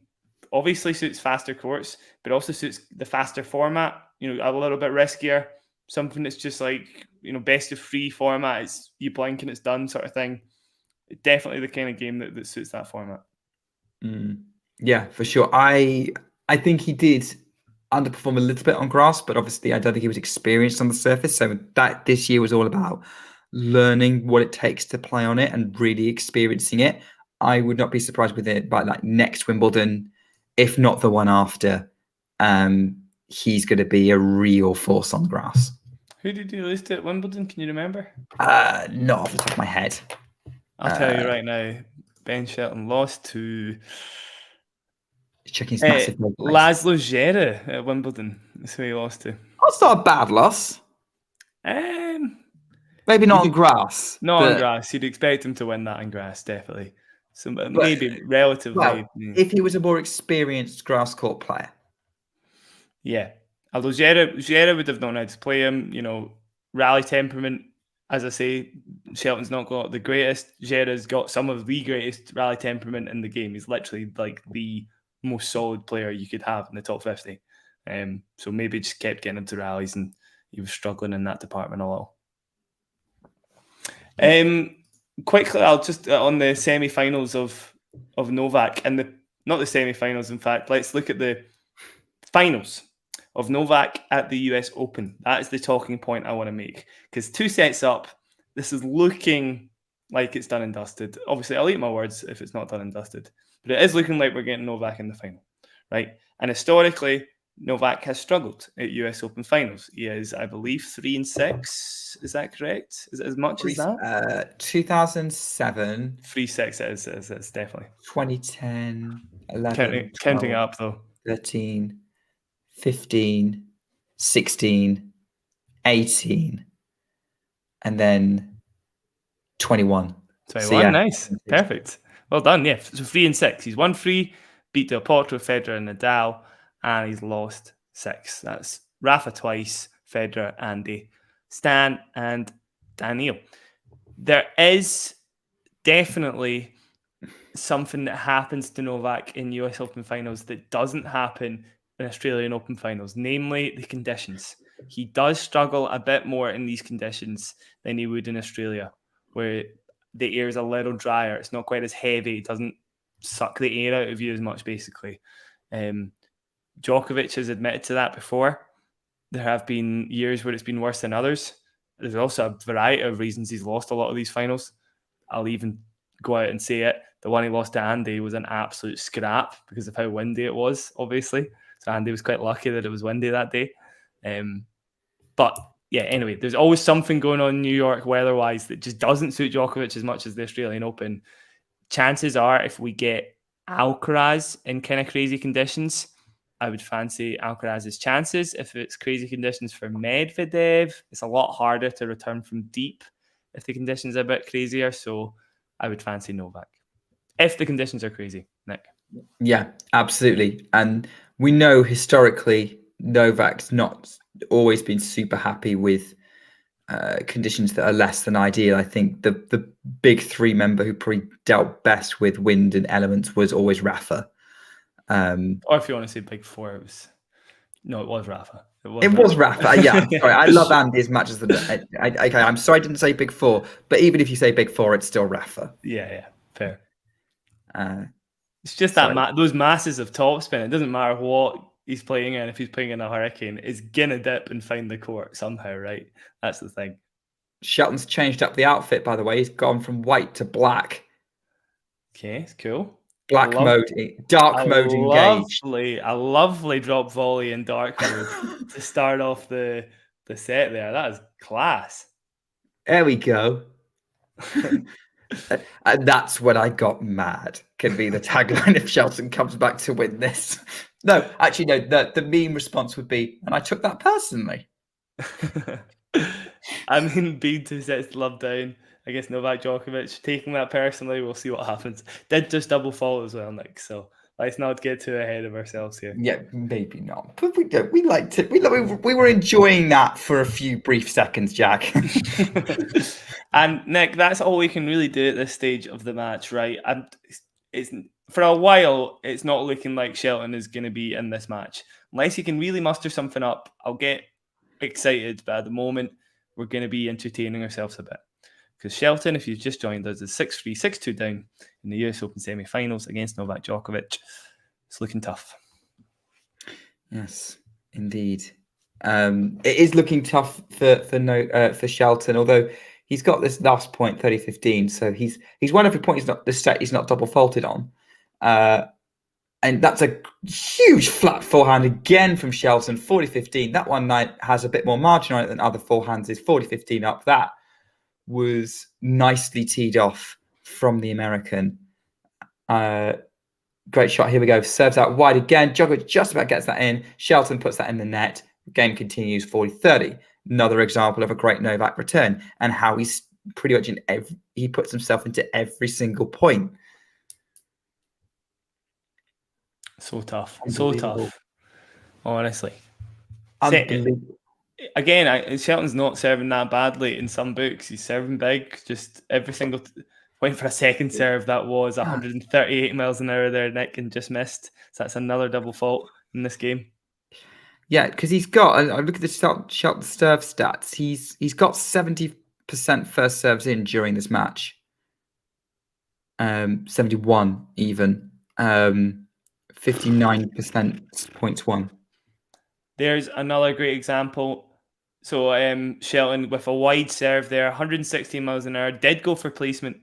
S9: obviously suits faster courts, but also suits the faster format. A little bit riskier. Something that's just like, best of 3 format. It's you blink and it's done sort of thing. Definitely the kind of game that suits that format.
S7: Yeah, for sure. I think he did underperform a little bit on grass, but obviously I don't think he was experienced on the surface. So that this year was all about learning what it takes to play on it and really experiencing it. I would not be surprised with it by like next Wimbledon, if not the one after. He's going to be a real force on grass.
S9: Who did you lose to at Wimbledon? Can you remember?
S7: Not off the top of my head.
S9: I'll tell you right now. Ben Shelton lost to
S7: checking his massive
S9: Laszlo Djere at Wimbledon. That's who he lost to.
S7: That's not a bad loss. Maybe not on grass.
S9: Not on grass. You'd expect him to win that on grass, definitely. So maybe relatively.
S7: Well, if he was a more experienced grass court player.
S9: Yeah. Although Djere would have known how to play him, you know, rally temperament. As I say, Shelton's not got the greatest. Djere's got some of the greatest rally temperament in the game. He's literally like the most solid player you could have in the top 50. So maybe just kept getting into rallies and he was struggling in that department a little. Quickly, I'll just on the semi-finals of Novak and not the semi-finals. In fact, let's look at the finals of Novak at the US Open. That is the talking point I want to make because 2 sets up, this is looking like it's done and dusted. Obviously, I'll eat my words if it's not done and dusted, but it is looking like we're getting Novak in the final, right? And historically, Novak has struggled at US Open finals. He is, I believe, 3-6. Is that correct? Is it as much as that?
S7: 2007.
S9: 3-6 is definitely.
S7: 2010, 11.
S9: Counting up, though.
S7: 13, 15, 16, 18, and then 21.
S9: 21,
S7: so, yeah.
S9: Nice. Perfect. Well done, yeah. So 3-6. He's won 3, beat Del Potro, Federer, and Nadal. And he's lost 6. That's Rafa twice, Federer, Andy, Stan, and Daniil. There is definitely something that happens to Novak in US Open finals that doesn't happen in Australian Open finals, namely the conditions. He does struggle a bit more in these conditions than he would in Australia, where the air is a little drier. It's not quite as heavy. It doesn't suck the air out of you as much, basically. Djokovic has admitted to that before. There have been years where it's been worse than others. There's also a variety of reasons he's lost a lot of these finals. I'll even go out and say it. The one he lost to Andy was an absolute scrap because of how windy it was, obviously. So Andy was quite lucky that it was windy that day. But yeah, anyway, there's always something going on in New York weather-wise that just doesn't suit Djokovic as much as the Australian Open. Chances are if we get Alcaraz in kind of crazy conditions, I would fancy Alcaraz's chances. If it's crazy conditions for Medvedev, it's a lot harder to return from deep if the conditions are a bit crazier. So I would fancy Novak. If the conditions are crazy, Nick.
S7: Yeah, absolutely. And we know historically Novak's not always been super happy with conditions that are less than ideal. I think the big 3 member who probably dealt best with wind and elements was always Rafa.
S9: Or if you want to say big 4, it was Rafa.
S7: It was Rafa. Yeah, I'm sorry. I love Andy as much as okay. I'm sorry I didn't say big 4, but even if you say big 4, it's still Rafa.
S9: Yeah, fair. It's just that those masses of topspin. It doesn't matter what he's playing in. If he's playing in a hurricane, it's gonna dip and find the court somehow, right? That's the thing.
S7: Shelton's changed up the outfit, by the way. He's gone from white to black.
S9: Okay, it's cool.
S7: Dark mode engaged.
S9: A lovely drop volley in dark mode to start off the set there. That is class.
S7: There we go. And that's when I got mad. Can be the tagline if Shelton comes back to win this. No, actually, no. The meme response would be, and I took that personally.
S9: I mean, being 2 sets to love down against Novak Djokovic, taking that personally, we'll see what happens. Did just double fall as well, Nick. So let's not get too ahead of ourselves here.
S7: Yeah, maybe not. But we liked it. We were enjoying that for a few brief seconds, Jack.
S9: And Nick, that's all we can really do at this stage of the match, right? And it's for a while, it's not looking like Shelton is going to be in this match. Unless he can really muster something up, I'll get excited. But at the moment, we're going to be entertaining ourselves a bit. Because Shelton, if you've just joined us, is 6-3, 6-2 down in the US Open semi-finals against Novak Djokovic. It's looking tough.
S7: Yes. Indeed. It is looking tough for Shelton, although he's got this last point 30-15, so he's won every point. He's not double faulted on, and that's a huge flat forehand again from Shelton. 40-15. That one night has a bit more margin on it than other forehands. Is 40-15 up. That was nicely teed off from the American. Great shot. Here we go. Serves out wide again. Djokovic just about gets that in. Shelton puts that in the net. Game continues 40-30. Another example of a great Novak return and how he's pretty much he puts himself into every single point.
S9: So tough. So tough. Honestly.
S7: Unbelievable.
S9: Again, Shelton's not serving that badly in some books. He's serving big. Just every single... Went for a second serve. That was 138 miles an hour there, Nick, and just missed. So that's another double fault in this game.
S7: Yeah, because he's got. I look at the Shelton serve stats. He's got 70% first serves in during this match. 71 even. 59% points won.
S9: There's another great example. So Shelton with a wide serve there, 116 miles an hour, did go for placement,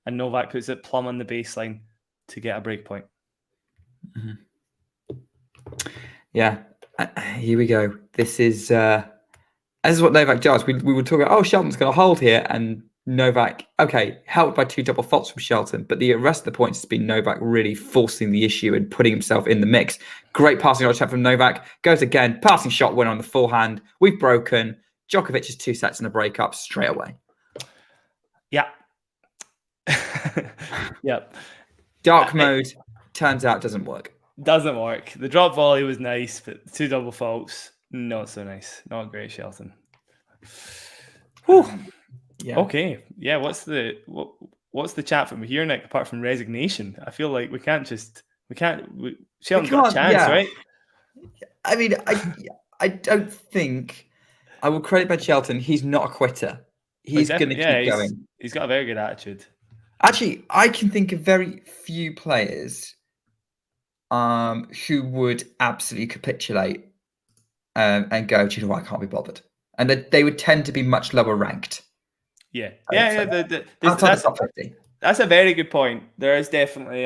S9: and Novak puts it plumb on the baseline to get a break point.
S7: Mm-hmm. Yeah, here we go. This is what Novak does. We would talk about, Shelton's going to hold here, and Novak, helped by 2 double faults from Shelton, but the rest of the points has been Novak really forcing the issue and putting himself in the mix. Great passing shot from Novak. Goes again, passing shot win on the forehand. We've broken. Djokovic is 2 sets in a breakup straight away.
S9: Yeah. Yep.
S7: Dark mode turns out doesn't work.
S9: Doesn't work. The drop volley was nice, but 2 double faults, not so nice. Not great, Shelton. Whew.
S7: Yeah.
S9: Okay. Yeah. What's the chat from here, Nick? Apart from resignation, I feel like Shelton's got a chance, right?
S7: I mean, I don't think I will credit Ben Shelton. He's not a quitter. He's going to keep going.
S9: He's got a very good attitude.
S7: Actually, I can think of very few players who would absolutely capitulate and go, do you know what, I can't be bothered. And that they would tend to be much lower ranked.
S9: Yeah. That's a very good point. There is definitely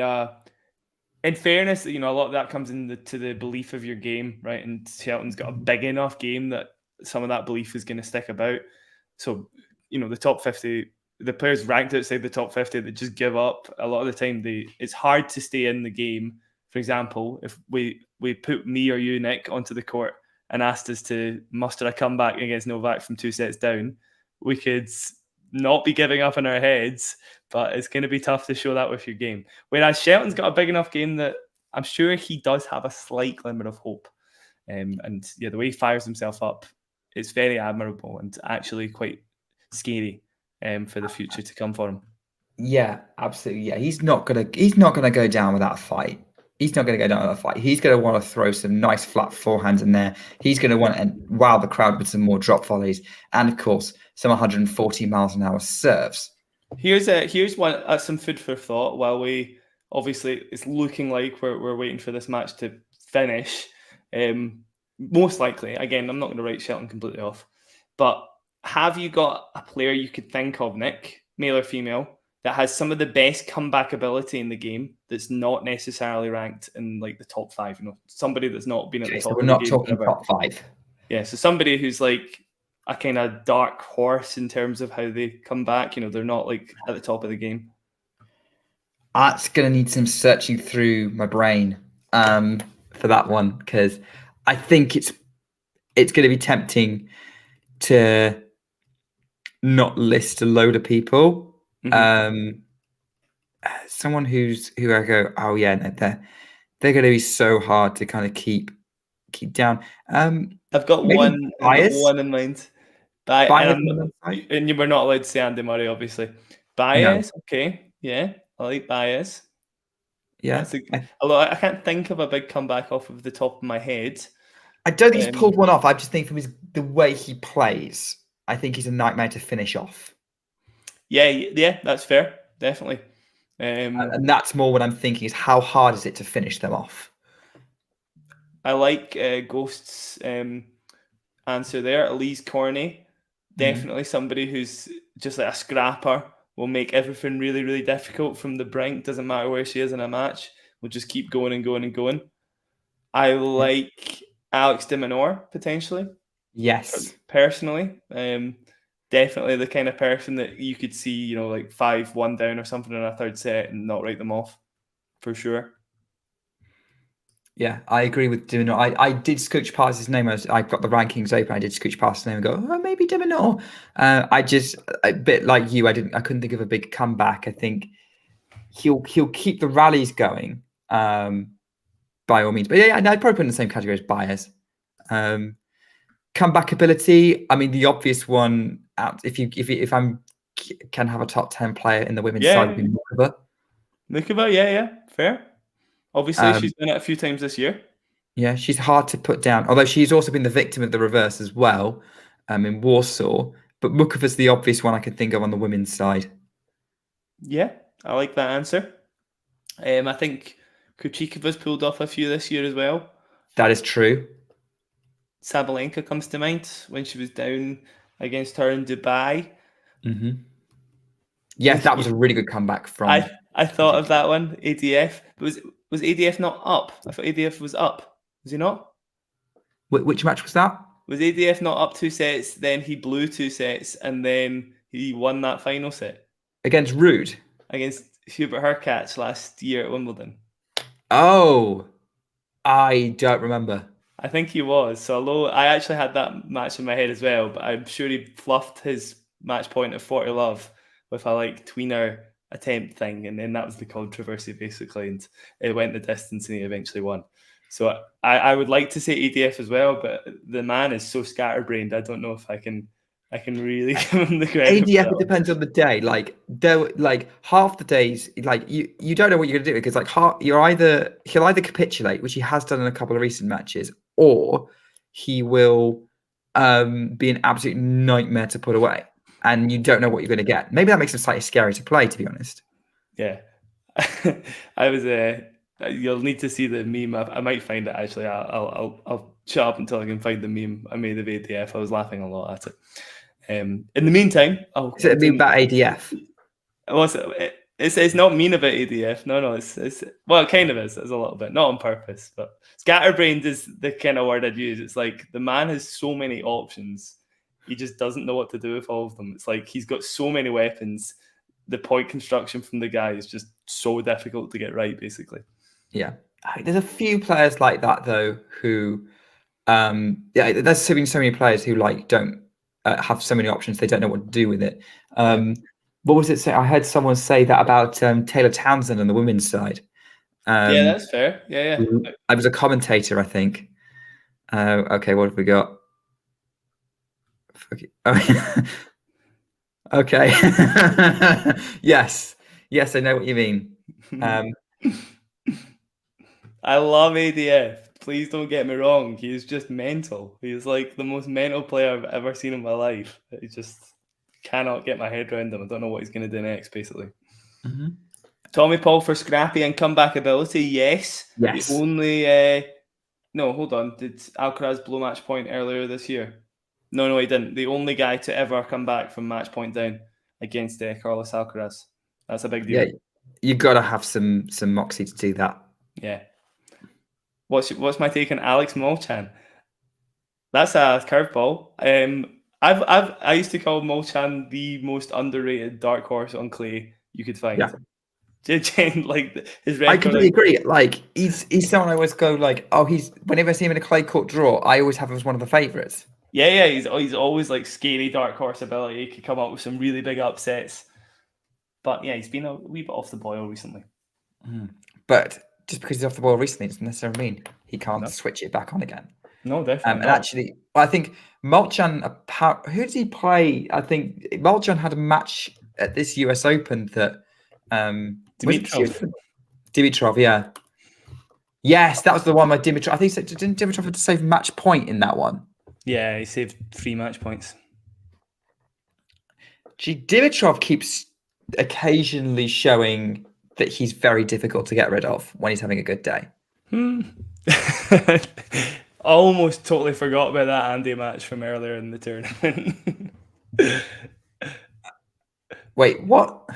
S9: in fairness, a lot of that comes into the belief of your game, right? And Shelton's got a big enough game that some of that belief is going to stick about. So, the top 50, the players ranked outside the top 50 that just give up, a lot of the time it's hard to stay in the game. For example, if we put me or you, Nick, onto the court and asked us to muster a comeback against Novak from 2 sets down, we could not be giving up in our heads, but it's going to be tough to show that with your game. Whereas Shelton's got a big enough game that I'm sure he does have a slight glimmer of hope. The way he fires himself up, it's very admirable and actually quite scary for the future to come for him.
S7: Yeah, absolutely. Yeah, he's not gonna go down without a fight. He's not going to go down without a fight. He's going to want to throw some nice flat forehands in there. He's going to want to wow the crowd with some more drop volleys, and of course, some 140 miles an hour serves.
S9: Here's one some food for thought. While it's looking like we're waiting for this match to finish. Most likely, again, I'm not going to write Shelton completely off, but have you got a player you could think of, Nick, male or female, that has some of the best comeback ability in the game that's not necessarily ranked in like the top 5? Somebody that's not been at the top.
S7: So we're not talking top 5.
S9: Yeah, so somebody who's like a kind of dark horse in terms of how they come back. They're not like at the top of the game.
S7: That's going to need some searching through my brain for that one, because I think it's going to be tempting to not list a load of people. Mm-hmm. Someone who I go, oh yeah, no, they're going to be so hard to kind of keep down.
S9: I've got one in mind. And you were not allowed to say Andy Murray, obviously. Bias, no. Okay, yeah, I like Bias.
S7: Yeah,
S9: I can't think of a big comeback off of the top of my head.
S7: I don't think he's pulled one off. I just think from the way he plays, I think he's a nightmare to finish off.
S9: Yeah, that's fair, definitely.
S7: And that's more what I'm thinking is how hard is it to finish them off?
S9: I like Ghost's answer there. Elise Corney, definitely somebody who's just like a scrapper, will make everything really, really difficult from the brink. Doesn't matter where she is in a match. Will just keep going and going and going. I like Alex de Minaur, potentially.
S7: Yes.
S9: Personally. Definitely the kind of person that you could see, like 5-1 down or something in a third set and not write them off, for sure.
S7: Yeah, I agree with de Minaur. I did scooch past his name as I got the rankings open. I did scooch past his name and go, oh, maybe de Minaur. I just, a bit like you, I couldn't think of a big comeback. I think he'll keep the rallies going, by all means. But yeah, I'd probably put in the same category as Baez. Comeback ability. I mean, the obvious one out. If I'm can have a top 10 player in the women's side, would be Mukova.
S9: Mukova, yeah, fair. Obviously, she's done it a few times this year.
S7: Yeah, she's hard to put down. Although she's also been the victim of the reverse as well, in Warsaw. But Mukova's the obvious one I can think of on the women's side.
S9: Yeah, I like that answer. I think Kuchikova's pulled off a few this year as well.
S7: That is true.
S9: Sabalenka comes to mind when she was down against her in Dubai.
S7: Mm-hmm. Yes, that was a really good comeback from.
S9: I thought of that one. ADF was ADF not up? I thought ADF was up. Was he not?
S7: Which match was that?
S9: Was ADF not up 2 sets? Then he blew 2 sets, and then he won that final set
S7: against Ruud,
S9: against Hubert Hurkacz last year at Wimbledon.
S7: Oh, I don't remember.
S9: I think he was. So although I actually had that match in my head as well, but I'm sure he fluffed his match point at 40 love with a tweener attempt thing, and then that was the controversy basically, and it went the distance and he eventually won. So I would like to say ADF as well, but the man is so scatterbrained. I don't know if I can really give him the credit.
S7: ADF, it depends on the day. Half the days, you don't know what you're gonna do, because he'll either capitulate, which he has done in a couple of recent matches, or he will be an absolute nightmare to put away, and you don't know what you're going to get. Maybe that makes him slightly scary to play, to be honest.
S9: Yeah, I was. You'll need to see the meme. I might find it actually. I'll shut up until I can find the meme I made of ADF. I was laughing a lot at it. In the meantime,
S7: is it a meme about ADF?
S9: It's not mean about ADF. No, it's well, it kind of is. It's a little bit, not on purpose, but scatterbrained is the kind of word I'd use. It's like the man has so many options, he just doesn't know what to do with all of them. It's like he's got so many weapons. The point construction from the guy is just so difficult to get right, basically.
S7: Yeah, there's a few players like that though who, there's been so many players who don't have so many options they don't know what to do with it. What was it say? I heard someone say that about Taylor Townsend on the women's side.
S9: Yeah, that's fair. Yeah.
S7: I was a commentator, I think. Okay, what have we got? Okay. Yes, I know what you mean.
S9: I love ADF. Please don't get me wrong. He is just mental. He is like the most mental player I've ever seen in my life. I just cannot get my head around him. I don't know what he's going to do next, basically. Mm-hmm. Tommy Paul for scrappy and comeback ability. Yes. The only... no, hold on. Did Alcaraz blow match point earlier this year? No, he didn't. The only guy to ever come back from match point down against Carlos Alcaraz. That's a big deal.
S7: Yeah, you got to have some moxie to do that.
S9: Yeah. What's my take on Alex Molchan? That's a curveball. I used to call Molchan the most underrated dark horse on clay you could find.
S7: Yeah.
S9: His record,
S7: I completely agree. He's someone I always go whenever I see him in a clay court draw, I always have him as one of the favourites.
S9: Yeah. He's always scary dark horse ability. He could come up with some really big upsets. But yeah, he's been a wee bit off the boil recently.
S7: But just because he's off the boil recently doesn't necessarily mean he can't switch it back on again.
S9: No, definitely.
S7: And actually, I think Molchan, who did he play? I think Molchan had a match at this US Open that Dimitrov, yeah. Yes, that was the one where Dimitrov, I think, didn't Dimitrov have to save match point in that one?
S9: Yeah, he saved 3 match points.
S7: Dimitrov keeps occasionally showing that he's very difficult to get rid of when he's having a good day.
S9: Almost totally forgot about that Andy match from earlier in the tournament.
S7: Wait, what?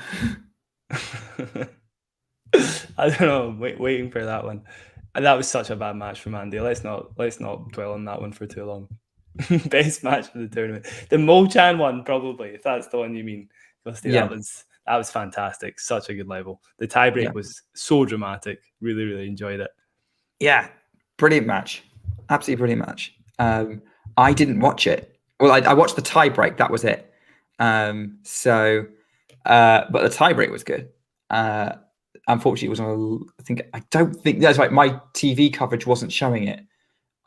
S9: I don't know. Waiting for that one. That was such a bad match from Andy. Let's not dwell on that one for too long. Best match of the tournament. The Mo-Chan one, probably, if that's the one you mean. Ghosty,
S7: Yeah.
S9: that was fantastic. Such a good level. The tiebreak was so dramatic. Really, really enjoyed it.
S7: Yeah, brilliant match. Absolutely brilliant match. I didn't watch it. Well, I watched the tiebreak. That was it. But the tiebreak was good. Unfortunately, it was on. I don't think that's right. My TV coverage wasn't showing it.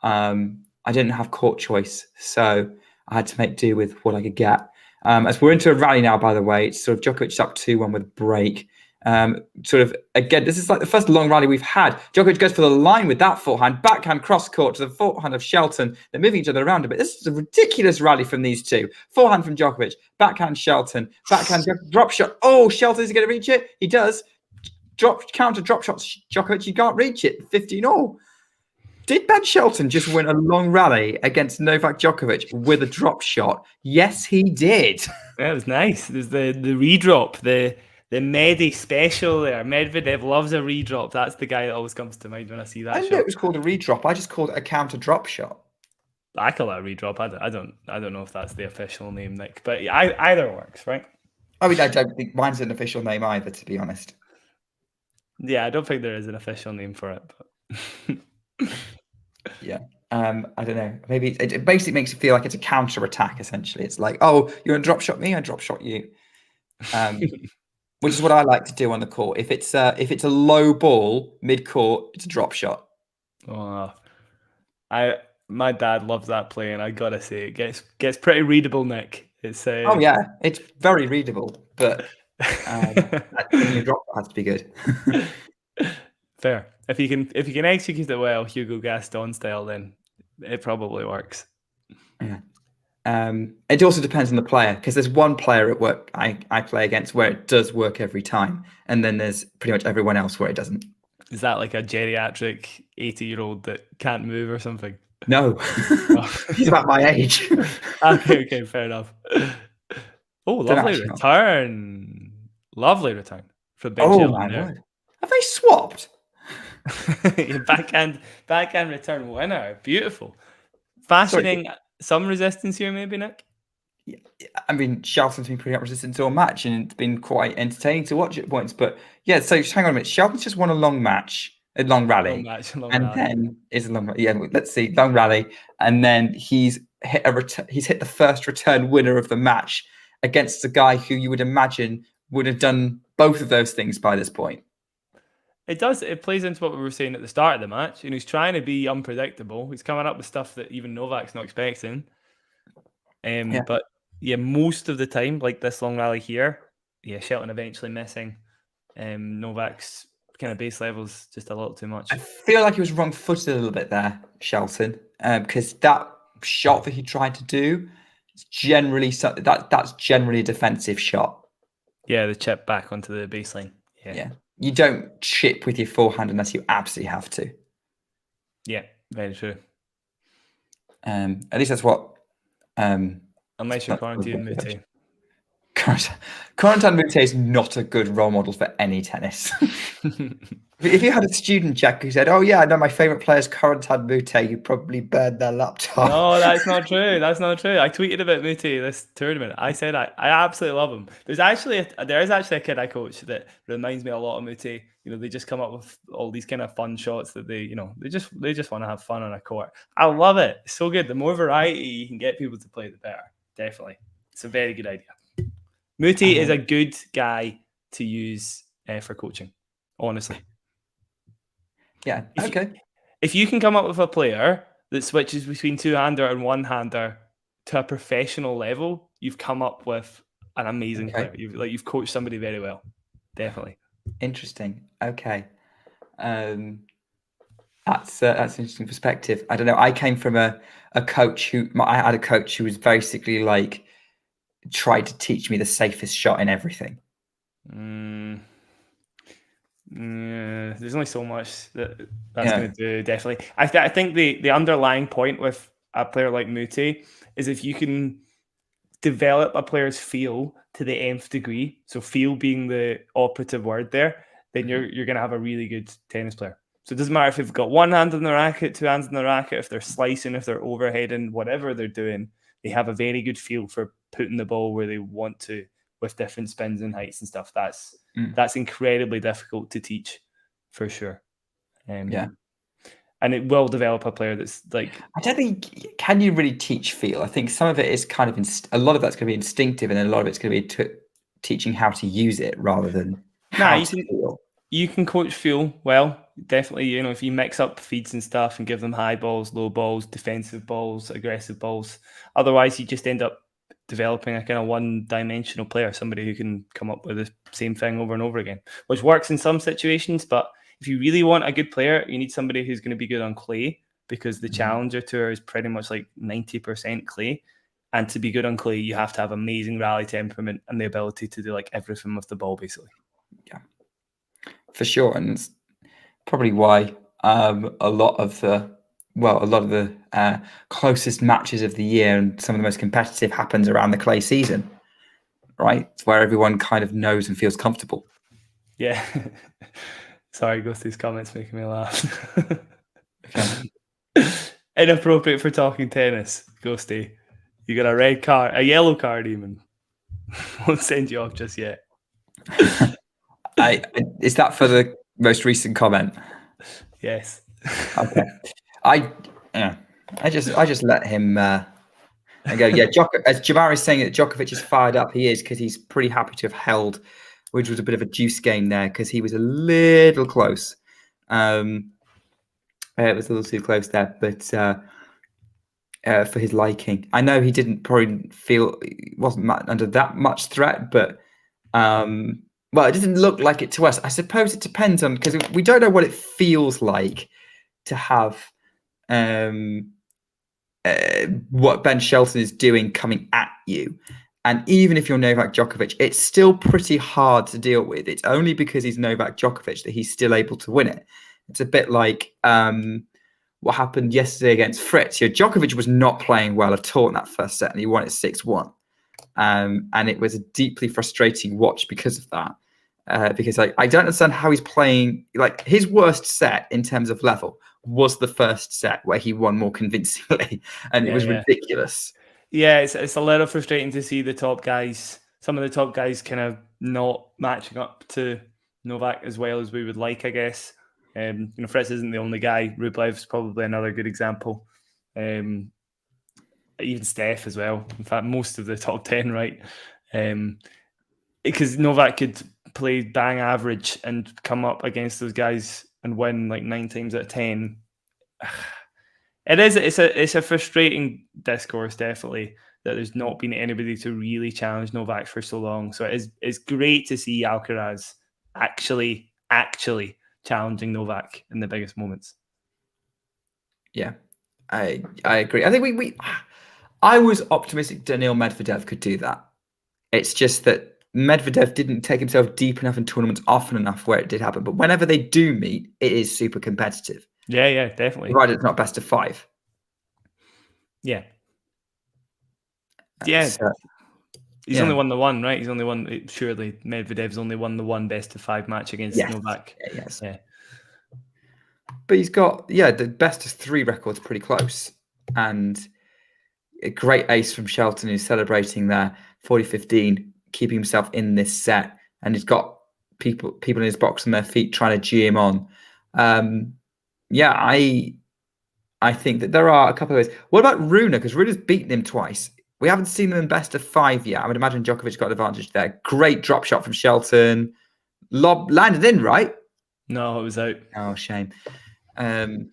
S7: I didn't have court choice, so I had to make do with what I could get. As we're into a rally now, by the way, it's sort of Djokovic up 2-1 with break. Sort of again, this is like the first long rally we've had. Djokovic goes for the line with that forehand, backhand cross court to the forehand of Shelton. They're moving each other around a bit. This is a ridiculous rally from these two. Forehand from Djokovic, backhand Shelton, backhand drop shot. Oh, Shelton is going to reach it. He does. Counter drop shots. Djokovic, you can't reach it. 15-all. Did Ben Shelton just win a long rally against Novak Djokovic with a drop shot? Yes, he did.
S9: Yeah, it was nice. There's the redrop, the Medi special there. Medvedev loves a redrop. That's the guy that always comes to mind when I see that
S7: I
S9: shot.
S7: knew it was called a redrop. I just called it a counter drop shot.
S9: I call it a redrop. I don't know if that's the official name, Nick, but either works, right?
S7: I mean, I don't think mine's an official name either, to be honest.
S9: Yeah, I don't think there is an official name for it. But
S7: yeah. I don't know. Maybe it basically makes it feel like it's a counter attack. Essentially, it's like, oh, you're gonna drop shot me, I drop shot you. Which is what I like to do on the court. If it's a low ball mid court, it's a drop shot.
S9: Oh, my dad loves that play, and I gotta say, it gets pretty readable, Nick. It's
S7: oh yeah, it's very readable, but your drop has to be good.
S9: Fair. If you can execute it well, Hugo Gaston style, then it probably works.
S7: Yeah. It also depends on the player, because there's one player at work I play against where it does work every time, and then there's pretty much everyone else where it doesn't.
S9: Is that like a geriatric 80-year-old that can't move or something?
S7: No, he's about my age.
S9: Okay, fair enough. Oh, lovely return! Lovely return from Ben Shelton.
S7: My word! Have they swapped?
S9: backhand return winner. Beautiful. Fashioning some resistance here, maybe, Nick?
S7: Yeah, I mean, Shelton's been pretty resistant to a match, and it's been quite entertaining to watch at points. But yeah, so hang on a minute. Shelton's just won a long match, a long rally, then is a long. Yeah, let's see, long rally, and then he's hit the first return winner of the match against a guy who you would imagine would have done both of those things by this point.
S9: It does. It plays into what we were saying at the start of the match. He's trying to be unpredictable. He's coming up with stuff that even Novak's not expecting. But yeah, most of the time, like this long rally here, Shelton eventually missing. Novak's kind of base levels just a little too much.
S7: I feel like he was wrong-footed a little bit there, Shelton, because that shot that he tried to do is generally that's generally a defensive shot.
S9: Yeah, the chip back onto the baseline.
S7: Yeah. You don't chip with your forehand unless you absolutely have to.
S9: Yeah, very true.
S7: At least that's what.
S9: Unless you're quarantined Muti.
S7: Corentin Moutet is not a good role model for any tennis. If you had a student, Jack, who said, "Oh yeah, I know my favorite player is Corentin Moutet," you probably burned their laptop.
S9: No, that's not true. That's not true. I tweeted about Muti this tournament. I said I absolutely love him. There is actually a kid I coach that reminds me a lot of Muti. They just come up with all these kind of fun shots that they just want to have fun on a court. I love it. It's so good. The more variety you can get people to play, the better. Definitely, it's a very good idea. Muti is a good guy to use for coaching, honestly.
S7: Yeah, okay.
S9: If you can come up with a player that switches between two-hander and one-hander to a professional level, you've come up with an amazing player. You've coached somebody very well. Definitely.
S7: Interesting. Okay. That's an interesting perspective. I don't know. I came from I had a coach who was basically like tried to teach me the safest shot in everything.
S9: Yeah, there's only so much that's going to do. Definitely, I think the underlying point with a player like Muti is if you can develop a player's feel to the nth degree, so feel being the operative word there, then you're going to have a really good tennis player. So it doesn't matter if they've got one hand on the racket, two hands on the racket, if they're slicing, if they're overheading, whatever they're doing, they have a very good feel for putting the ball where they want to with different spins and heights and stuff. That's incredibly difficult to teach, for sure. And it will develop a player that's like...
S7: I don't think, can you really teach feel? I think some of it is kind of, a lot of that's going to be instinctive, and then a lot of it's going to be teaching how to use it rather than how to feel.
S9: You can coach feel well, definitely. You know, if you mix up feeds and stuff and give them high balls, low balls, defensive balls, aggressive balls. Otherwise, you just end up developing a kind of one-dimensional player, somebody who can come up with the same thing over and over again, which works in some situations. But if you really want a good player, you need somebody who's going to be good on clay, because the Challenger Tour is pretty much like 90% clay. And to be good on clay, you have to have amazing rally temperament and the ability to do like everything with the ball, basically.
S7: Yeah, for sure. And it's probably why a lot of the closest matches of the year and some of the most competitive happens around the clay season, right? It's where everyone kind of knows and feels comfortable.
S9: Yeah. Sorry, Ghosty's comments making me laugh. Inappropriate for talking tennis, Ghosty. You got a yellow card even. Won't send you off just yet.
S7: Is that for the most recent comment?
S9: Yes.
S7: Okay. I just let him and go. Yeah, as Jamar is saying that Djokovic is fired up, he is, because he's pretty happy to have held, which was a bit of a juice game there because he was a little close. It was a little too close there, but for his liking, I know he didn't probably feel, he wasn't under that much threat, but well, it doesn't look like it to us. I suppose it depends on, because we don't know what it feels like to have what Ben Shelton is doing coming at you. And even if you're Novak Djokovic, it's still pretty hard to deal with. It's only because he's Novak Djokovic that he's still able to win it. It's a bit like what happened yesterday against Fritz. Djokovic was not playing well at all in that first set, and he won it 6-1. And it was a deeply frustrating watch because of that. Because I don't understand how he's playing. Like, his worst set in terms of level was the first set where he won more convincingly, and it was ridiculous.
S9: Yeah, it's a little frustrating to see the top guys, some of the top guys, kind of not matching up to Novak as well as we would like, I guess. Fritz isn't the only guy. Rublev's probably another good example. Even Steph as well. In fact, most of the top 10, right? Because Novak could play bang average and come up against those guys and win like 9 times out of 10. It's a frustrating discourse, definitely, that there's not been anybody to really challenge Novak for so long. So it's great to see Alcaraz actually challenging Novak in the biggest moments.
S7: Yeah, I agree. I think I was optimistic Daniil Medvedev could do that. It's just that Medvedev didn't take himself deep enough in tournaments often enough where it did happen. But whenever they do meet, it is super competitive.
S9: Yeah, definitely.
S7: Provided it's not best of 5.
S9: Yeah. He's only won the one, right? He's only won. Surely Medvedev's only won the one best of 5 match against Novak.
S7: Yes.
S9: Yeah.
S7: But he's got the best of 3 records pretty close, and a great ace from Shelton who's celebrating there 40-15, keeping himself in this set, and he's got people in his box on their feet trying to G him on. I think that there are a couple of ways. What about Rune? Because Rune's beaten him twice. We haven't seen them in best of 5 yet. I would imagine Djokovic got an advantage there. Great drop shot from Shelton. Lob landed in, right?
S9: No, it was out.
S7: Oh, shame.
S9: Rune's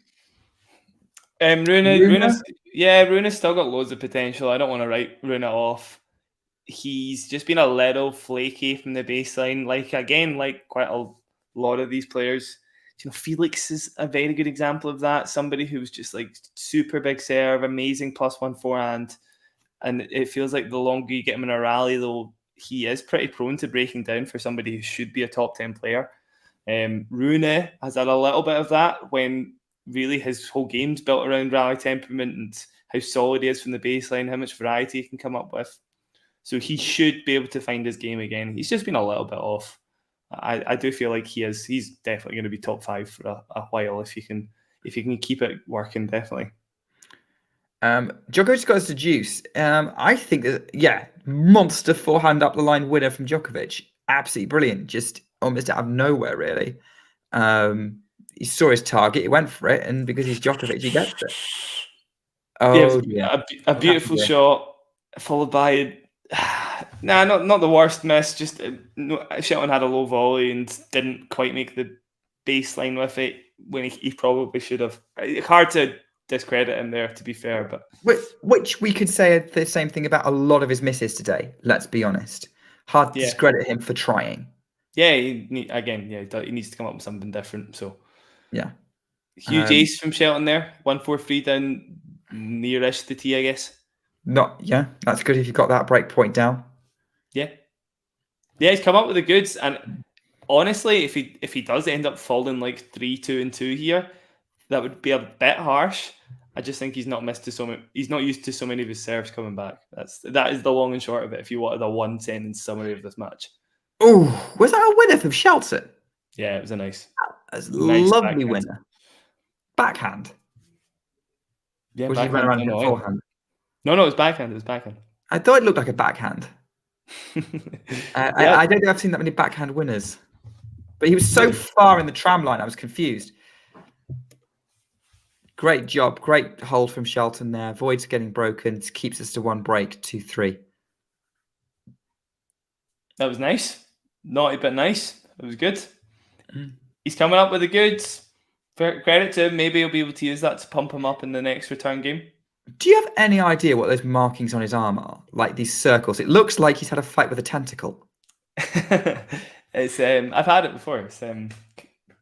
S9: still got loads of potential. I don't want to write Rune off. He's just been a little flaky from the baseline. Like quite a lot of these players. Felix is a very good example of that. Somebody who's just like super big serve, amazing +1 forehand. And it feels like the longer you get him in a rally, though, he is pretty prone to breaking down for somebody who should be a top 10 player. Rune has had a little bit of that when really his whole game's built around rally temperament and how solid he is from the baseline, how much variety he can come up with. So he should be able to find his game again. He's just been a little bit off. I do feel like he's definitely going to be top 5 for a while if he can keep it working, definitely.
S7: Djokovic got us to deuce. I think that, monster forehand up the line winner from Djokovic. Absolutely brilliant. Just almost out of nowhere, really. He saw his target, he went for it, and because he's Djokovic, he gets it. Oh, yeah.
S9: A beautiful shot, followed by not the worst miss. Just Shelton had a low volley and didn't quite make the baseline with it when he probably should have. Hard to discredit him there, to be fair, but
S7: which we could say the same thing about a lot of his misses today. Let's be honest. Hard to discredit him for trying.
S9: Yeah, he needs to come up with something different. So
S7: yeah,
S9: huge ace from Shelton there. 1-4-3 down nearish the tee, I guess.
S7: That's good if you got that break point down. Yeah,
S9: he's come up with the goods, and honestly, if he does end up falling like 3-2 and 2 here, that would be a bit harsh. I just think he's not used to so many of his serves coming back. That is the long and short of it. If you wanted a 1-sentence summary of this match.
S7: Oh, was that a winner from Shelton?
S9: Yeah, it was a nice
S7: lovely
S9: backhand.
S7: winner. Backhand.
S9: Yeah,
S7: was he went around him forehand?
S9: No, it was backhand. It was backhand.
S7: I thought it looked like a backhand. I don't think I've seen that many backhand winners. But he was so far in the tram line, I was confused. Great job. Great hold from Shelton there. Void's getting broken. Keeps us to 1 break, 2-3.
S9: That was nice. Naughty but nice. It was good. He's coming up with the goods. Credit to him. Maybe he'll be able to use that to pump him up in the next return game.
S7: Do you have any idea what those markings on his arm are? Like these circles. It looks like he's had a fight with a tentacle.
S9: It's I've had it before. It's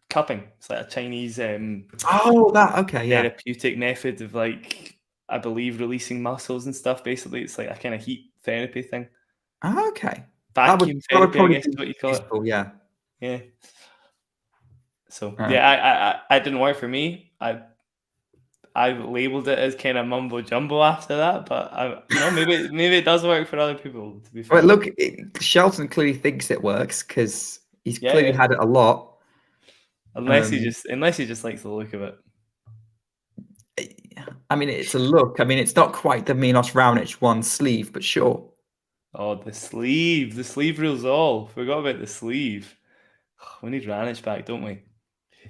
S9: cupping. It's like a Chinese therapeutic method of, like, I believe, releasing muscles and stuff. Basically, it's like a kind of heat therapy thing.
S7: Oh, okay.
S9: Vacuum therapy, I guess is what you call
S7: useful,
S9: it.
S7: Yeah.
S9: So I didn't work for me. I labeled it as kind of mumbo jumbo after that, but maybe it does work for other people. To be fair.
S7: Well, look, Shelton clearly thinks it works because he's clearly had it a lot.
S9: Unless he just likes the look of it.
S7: I mean, it's a look. I mean, it's not quite the Milos Raonic one sleeve, but sure.
S9: Oh, the sleeve rules all. Forgot about the sleeve. We need Raonic back, don't we?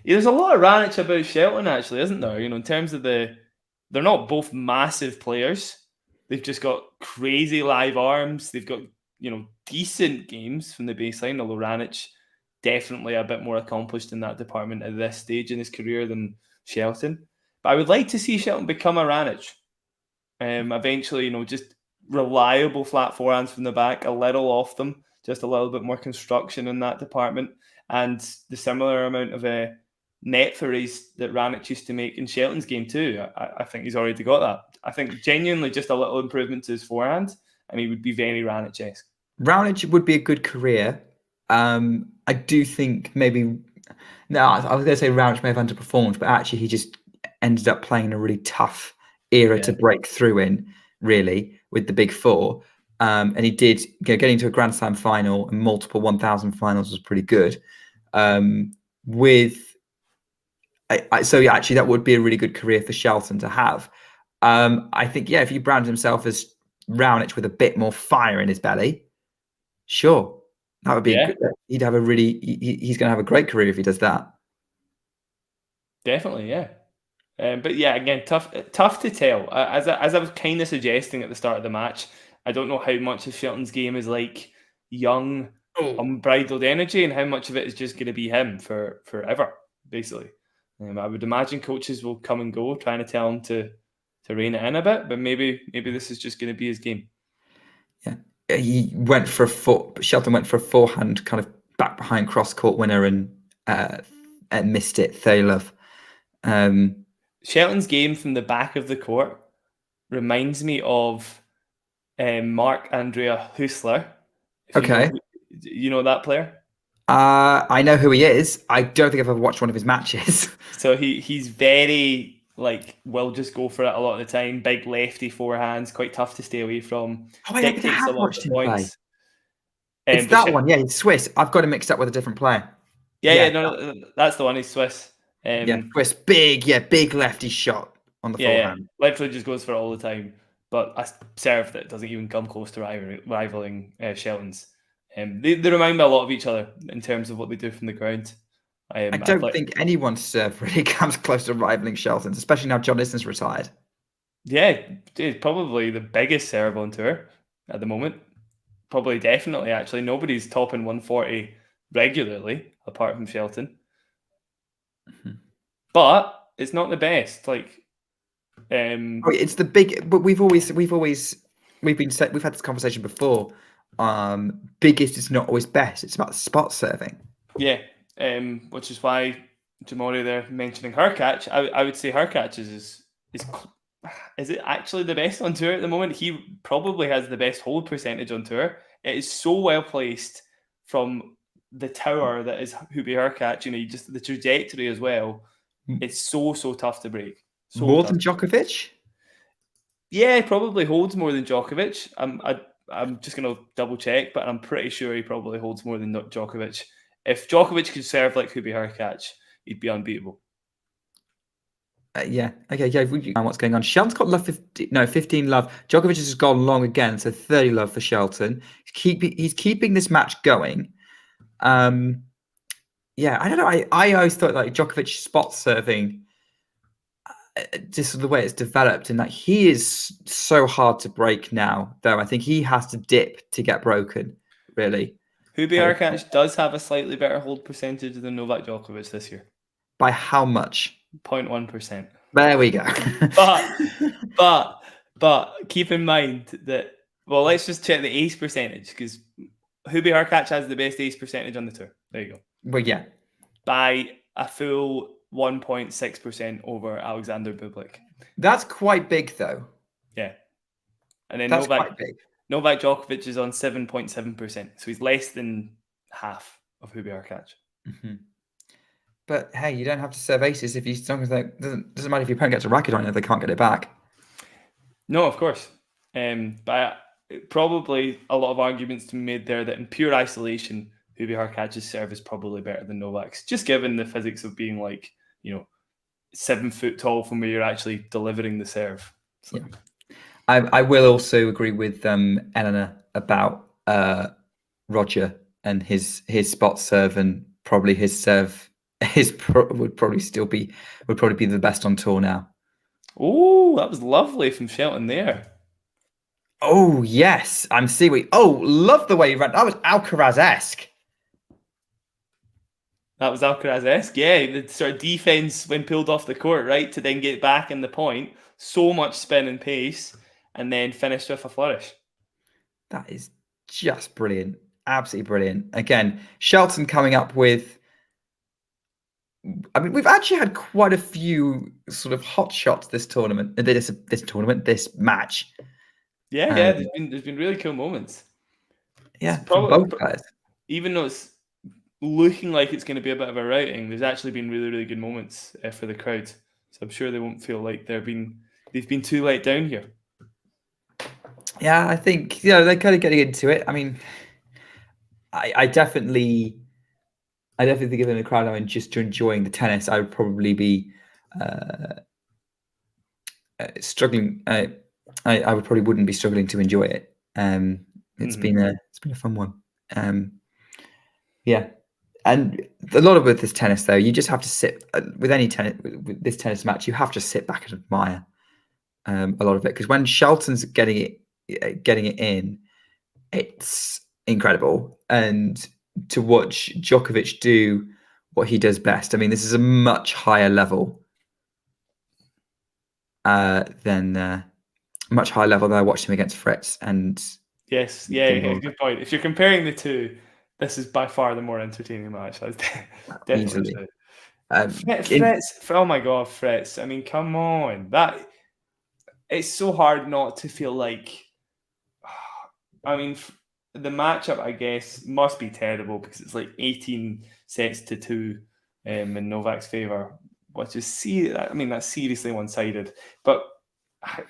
S9: Yeah, there's a lot of Raonic about Shelton, actually, isn't there? In terms of they're not both massive players. They've just got crazy live arms. They've got, decent games from the baseline, although Raonic definitely a bit more accomplished in that department at this stage in his career than Shelton. But I would like to see Shelton become a Raonic. Eventually, just reliable flat forehands from the back, a little off them, just a little bit more construction in that department, and the similar amount of net threes that Raonic used to make in Shelton's game too. I think he's already got that. I think genuinely just a little improvement to his forehand, and he would be very Raonic-esque.
S7: Raonic would be a good career. I do think I was going to say Raonic may have underperformed, but actually he just ended up playing in a really tough era to break through in, really, with the big four. And he did, getting to a Grand Slam final and multiple 1,000 finals was pretty good. Actually, that would be a really good career for Shelton to have. I think, if he branded himself as Raonic with a bit more fire in his belly, sure. That would be good. He'd have he's going to have a great career if he does that.
S9: Definitely, yeah. But again, tough to tell. As I was kind of suggesting at the start of the match, I don't know how much of Shelton's game is like young, unbridled energy, and how much of it is just going to be him for forever, basically. I would imagine coaches will come and go, trying to tell him to rein it in a bit, but maybe this is just going to be his game.
S7: Yeah. Shelton went for a forehand kind of back behind cross court winner and missed it. Thalov.
S9: Shelton's game from the back of the court reminds me of Marc-Andrea Huesler.
S7: Okay.
S9: You know that player?
S7: I know who he is. I don't think I've ever watched one of his matches.
S9: So he's very like will just go for it a lot of the time. Big lefty forehands, quite tough to stay away from.
S7: Oh, I think I
S9: Dictates a
S7: have
S9: lot of
S7: watched
S9: the
S7: him play.
S9: points.
S7: It's
S9: But
S7: that one, yeah. He's Swiss. I've got him mixed up with a different player.
S9: Yeah, no, that's the one. He's Swiss.
S7: Yeah, Swiss, big lefty shot on the forehand.
S9: Literally just goes for it all the time. But a serve that doesn't even come close to rivaling Shelton's. They remind me a lot of each other in terms of what they do from the ground.
S7: I don't think anyone's serve really comes close to rivaling Shelton's, especially now John Isner's retired.
S9: Yeah, it's probably the biggest serve on tour at the moment. Probably, definitely, actually. Nobody's topping 140 regularly, apart from Shelton. Mm-hmm. But it's not the best. Like,
S7: it's the big. But we've had this conversation before. Biggest is not always best. It's about spot serving.
S9: Yeah, which is why Jamori there mentioning her catch. I would say her catch is it actually the best on tour at the moment? He probably has the best hold percentage on tour. It is so well placed from the tower that is Hubie Hurkacz. You know, just the trajectory as well. It's so tough to break.
S7: More than Djokovic?
S9: Yeah, probably holds more than Djokovic. I'm just going to double check, but I'm pretty sure he probably holds more than Djokovic. If Djokovic could serve like Hubie Hurkacz, he'd be unbeatable.
S7: Yeah. Okay. Yeah. What's going on? Shelton's got 15 love. Djokovic has gone long again, so 30 love for Shelton. He's keeping this match going. Yeah. I don't know. I always thought like Djokovic spot serving, just the way it's developed, and that he is so hard to break now. Though I think he has to dip to get broken. Really.
S9: Hubie Hurkacz does have a slightly better hold percentage than Novak Djokovic this year.
S7: By how much?
S9: 0.1%.
S7: There we go.
S9: but keep in mind that, well, let's just check the ace percentage, because Hubie Hurkacz has the best ace percentage on the tour. There you go.
S7: Well, yeah.
S9: By a full 1.6% over Alexander Bublik.
S7: That's quite big, though.
S9: Yeah. And then
S7: that's quite big.
S9: Novak Djokovic is on 7.7%. So he's less than half of Hubie Hurkacz.
S7: Mm-hmm. But hey, you don't have to serve aces if you doesn't matter if your opponent gets a racket on you if they can't get it back.
S9: No, of course. But probably a lot of arguments to be made there that in pure isolation, Hubie Hurkacz's serve is probably better than Novak's, just given the physics of being 7 foot tall from where you're actually delivering the serve. So.
S7: Yeah. I will also agree with Eleanor about Roger and his spot serve, and probably his serve would probably be the best on tour now.
S9: Oh, that was lovely from Shelton there.
S7: Oh yes, I'm seeing. Oh, love the way you ran. That was Alcaraz-esque.
S9: That was Alcaraz-esque. Yeah, the sort of defense when pulled off the court, right, to then get back in the point. So much spin and pace, and then finished with a flourish.
S7: That is just brilliant. Absolutely brilliant. Again, Shelton coming up with. I mean, we've actually had quite a few sort of hot shots this match.
S9: Yeah, there's been really cool moments.
S7: Yeah, probably both guys.
S9: Even though it's looking like it's going to be a bit of a routing, there's actually been really, really good moments for the crowd. So I'm sure they won't feel like they've been too let down here.
S7: Yeah, I think they're kind of getting into it. I mean, I definitely think if in the crowd and just enjoying the tennis, I would probably be struggling. I would probably wouldn't be struggling to enjoy it. It's been a fun one. Yeah, and a lot of with this tennis though, you just have to sit with any tennis with this tennis match. You have to sit back and admire a lot of it, because when Shelton's getting it in, it's incredible. And to watch Djokovic do what he does best, I mean, this is a much higher level than I watched him against Fritz. And
S9: yes, good point. If you're comparing the two, this is by far the more entertaining match. Definitely. Fritz, oh my God, Fritz! I mean, come on, it's so hard not to feel like. I mean, the matchup, I guess, must be terrible because it's like 18 sets to 2 in Novak's favour, which is that's seriously one-sided. But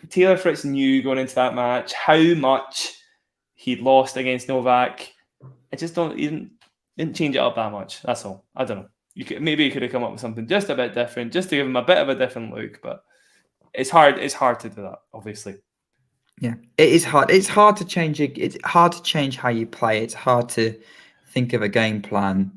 S9: Taylor Fritz knew going into that match how much he'd lost against Novak. He didn't change it up that much. That's all. I don't know. Maybe he could have come up with something just a bit different, just to give him a bit of a different look. But it's hard. It's hard to do that, obviously.
S7: Yeah, it is hard. It's hard to change it. It's hard to change how you play. It's hard to think of a game plan.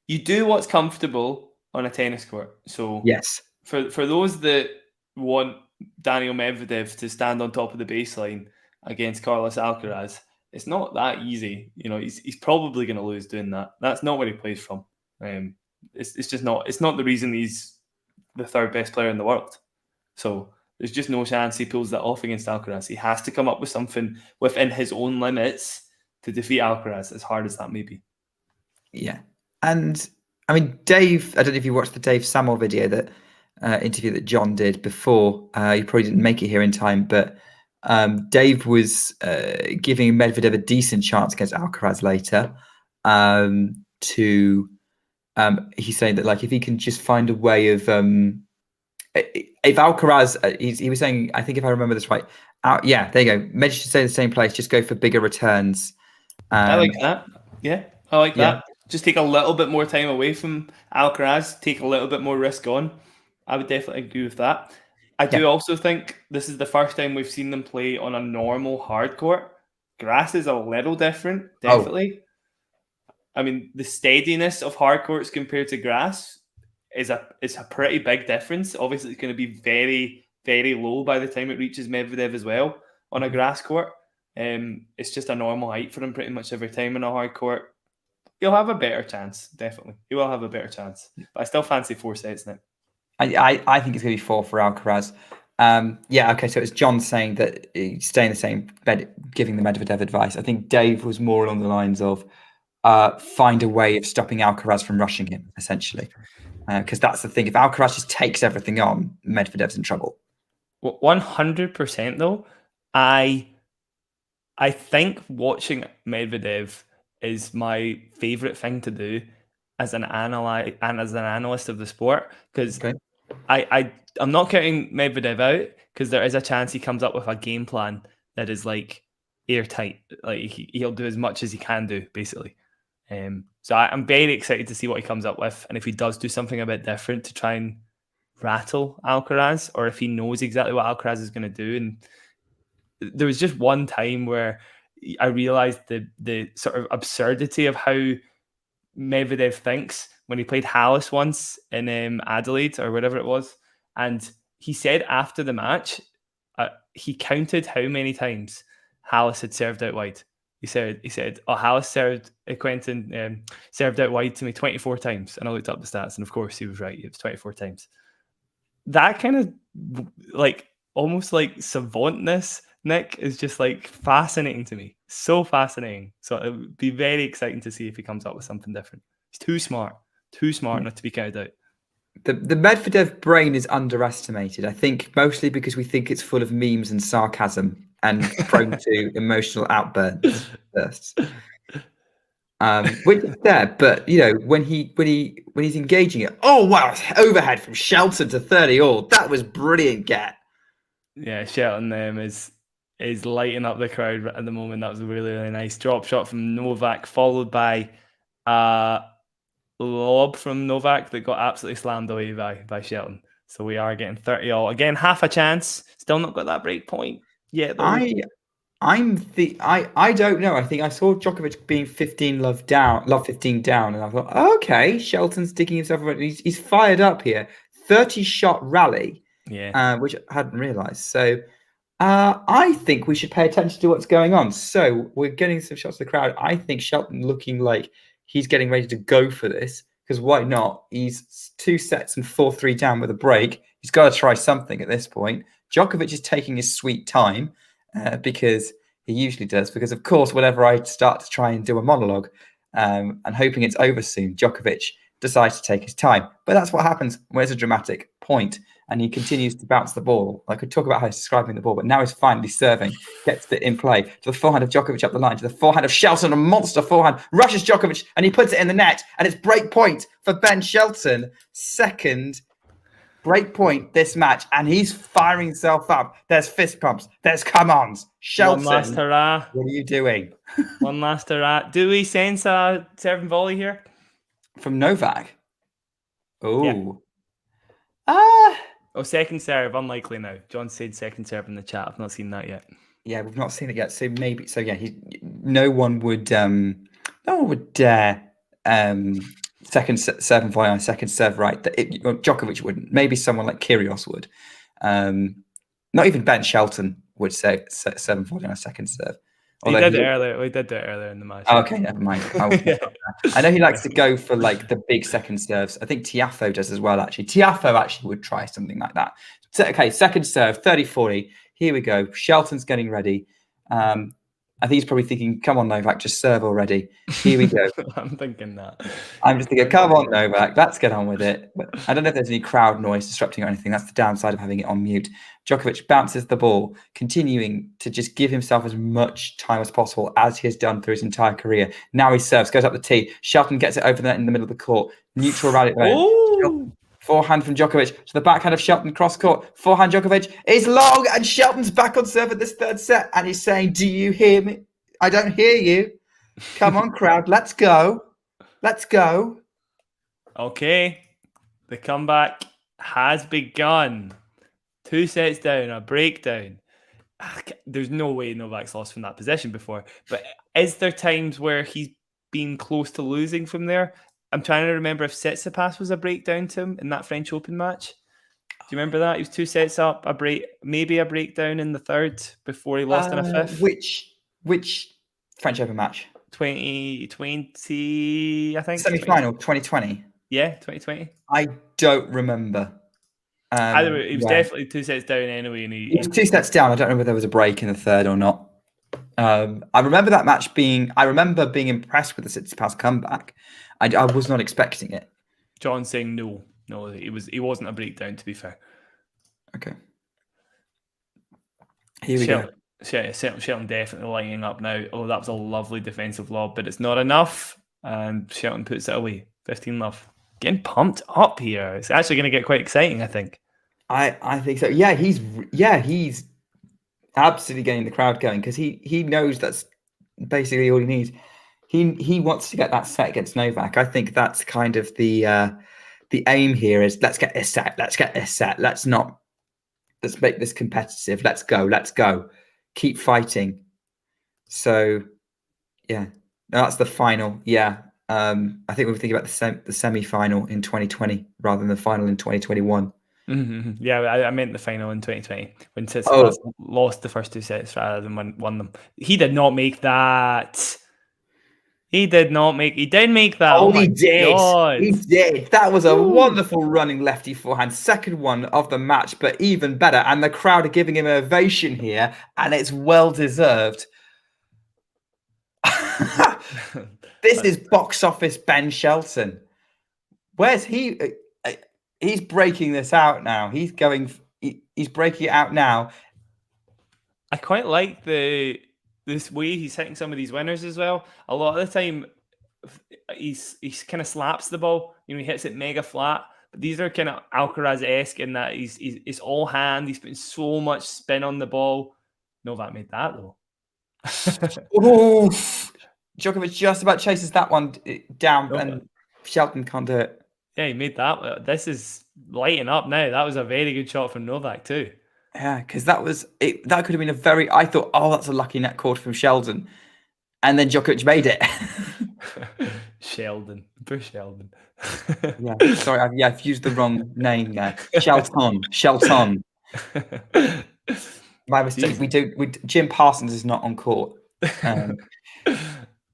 S9: You do what's comfortable on a tennis court. So
S7: yes,
S9: for those that want Daniel Medvedev to stand on top of the baseline against Carlos Alcaraz, it's not that easy. He's probably going to lose doing that. That's not where he plays from. It's just not. It's not the reason he's the third best player in the world. So there's just no chance he pulls that off against Alcaraz. He has to come up with something within his own limits to defeat Alcaraz, as hard as that may be.
S7: Yeah. And I mean, Dave, I don't know if you watched the Dave Samuel video, that interview that John did before. You probably didn't make it here in time, but Dave was giving Medvedev a decent chance against Alcaraz later. He's saying that, like, if he can just find a way of if Alcaraz, he was saying, I think if I remember this right, yeah, there you go. Med should stay in the same place, just go for bigger returns.
S9: I like that. Yeah, I like that. Just take a little bit more time away from Alcaraz, take a little bit more risk on. I would definitely agree with that. I do also think this is the first time we've seen them play on a normal hard court. Grass is a little different, definitely. I mean, the steadiness of hard courts compared to grass is a pretty big difference. Obviously, it's going to be very, very low by the time it reaches Medvedev as well on a grass court. It's just a normal height for him pretty much every time in a hard court. He'll have a better chance, definitely. He will have a better chance. But I still fancy 4 sets now.
S7: I think it's going to be 4 for Alcaraz. So it's John saying that he's staying in the same bed, giving the Medvedev advice. I think Dave was more along the lines of find a way of stopping Alcaraz from rushing him, essentially. Because that's the thing. If Alcaraz just takes everything on, Medvedev's in trouble.
S9: 100% though. I think watching Medvedev is my favorite thing to do as an analyst of the sport, because I'm not counting Medvedev out, because there is a chance he comes up with a game plan that is like airtight. Like he'll do as much as he can do, basically. So I'm very excited to see what he comes up with, and if he does do something a bit different to try and rattle Alcaraz, or if he knows exactly what Alcaraz is going to do. And there was just one time where I realized the sort of absurdity of how Medvedev thinks when he played Hallis once in Adelaide or whatever it was. And he said after the match, he counted how many times Hallis had served out wide. He said, Hallis served Quentin served out wide to me 24 times. And I looked up the stats, and of course he was right. It was 24 times. That kind of like almost like savantness, Nick, is just like fascinating to me. So fascinating. So it would be very exciting to see if he comes up with something different. He's too smart not to be counted out.
S7: The Medvedev brain is underestimated, I think, mostly because we think it's full of memes and sarcasm and prone to emotional outbursts. Which is there, but when he's engaging it, oh wow, overhead from Shelton to 30-all. That was brilliant, get. Yeah,
S9: Shelton is lighting up the crowd at the moment. That was a really, really nice drop shot from Novak, followed by lob from Novak that got absolutely slammed away by Shelton. So we are getting 30-all. Again, half a chance. Still not got that break point yet, though.
S7: I don't know. I think I saw Djokovic being 15 down, and I thought, okay, Shelton's digging himself around. He's fired up here. 30-shot rally, which I hadn't realised. So I think we should pay attention to what's going on. So we're getting some shots of the crowd. I think Shelton looking like he's getting ready to go for this, because why not? He's 2 sets and 4-3 down with a break. He's got to try something at this point. Djokovic is taking his sweet time. Because he usually does. Because, of course, whenever I start to try and do a monologue and hoping it's over soon, Djokovic decides to take his time. But that's what happens when it's a dramatic point. and he continues to bounce the ball. I could talk about how he's describing the ball, but now he's finally serving, gets it in play to the forehand of Djokovic up the line, to the forehand of Shelton, a monster forehand, rushes Djokovic, and he puts it in the net, and it's break point for Ben Shelton. Second break point this match, and he's firing himself up. There's fist pumps, there's come-ons. Shelton,
S9: One last hurrah.
S7: what are you doing?
S9: One last hurrah. Do we sense a serve and volley here?
S7: From Novak? Oh.
S9: Oh, second serve, unlikely now. John said second serve in the chat. I've not seen that yet.
S7: Yeah, we've not seen it yet. So maybe. So yeah, no one would dare second serve and volley on second serve right. Djokovic wouldn't. Maybe someone like Kyrgios would. Not even Ben Shelton would say serve and volley on a second serve.
S9: He did it earlier. We did do it earlier in the match.
S7: Okay, never mind. I know he likes to go for like the big second serves. I think Tiafoe does as well, actually. Tiafoe actually would try something like that. So, okay, second serve, 30-40. Here we go. Shelton's getting ready. I think he's probably thinking, come on, Novak, just serve already. Here we go.
S9: I'm thinking that.
S7: I'm just thinking, come on, Novak, let's get on with it. But I don't know if there's any crowd noise disrupting or anything. That's the downside of having it on mute. Djokovic bounces the ball, continuing to just give himself as much time as possible, as he has done through his entire career. Now he serves, goes up the tee. Shelton gets it over the net in the middle of the court. Neutral rally at the moment. Forehand from Djokovic to the backhand of Shelton, cross court. Forehand Djokovic is long, and Shelton's back on serve at this third set, and he's saying, do you hear me? I don't hear you. Come on, crowd, let's go. Let's go.
S9: Okay, the comeback has begun. 2 sets down, a breakdown. There's no way Novak's lost from that position before, but is there times where he's been close to losing from there? I'm trying to remember if Tsitsipas was a breakdown to him in that French Open match. Do you remember that? He was 2 sets up, maybe a breakdown in the third before he lost in a fifth.
S7: Which French Open match?
S9: 2020, I think.
S7: Semi-final, 2020.
S9: Yeah, 2020.
S7: I don't remember.
S9: Either way, he was definitely 2 sets down anyway. And
S7: he was 2 sets down. I don't know whether there was a break in the third or not. I remember that match being impressed with the Tsitsipas comeback. I was not expecting it.
S9: John saying no, he wasn't a breakdown, to be fair.
S7: Okay. Here we go.
S9: Shelton definitely lining up now. Oh, that was a lovely defensive lob, but it's not enough. And Shelton puts it away. 15-love. Getting pumped up here. It's actually going to get quite exciting, I think.
S7: I think so. Yeah, he's absolutely getting the crowd going, because he knows that's basically all he needs. He wants to get that set against Novak. I think that's kind of the aim here is let's get this set. Let's make this competitive. Let's go. Keep fighting. So, yeah, that's the final. Yeah, I think we were thinking about the semi-final in 2020 rather than the final in 2021.
S9: Mm-hmm. Yeah, I meant the final in 2020 when Tsitsipas lost the first 2 sets rather than won them. He did not make that. He did make that.
S7: Oh, he did. God. He did. That was a wonderful running lefty forehand. Second one of the match, but even better. And the crowd are giving him an ovation here, and it's well deserved. This is box office Ben Shelton. Where's he? He's breaking this out now. He's breaking it out now.
S9: I quite like this way he's hitting some of these winners as well. A lot of the time, he's kind of slaps the ball. He hits it mega flat. But these are kind of Alcaraz-esque in that it's all hand. He's putting so much spin on the ball. Novak made that though.
S7: Oof. Djokovic just about chases that one down, and Shelton can't do it.
S9: Yeah, he made that. This is lighting up now. That was a very good shot from Novak too.
S7: Yeah, because that could have been I thought, that's a lucky net cord from Sheldon. And then Djokovic made it.
S9: Sheldon. Poor Sheldon.
S7: Yeah, sorry, I've used the wrong name there. Shelton. My mistake. Jim Parsons is not on court.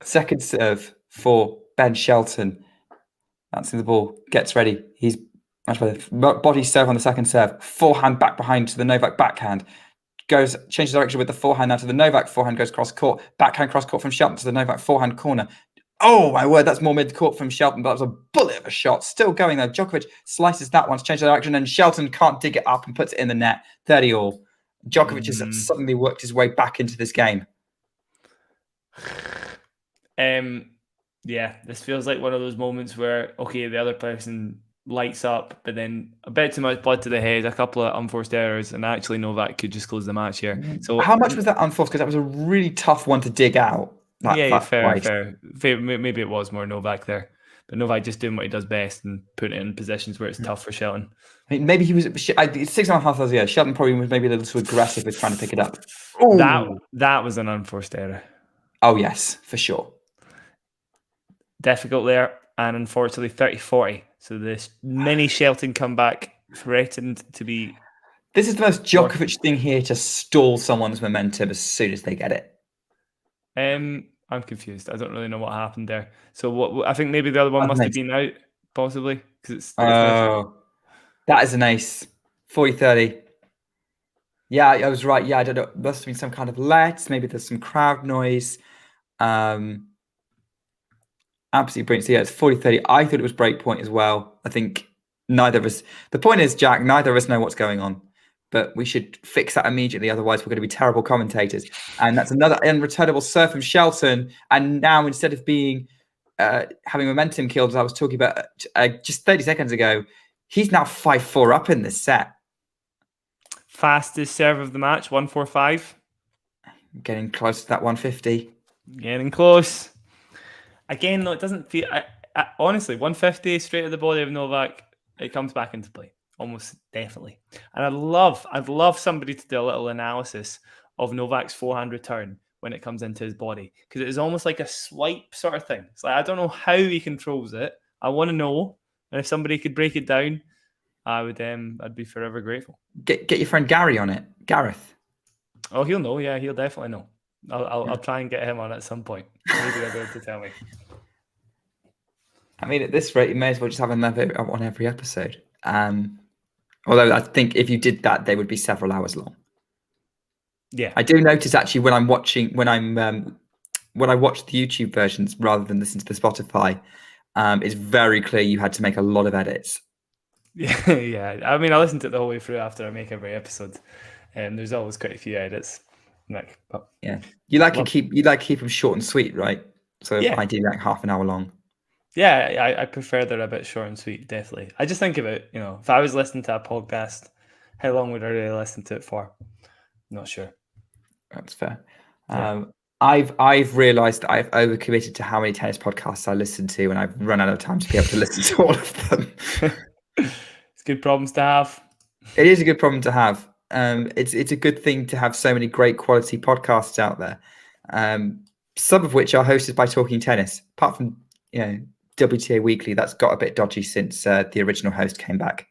S7: Second serve for Ben Shelton. That's in the ball. Gets ready. He's much better. Body serve on the second serve. Forehand back behind to the Novak backhand. Changes direction with the forehand now to the Novak forehand. Goes cross court. Backhand cross court from Shelton to the Novak forehand corner. Oh my word, that's more mid-court from Shelton, but that was a bullet of a shot. Still going though. Djokovic slices that one to change the direction, and Shelton can't dig it up and puts it in the net. 30 all. Djokovic has suddenly worked his way back into this game.
S9: Yeah, this feels like one of those moments where, okay, the other person lights up, but then a bit too much blood to the head, a couple of unforced errors, and actually Novak could just close the match here. So
S7: how much was that unforced? Because that was a really tough one to dig out.
S9: Fair. Maybe it was more Novak there, but Novak just doing what he does best and putting it in positions where it's tough for Shelton.
S7: I mean, maybe he was 6.5 hours. Yeah, Shelton probably was maybe a little too aggressive with trying to pick it up.
S9: That was an unforced error.
S7: Oh yes, for sure.
S9: Difficult there, and unfortunately 30-40. So this mini Shelton comeback threatened to be.
S7: This is the most Djokovic thing here, to stall someone's momentum as soon as they get it.
S9: I'm confused. I don't really know what happened there. So what? I think maybe the other one must have been out, possibly, because it's.
S7: That is an ace. 40-30. Yeah, I was right. Yeah, I don't know. Must have been some kind of let. Maybe there's some crowd noise. Absolutely brilliant. So yeah, it's 40-30. I thought it was break point as well. I think neither of us. The point is, Jack, neither of us know what's going on. But we should fix that immediately. Otherwise, we're going to be terrible commentators. And that's another unreturnable serve from Shelton. And now, instead of being having momentum killed, as I was talking about just 30 seconds ago, he's now 5-4 up in this set.
S9: Fastest serve of the match, 145.
S7: Getting close to that 150.
S9: Getting close. Again, though, it doesn't feel. Honestly, 150 straight at the body of Novak, it comes back into play. Almost definitely. And I'd love somebody to do a little analysis of Novak's forehand return when it comes into his body, because it is almost like a swipe sort of thing. It's like, I don't know how he controls it. I want to know. And if somebody could break it down, I'd be forever grateful.
S7: Get your friend Gary on it. Gareth.
S9: Oh, he'll know. Yeah, he'll definitely know. I'll try and get him on at some point. Maybe he'll be able to tell me.
S7: I mean, at this rate, you may as well just have another on every episode. Although I think if you did that, they would be several hours long.
S9: Yeah,
S7: I do notice actually when I watch the YouTube versions rather than listen to the Spotify, it's very clear you had to make a lot of edits.
S9: Yeah. I mean, I listen to it the whole way through after I make every episode, and there's always quite a few edits.
S7: You like to keep them short and sweet, right? So
S9: yeah.
S7: ideally like half an hour long.
S9: Yeah, I prefer they're a bit short and sweet, definitely. I just think about, if I was listening to a podcast, how long would I really listen to it for? Not sure.
S7: That's fair. Yeah. I've realised that I've overcommitted to how many tennis podcasts I listen to, and I've run out of time to be able to listen to all of them.
S9: It's good problems to have.
S7: It is a good problem to have. It's a good thing to have so many great quality podcasts out there. Some of which are hosted by Talking Tennis. Apart from WTA Weekly, that's got a bit dodgy since the original host came back.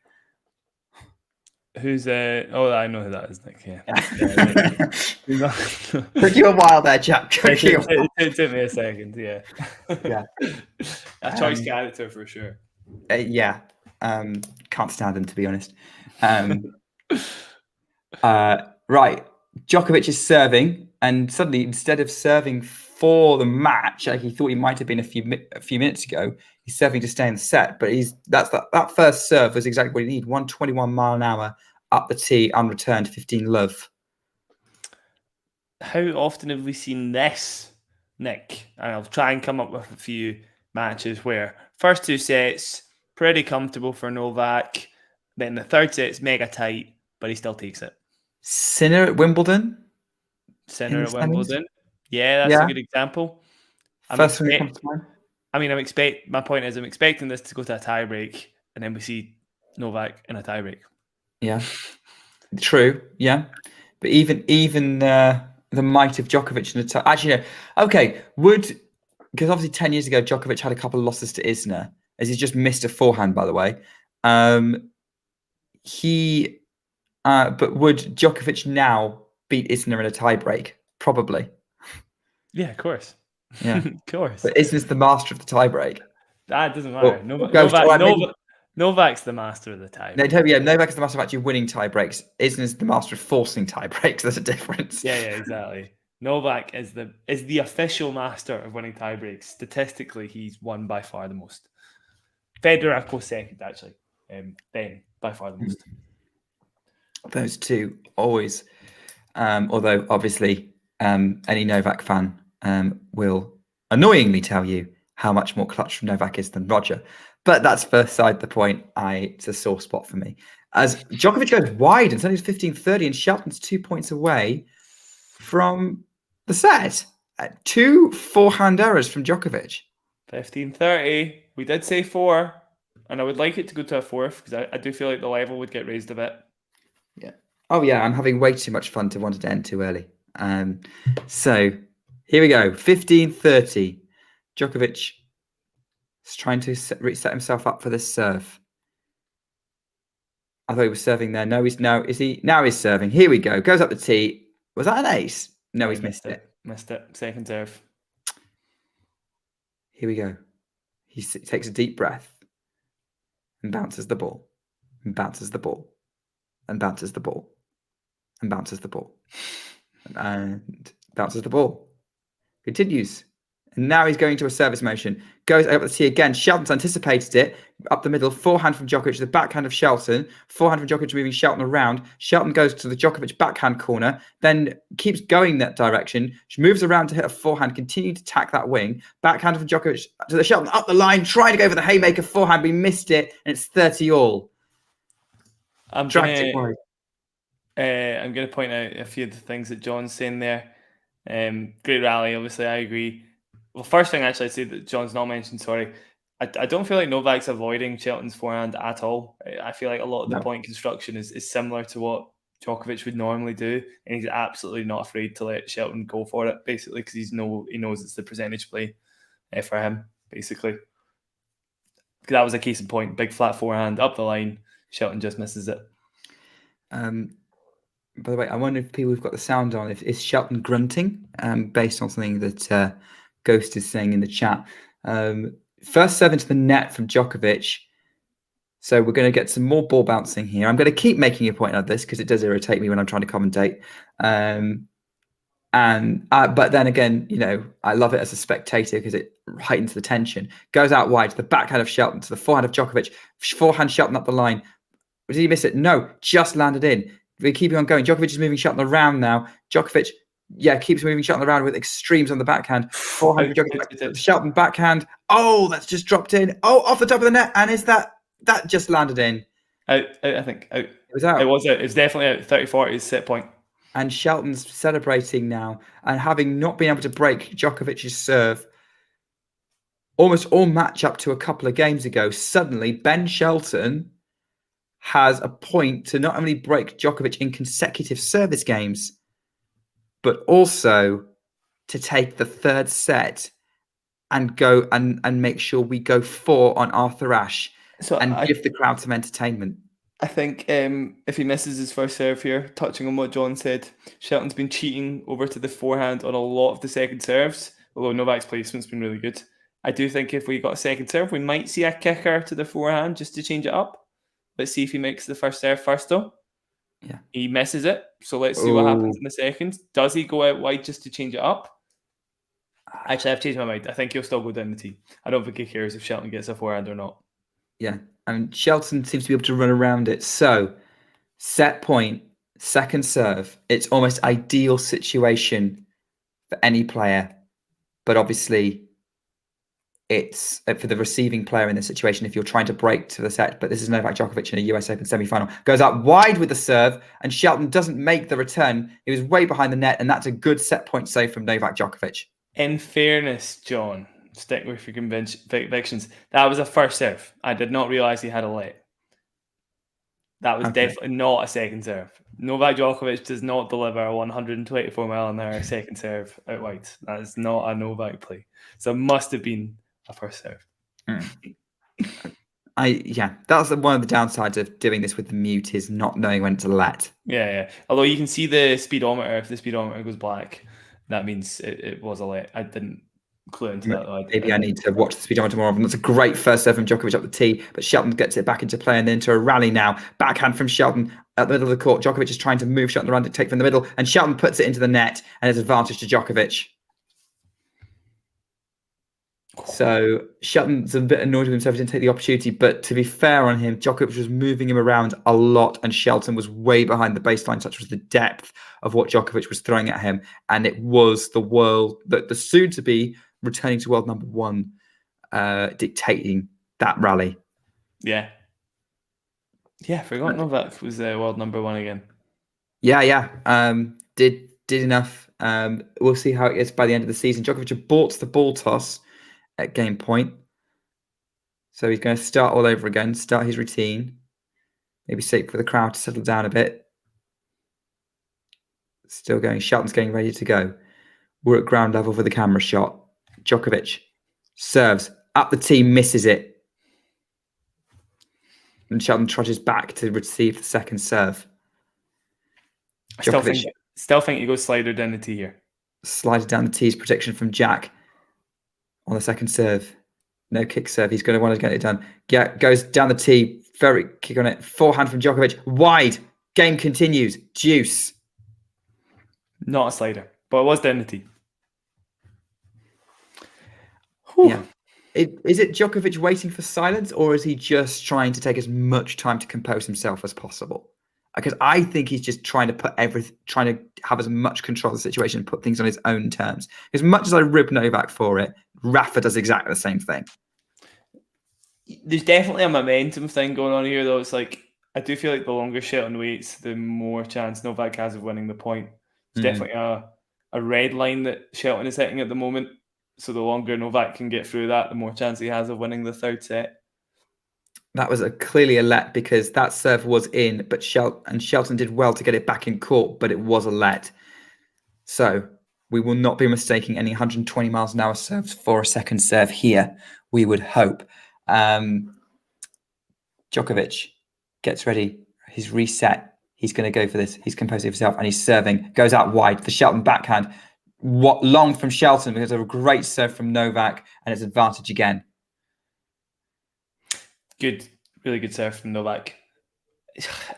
S9: Who's oh, I know who that is, Nick. Yeah.
S7: Took you a while there, Jack.
S9: It took me a second. Yeah. A choice character for sure.
S7: Yeah. Can't stand them, to be honest. Right. Djokovic is serving, and suddenly, instead of serving for the match, like he thought he might have been a few minutes ago, he's serving to stay in the set. But that first serve was exactly what he needed. 121 mile an hour up the tee, unreturned, 15 love.
S9: How often have we seen this, Nick? And I'll try and come up with a few matches where first two sets pretty comfortable for Novak, then the third set's mega tight, but he still takes it.
S7: Sinner at Wimbledon.
S9: Yeah, that's a good example.
S7: First one that comes to mind.
S9: I mean, my point is I'm expecting this to go to a tiebreak, and then we see Novak in a tiebreak.
S7: Yeah, true. Yeah, but even the might of Djokovic in the actually, no. Okay, because obviously 10 years ago Djokovic had a couple of losses to Isner, as he's just missed a forehand, by the way. But would Djokovic now beat Isner in a tiebreak? Probably.
S9: Yeah, of course.
S7: Yeah,
S9: of course.
S7: But Isner's the master of the tiebreak.
S9: That doesn't matter. Novak's the master of the tiebreak.
S7: Novak is the master of actually winning tiebreaks. Isner's the master of forcing tiebreaks. There's a difference.
S9: Yeah, exactly. Novak is the official master of winning tiebreaks. Statistically, he's won by far the most. Federer close second, actually. Then by far the most.
S7: Those two always. Although obviously, any Novak fan will annoyingly tell you how much more clutch from Novak is than Roger. But that's beside the point. It's a sore spot for me. As Djokovic goes wide and suddenly it's 15-30 and Shelton's 2 points away from the set. Two forehand errors from Djokovic.
S9: 15-30. We did say 4, and I would like it to go to a 4th because I do feel like the level would get raised a bit.
S7: Yeah. Oh yeah, I'm having way too much fun to want it to end too early. So here we go. 15-30. Djokovic is trying to set himself up for this serve. I thought he was serving there. No, is he? Now he's serving. Here we go. Goes up the tee. Was that an ace? No, he's missed it.
S9: Missed it. Second serve.
S7: Here we go. He takes a deep breath and bounces the ball. And bounces the ball. And bounces the ball. And bounces the ball. And bounces the ball. Continues. And now he's going to a service motion. Goes up the tee again. Shelton's anticipated it. Up the middle. Forehand from Djokovic. The backhand of Shelton. Forehand from Djokovic moving Shelton around. Shelton goes to the Djokovic backhand corner. Then keeps going that direction. She moves around to hit a forehand. Continuing to attack that wing. Backhand from Djokovic to the Shelton. Up the line. Trying to go for the haymaker forehand. We missed it. And it's 30-all.
S9: I'm going to point out a few of the things that John's saying there. Great rally. Obviously, I agree. Well, first thing actually I'd say that John's not mentioned, sorry. I don't feel like Novak's avoiding Shelton's forehand at all. I feel like a lot of the point construction is similar to what Djokovic would normally do, and he's absolutely not afraid to let Shelton go for it, basically, because he knows it's the percentage play for him, basically. That was a case in point. Big flat forehand, up the line, Shelton just misses it.
S7: By the way, I wonder if people have got the sound on. Is Shelton grunting based on something that Ghost is saying in the chat? First serve into the net from Djokovic. So we're going to get some more ball bouncing here. I'm going to keep making a point of this because it does irritate me when I'm trying to commentate. But then again, I love it as a spectator because it heightens the tension. Goes out wide to the backhand of Shelton to the forehand of Djokovic. Forehand Shelton up the line. Did he miss it? No, just landed in. We're keeping on going. Djokovic is moving Shelton around now. Djokovic, keeps moving Shelton around with extremes on the backhand. Forehand Djokovic, Shelton backhand. Oh, that's just dropped in. Oh, off the top of the net. And is that just landed in?
S9: Out, I think. Out.
S7: It was out.
S9: It was out. It was definitely out. 30-40 is set point.
S7: And Shelton's celebrating now. And having not been able to break Djokovic's serve almost all match up to a couple of games ago, suddenly Ben Shelton has a point to not only break Djokovic in consecutive service games, but also to take the third set and go and make sure we go 4 on Arthur Ashe and give the crowd some entertainment.
S9: I think if he misses his first serve here, touching on what John said, Shelton's been cheating over to the forehand on a lot of the second serves, although Novak's placement's been really good. I do think if we got a second serve, we might see a kicker to the forehand just to change it up. Let's see if he makes the first serve first, though.
S7: Yeah.
S9: He misses it. So let's see what happens in the second. Does he go out wide just to change it up? Actually, I've changed my mind. I think he'll still go down the tee. I don't think he cares if Shelton gets a forehand or not.
S7: Yeah. And Shelton seems to be able to run around it. So, set point, second serve. It's almost ideal situation for any player. But obviously, it's for the receiving player in this situation if you're trying to break to the set. But this is Novak Djokovic in a US Open semi-final. Goes out wide with the serve, and Shelton doesn't make the return. He was way behind the net, and that's a good set point save from Novak Djokovic.
S9: In fairness, John, stick with your convictions. That was a first serve. I did not realise he had a let. That was definitely not a second serve. Novak Djokovic does not deliver a 124-mile-an-hour second serve out wide. That is not a Novak play. So it must have been a first serve.
S7: That's one of the downsides of doing this with the mute is not knowing when to let.
S9: Yeah. Although you can see the speedometer. If the speedometer goes black, that means it was a let. I didn't clue into that. Though.
S7: Maybe I need to watch the speedometer more often. That's a great first serve from Djokovic up the tee, but Shelton gets it back into play and into a rally now. Backhand from Shelton at the middle of the court. Djokovic is trying to move Shelton around to take from the middle, and Shelton puts it into the net, and it's advantage to Djokovic. So Shelton's a bit annoyed with himself. He didn't take the opportunity, but to be fair on him, Djokovic was moving him around a lot, and Shelton was way behind the baseline. Such was the depth of what Djokovic was throwing at him, and it was the soon-to-be returning to world number one, dictating that rally.
S9: Yeah, I forgot Novak was world number one again.
S7: Yeah. Did enough. We'll see how it is by the end of the season. Djokovic aborts the ball toss at game point. So he's going to start all over again, start his routine. Maybe wait for the crowd to settle down a bit. Still going. Shelton's getting ready to go. We're at ground level for the camera shot. Djokovic serves up the tee, misses it. And Shelton trudges back to receive the second serve.
S9: Still think he goes slider down the tee here.
S7: Slided down the tee's protection from Jack on the second serve. No kick serve. He's going to want to get it done. Yeah, goes down the tee. Very kick on it. Forehand from Djokovic. Wide. Game continues. Deuce.
S9: Not a slider, but it was down the tee.
S7: Yeah. Is it Djokovic waiting for silence, or is he just trying to take as much time to compose himself as possible? Because I think he's just trying to have as much control of the situation and put things on his own terms. As much as I rib Novak for it, Rafa does exactly the same thing.
S9: There's definitely a momentum thing going on here, though. It's like, I do feel like the longer Shelton waits, the more chance Novak has of winning the point. It's definitely a red line that Shelton is hitting at the moment. So the longer Novak can get through that, the more chance he has of winning the third set.
S7: That was clearly a let, because that serve was in, but Shelton did well to get it back in court, but it was a let. So we will not be mistaking any 120 miles an hour serves for a second serve here, we would hope. Djokovic gets ready. He's reset. He's going to go for this. He's composing himself, and he's serving. Goes out wide. The Shelton backhand. Long from Shelton because of a great serve from Novak, and it's advantage again.
S9: Good, really good serve from Novak.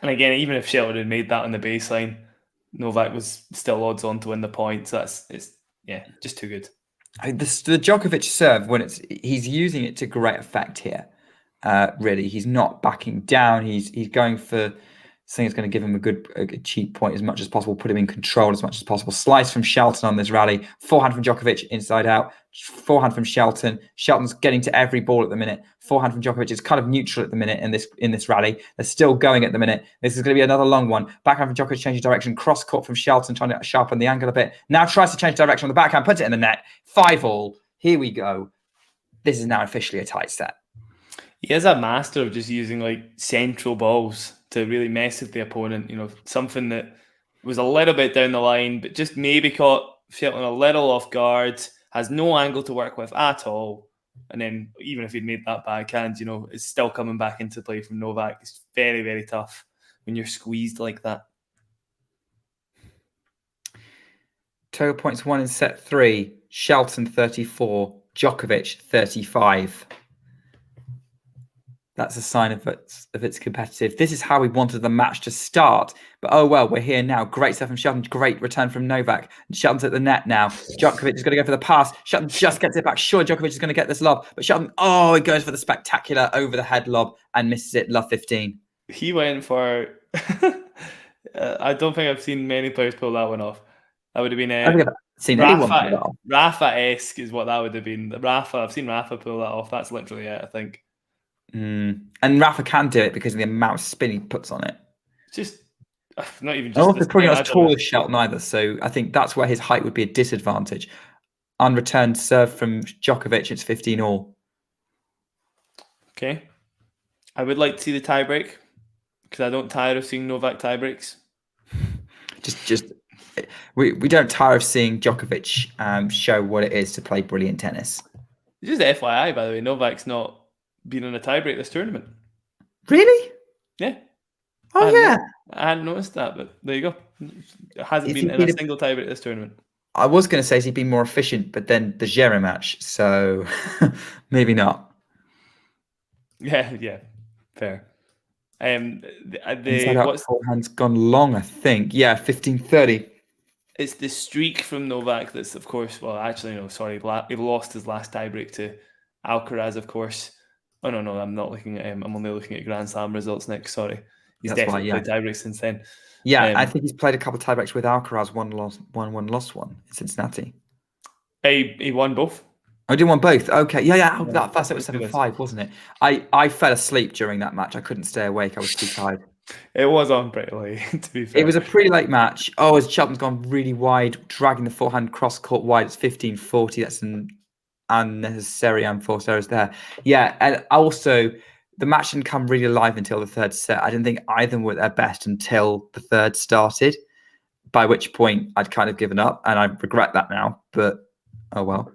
S9: And again, even if Shelton had made that on the baseline, Novak was still odds on to win the point. So it's just too good.
S7: The Djokovic serve, he's using it to great effect here. Really, he's not backing down. He's going for something that's going to give him a cheap point as much as possible, put him in control as much as possible. Slice from Shelton on this rally. Forehand from Djokovic inside out. Forehand from Shelton. Shelton's getting to every ball at the minute. Forehand from Djokovic is kind of neutral at the minute in this rally. They're still going at the minute. This is going to be another long one. Backhand from Djokovic changes direction. Cross court from Shelton, trying to sharpen the angle a bit. Now tries to change direction on the backhand, puts it in the net. 5-all. Here we go. This is now officially a tight set.
S9: He is a master of just using like central balls to really mess with the opponent. Something that was a little bit down the line, but just maybe caught Shelton a little off guard, has no angle to work with at all. And then even if he'd made that backhand, it's still coming back into play from Novak. It's very, very tough when you're squeezed like that.
S7: Total points won in set 3. Shelton 34, Djokovic 35. That's a sign of it's competitive. This is how we wanted the match to start. But oh well, we're here now. Great stuff from Shelton. Great return from Novak. Shelton's at the net now. Djokovic is going to go for the pass. Shelton just gets it back. Sure, Djokovic is going to get this lob. But Shelton, he goes for the spectacular over-the-head lob and misses it. Love 15.
S9: He went for... I don't think I've seen many players pull that one off. That would have been...
S7: I don't think I've seen anyone pull that off.
S9: Rafa-esque is what that would have been. I've seen Rafa pull that off. That's literally it, I think.
S7: And Rafa can do it because of the amount of spin he puts on it.
S9: Just not even.
S7: Also, probably not as tall as Shelton either, so I think that's where his height would be a disadvantage. Unreturned serve from Djokovic, it's 15-all.
S9: Okay, I would like to see the tiebreak because I don't tire of seeing Novak tiebreaks.
S7: We don't tire of seeing Djokovic show what it is to play brilliant tennis.
S9: Just FYI, by the way, Novak's not been in a tiebreak this tournament.
S7: Really?
S9: Yeah.
S7: I hadn't
S9: noticed that, but there you go. It hasn't been in a single tiebreak this tournament.
S7: I was going to say he'd been more efficient, but then the Gera match, so maybe not.
S9: Yeah, fair.
S7: Inside out
S9: What's
S7: forehand's gone long, I think. Yeah, 15-30.
S9: it's the streak from Novak that's, of course, well, actually, no, sorry, he lost his last tiebreak to Alcaraz, of course. Oh, no, I'm not looking at him. I'm only looking at Grand Slam results, Nick. Sorry. He's
S7: That's why,
S9: definitely played tiebreaks since then.
S7: Yeah, I think he's played a couple of tiebreaks with Alcaraz, one, lost one in Cincinnati.
S9: He won both.
S7: I did one both. Okay, yeah. That first set was 7-5, wasn't it? I fell asleep during that match. I couldn't stay awake. I was too tired.
S9: It was on pretty late, to be fair.
S7: It was a pretty late match. Oh, as Shelton's gone really wide, dragging the forehand cross court wide. It's 15-40. That's an unnecessary unforced errors there. Yeah, and also the match didn't come really alive until the third set. I didn't think either of them were at their best until the third started, by which point I'd kind of given up, and I regret that now, but oh well.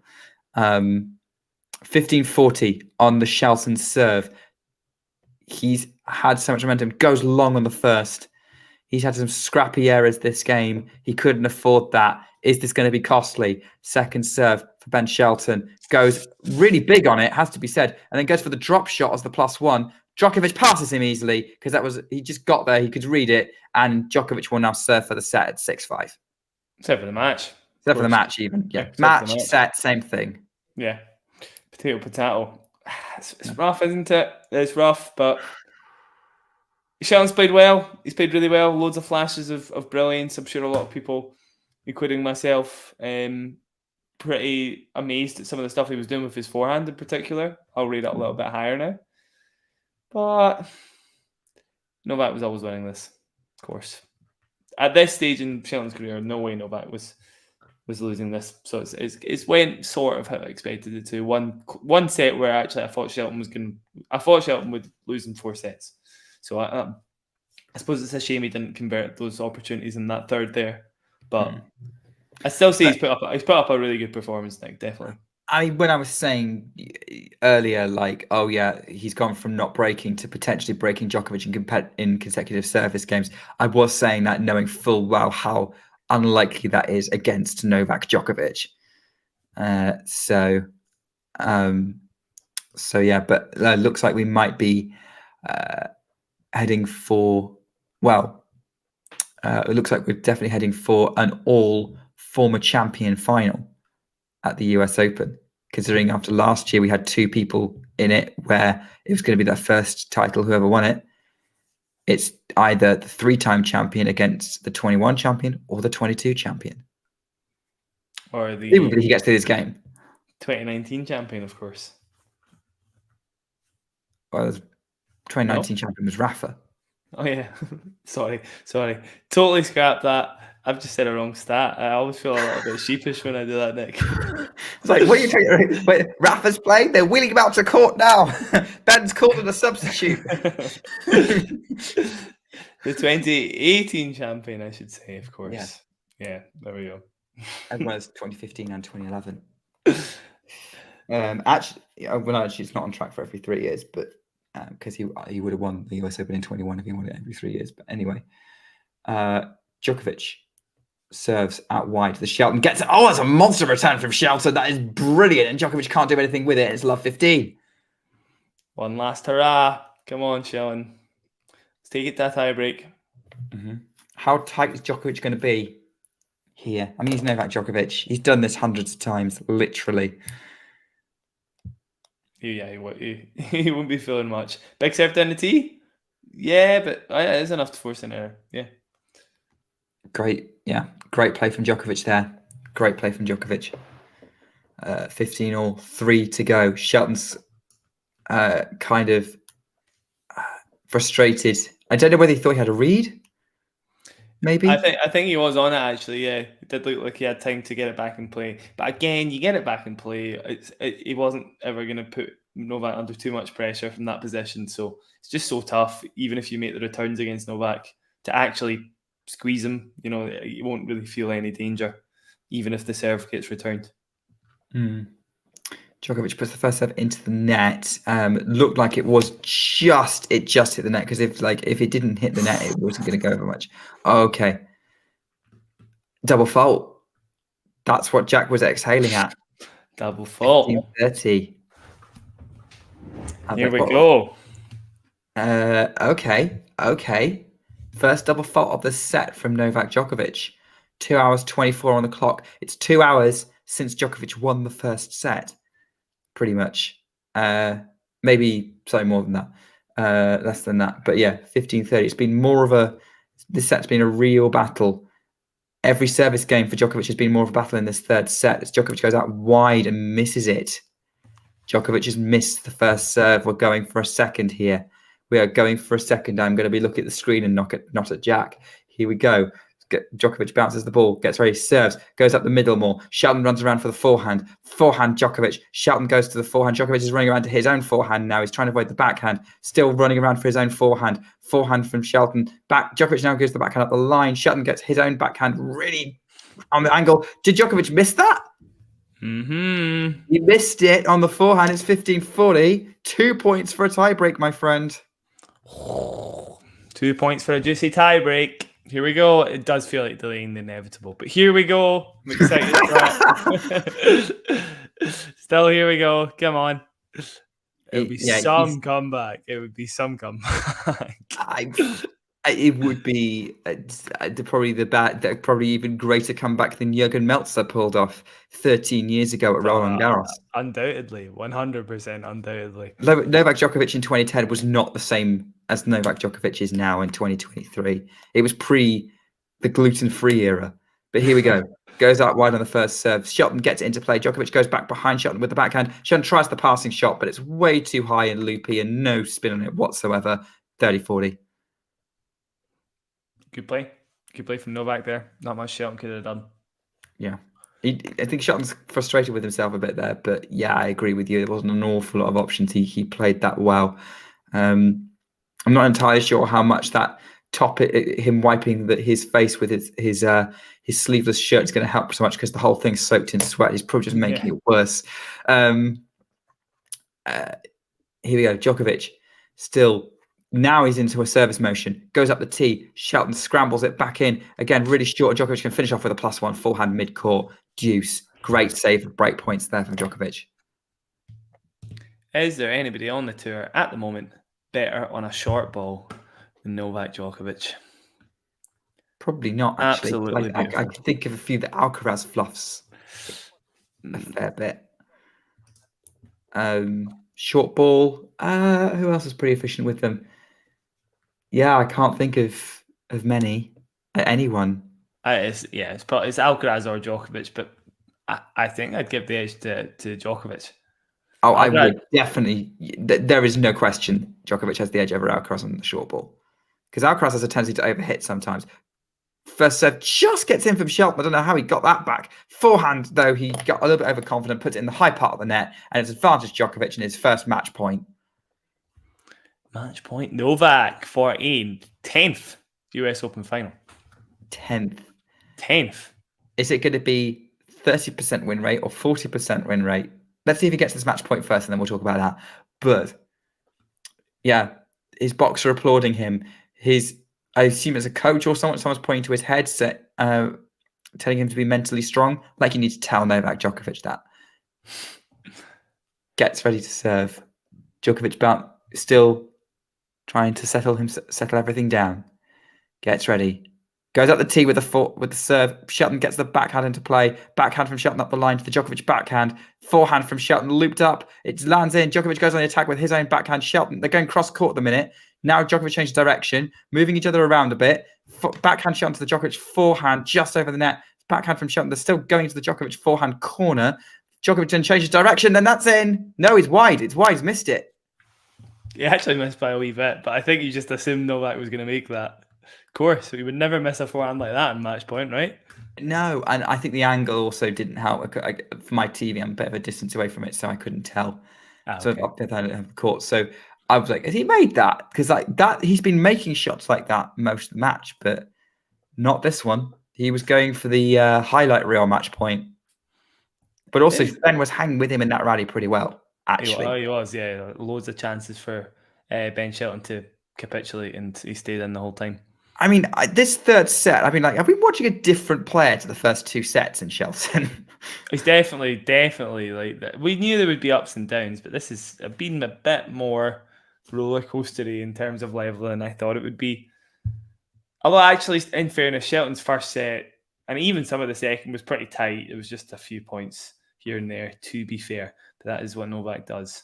S7: 15-40 on the Shelton serve. He's had so much momentum, goes long on the first. He's had some scrappy errors this game. He couldn't afford that. Is this going to be costly? Second serve for Ben Shelton. Goes really big on it, has to be said, and then goes for the drop shot as the +1. Djokovic passes him easily because he just got there. He could read it, and Djokovic will now serve for the set at 6-5.
S9: Except for the match.
S7: Except for the match, even. Yeah. Match, set, same thing.
S9: Yeah. Potato. It's rough, isn't it? It's rough, but Shelton's played well. He's played really well. Loads of flashes of brilliance. I'm sure a lot of people, including myself, pretty amazed at some of the stuff he was doing with his forehand in particular. I'll rate it a little bit higher now. But Novak was always winning this, of course. At this stage in Shelton's career, no way Novak was losing this. So it's went sort of how I expected it to. One set where actually I thought Shelton would lose in 4 sets. So I suppose it's a shame he didn't convert those opportunities in that third there. But I still say he's put up a really good performance, Nick, definitely.
S7: When I was saying earlier, like, oh yeah, he's gone from not breaking to potentially breaking Djokovic in consecutive service games, I was saying that knowing full well how unlikely that is against Novak Djokovic. So yeah, but it looks like we might be heading for, it looks like we're definitely heading for an all former champion final at the US Open, considering after last year we had 2 people in it where it was going to be their first title, whoever won it. It's either the 3-time champion against the 21 champion or the 22 champion.
S9: Or the
S7: Even if he gets to this game.
S9: 2019 champion, of course.
S7: Well, the 2019 champion was Rafa.
S9: Oh yeah, sorry. Totally scrapped that. I've just said a wrong stat. I always feel a little bit sheepish when I do that, Nick.
S7: It's like, what are you talking? Wait, Rafa's playing? They're wheeling him out to court now. Ben's called him a substitute.
S9: The 2018 champion, I should say, of course. Yeah, there we go.
S7: As well as 2015 and 2011. Actually, it's not on track for every 3 years, but because he would have won the US Open in 21 if he won it every 3 years. But anyway, Djokovic serves out wide. The Shelton gets it. Oh, that's a monster return from Shelton. That is brilliant. And Djokovic can't do anything with it. It's love 15.
S9: One last hurrah. Come on, Shelton. Let's take it to a tiebreak.
S7: Mm-hmm. How tight is Djokovic going to be here? I mean, he's Novak Djokovic. He's done this hundreds of times, literally.
S9: Yeah, he won't be feeling much. Big serve down the tee? Yeah, but it is enough to force an error. Yeah.
S7: Great play from Djokovic there. Great play from Djokovic. 15-all, 3 to go. Shelton's kind of frustrated. I don't know whether he thought he had a read. Maybe.
S9: I think he was on it actually. Yeah, it did look like he had time to get it back in play. But again, you get it back in play. He wasn't ever going to put Novak under too much pressure from that position. So it's just so tough. Even if you make the returns against Novak, to actually squeeze him, you won't really feel any danger, even if the serve gets returned.
S7: Djokovic puts the first serve into the net. Looked like it just hit the net, because if it didn't hit the net, it wasn't going to go over much. Okay. Double fault. That's what Jack was exhaling at.
S9: Double fault.
S7: 15:30.
S9: Here we go.
S7: Okay. First double fault of the set from Novak Djokovic. 2 hours 24 on the clock. It's 2 hours since Djokovic won the first set. Pretty much. Maybe slightly more than that. Less than that. But yeah, 15:30. It's been more of a... This set's been a real battle. Every service game for Djokovic has been more of a battle in this third set as Djokovic goes out wide and misses it. Djokovic has missed the first serve. We're going for a second here. We are going for a second. I'm going to be looking at the screen and not at Jack. Here we go. Djokovic bounces the ball, gets ready, serves, goes up the middle more. Shelton runs around for the forehand. Forehand Djokovic. Shelton goes to the forehand. Djokovic is running around to his own forehand now. He's trying to avoid the backhand. Still running around for his own forehand. Forehand from Shelton. Djokovic now goes to the backhand up the line. Shelton gets his own backhand really on the angle. Did Djokovic miss that?
S9: Mm-hmm.
S7: He missed it on the forehand. It's 15:40. 2 points for a tiebreak, my friend.
S9: 2 points for a juicy tiebreak. Here we go. It does feel like delaying the inevitable, but here we go. I'm excited for it. Still, here we go. Come on. It would be some comeback. It would be some comeback.
S7: It would be probably even greater comeback than Jürgen Melzer pulled off 13 years ago at Roland Garros.
S9: Undoubtedly, 100% undoubtedly.
S7: Novak Djokovic in 2010 was not the same as Novak Djokovic is now in 2023. It was pre the gluten-free era. But here we go. Goes out wide on the first serve. Shelton gets it into play. Djokovic goes back behind Shelton with the backhand. Shelton tries the passing shot, but it's way too high and loopy and no spin on it whatsoever. 30-40.
S9: Good play. Good play from Novak there. Not much Shelton could have done.
S7: Yeah. I think Shelton's frustrated with himself a bit there, but yeah, I agree with you. There wasn't an awful lot of options. He played that well. I'm not entirely sure how much that him wiping his face with his sleeveless shirt is going to help so much because the whole thing's soaked in sweat. He's probably just making it worse. Here we go. Djokovic still. Now he's into a service motion, goes up the tee. Shelton scrambles it back in. Again, really short. Djokovic can finish off with a +1 forehand mid-court. Deuce. Great save of break points there from Djokovic.
S9: Is there anybody on the tour at the moment better on a short ball than Novak Djokovic?
S7: Probably not, actually.
S9: Absolutely.
S7: I can think of a few that Alcaraz fluffs a fair bit. Short ball. Who else is pretty efficient with them? Yeah, I can't think of many. Anyone.
S9: It's Alcaraz or Djokovic, but I think I'd give the edge to Djokovic.
S7: Oh, I would definitely. There is no question Djokovic has the edge over Alcaraz on the short ball. Because Alcaraz has a tendency to overhit sometimes. First serve just gets in from Shelton. I don't know how he got that back. Forehand, though, he got a little bit overconfident, puts it in the high part of the net, and it's advantage Djokovic in his first match point.
S9: Match point. Novak for a 10th US Open final.
S7: 10th. Is it going to be 30% win rate or 40% win rate? Let's see if he gets this match point first, and then we'll talk about that. But, yeah, his boxer applauding him. I assume as a coach or someone's pointing to his headset, telling him to be mentally strong. Like you need to tell Novak Djokovic that. Gets ready to serve. Djokovic still trying to settle everything down. Gets ready. Goes up the tee with the serve. Shelton gets the backhand into play. Backhand from Shelton up the line to the Djokovic backhand. Forehand from Shelton looped up. It lands in. Djokovic goes on the attack with his own backhand. Shelton, they're going cross court at the minute. Now Djokovic changes direction, moving each other around a bit. Backhand Shelton to the Djokovic forehand just over the net. Backhand from Shelton. They're still going to the Djokovic forehand corner. Djokovic then changes direction. Then that's in. No, he's wide. It's wide. He's missed it.
S9: He actually missed by a wee bit, but I think you just assumed Novak was going to make that. Of course, he would never miss a forehand like that in match point, right?
S7: No, and I think the angle also didn't help. For my TV, I'm a bit of a distance away from it, so I couldn't tell. So up there, I don't have the court. So I was like, has he made that? Because like that, he's been making shots like that most of the match, but not this one. He was going for the highlight reel match point. But also, Ben was hanging with him in that rally pretty well, actually.
S9: He was, yeah. Loads of chances for Ben Shelton to capitulate, and he stayed in the whole time.
S7: I mean, this third set, I mean, like, I've been watching a different player to the first two sets in Shelton.
S9: It's definitely like that. We knew there would be ups and downs, but this has been a bit more roller coastery in terms of level than I thought it would be. Although, actually, in fairness, Shelton's first set and even some of the second was pretty tight. It was just a few points here and there, to be fair. But that is what Novak does.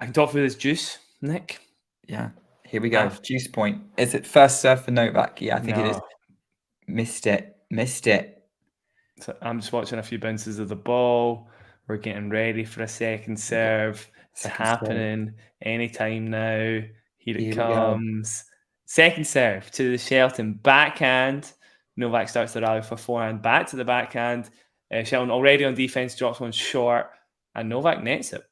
S9: I can talk through this juice, Nick.
S7: Yeah, here we go. Juice point. Is it first serve for Novak? Yeah, I think it is. Missed it.
S9: So I'm just watching a few bounces of the ball. We're getting ready for a second serve. It's happening anytime now. Here it comes. Second serve to the Shelton backhand. Novak starts the rally for forehand. Back to the backhand. Shelton already on defense, drops one short, and Novak nets it.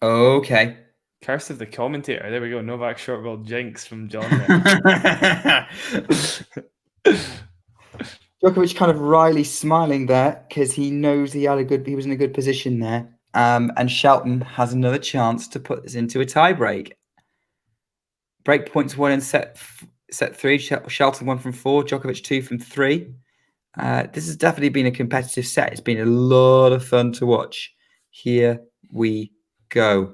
S7: Okay.
S9: Curse of the commentator. There we go. Novak short ball jinx from John.
S7: Djokovic kind of wryly smiling there because he knows he was in a good position there. And Shelton has another chance to put this into a tiebreak. Break points won in set three. Shelton 1 from 4. Djokovic 2 from 3. This has definitely been a competitive set. It's been a lot of fun to watch. Here we go.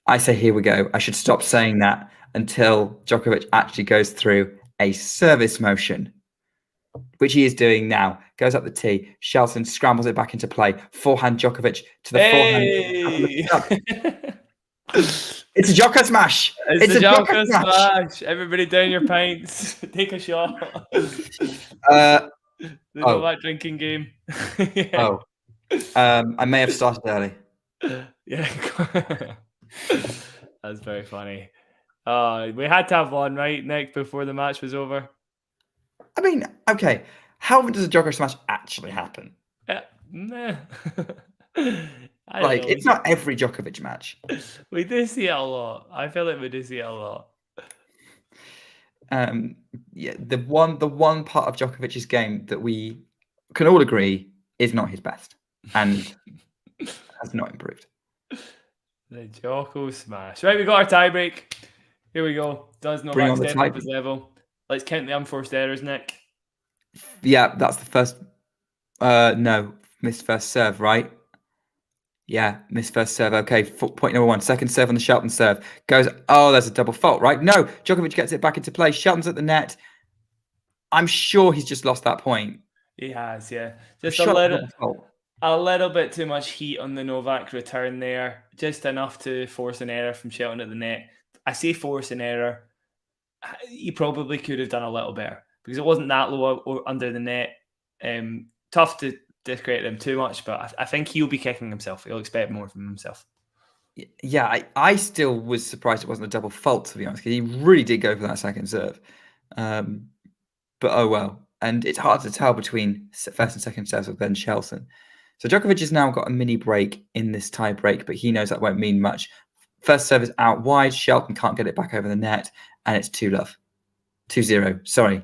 S7: I say here we go. I should stop saying that until Djokovic actually goes through a service motion, which he is doing now. Goes up the tee. Shelton scrambles it back into play. Forehand Djokovic to the forehand. It's a Djoko smash.
S9: It's a Djoko smash. Everybody down your pints. Take a shot. The Novak drinking game.
S7: I may have started early.
S9: Yeah. That's very funny. We had to have one, right, Nick, before the match was over?
S7: I mean, okay. How often does a Djoko smash actually happen?
S9: Nah.
S7: It's not every Djokovic match.
S9: We do see it a lot. I feel like we do see it a lot.
S7: Yeah, the one part of Djokovic's game that we can all agree is not his best and has not improved.
S9: The Djoko smash. Right, we got our tiebreak. Here we go. Does Novak step up his level? Let's count the unforced errors, Nick.
S7: Yeah, that's the first. No, missed first serve, right? Yeah, missed first serve. Okay, point number 1. Second serve on the Shelton serve. Goes, there's a double fault, right? No, Djokovic gets it back into play. Shelton's at the net. I'm sure he's just lost that point.
S9: He has, yeah. Just a little bit too much heat on the Novak return there. Just enough to force an error from Shelton at the net. I say force an error. He probably could have done a little better because it wasn't that low or under the net. Tough to discredit him too much, but I think he'll be kicking himself. He'll expect more from himself.
S7: Yeah, I still was surprised it wasn't a double fault, to be honest, because he really did go for that second serve. But oh well. And it's hard to tell between first and second serves with Ben Shelton. So Djokovic has now got a mini break in this tie break, but he knows that won't mean much. First serve is out wide. Shelton can't get it back over the net, and it's 2-love. 2-0. Sorry.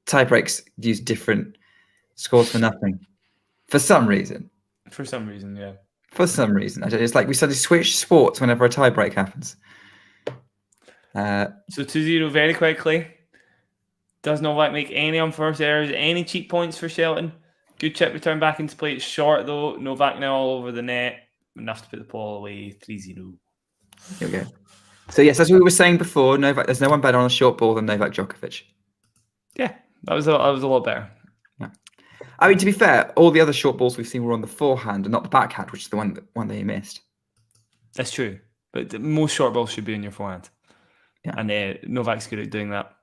S7: Tie breaks use different scores for nothing. For some reason.
S9: For some reason, yeah.
S7: For some reason. It's like we suddenly switch sports whenever a tie break happens.
S9: So 2-0 very quickly. Does Novak make any unforced errors? Any cheap points for Shelton? Good chip return back into play. It's short though. Novak now all over the net. Enough to put the ball away. 3-0.
S7: Here we go. So yes, as we were saying before, Novak. There's no one better on a short ball than Novak Djokovic.
S9: Yeah, that was a lot better.
S7: Yeah. I mean, to be fair, all the other short balls we've seen were on the forehand and not the backhand, which is the one that he missed.
S9: That's true, but most short balls should be in your forehand.
S7: Yeah.
S9: And Novak's good at doing that.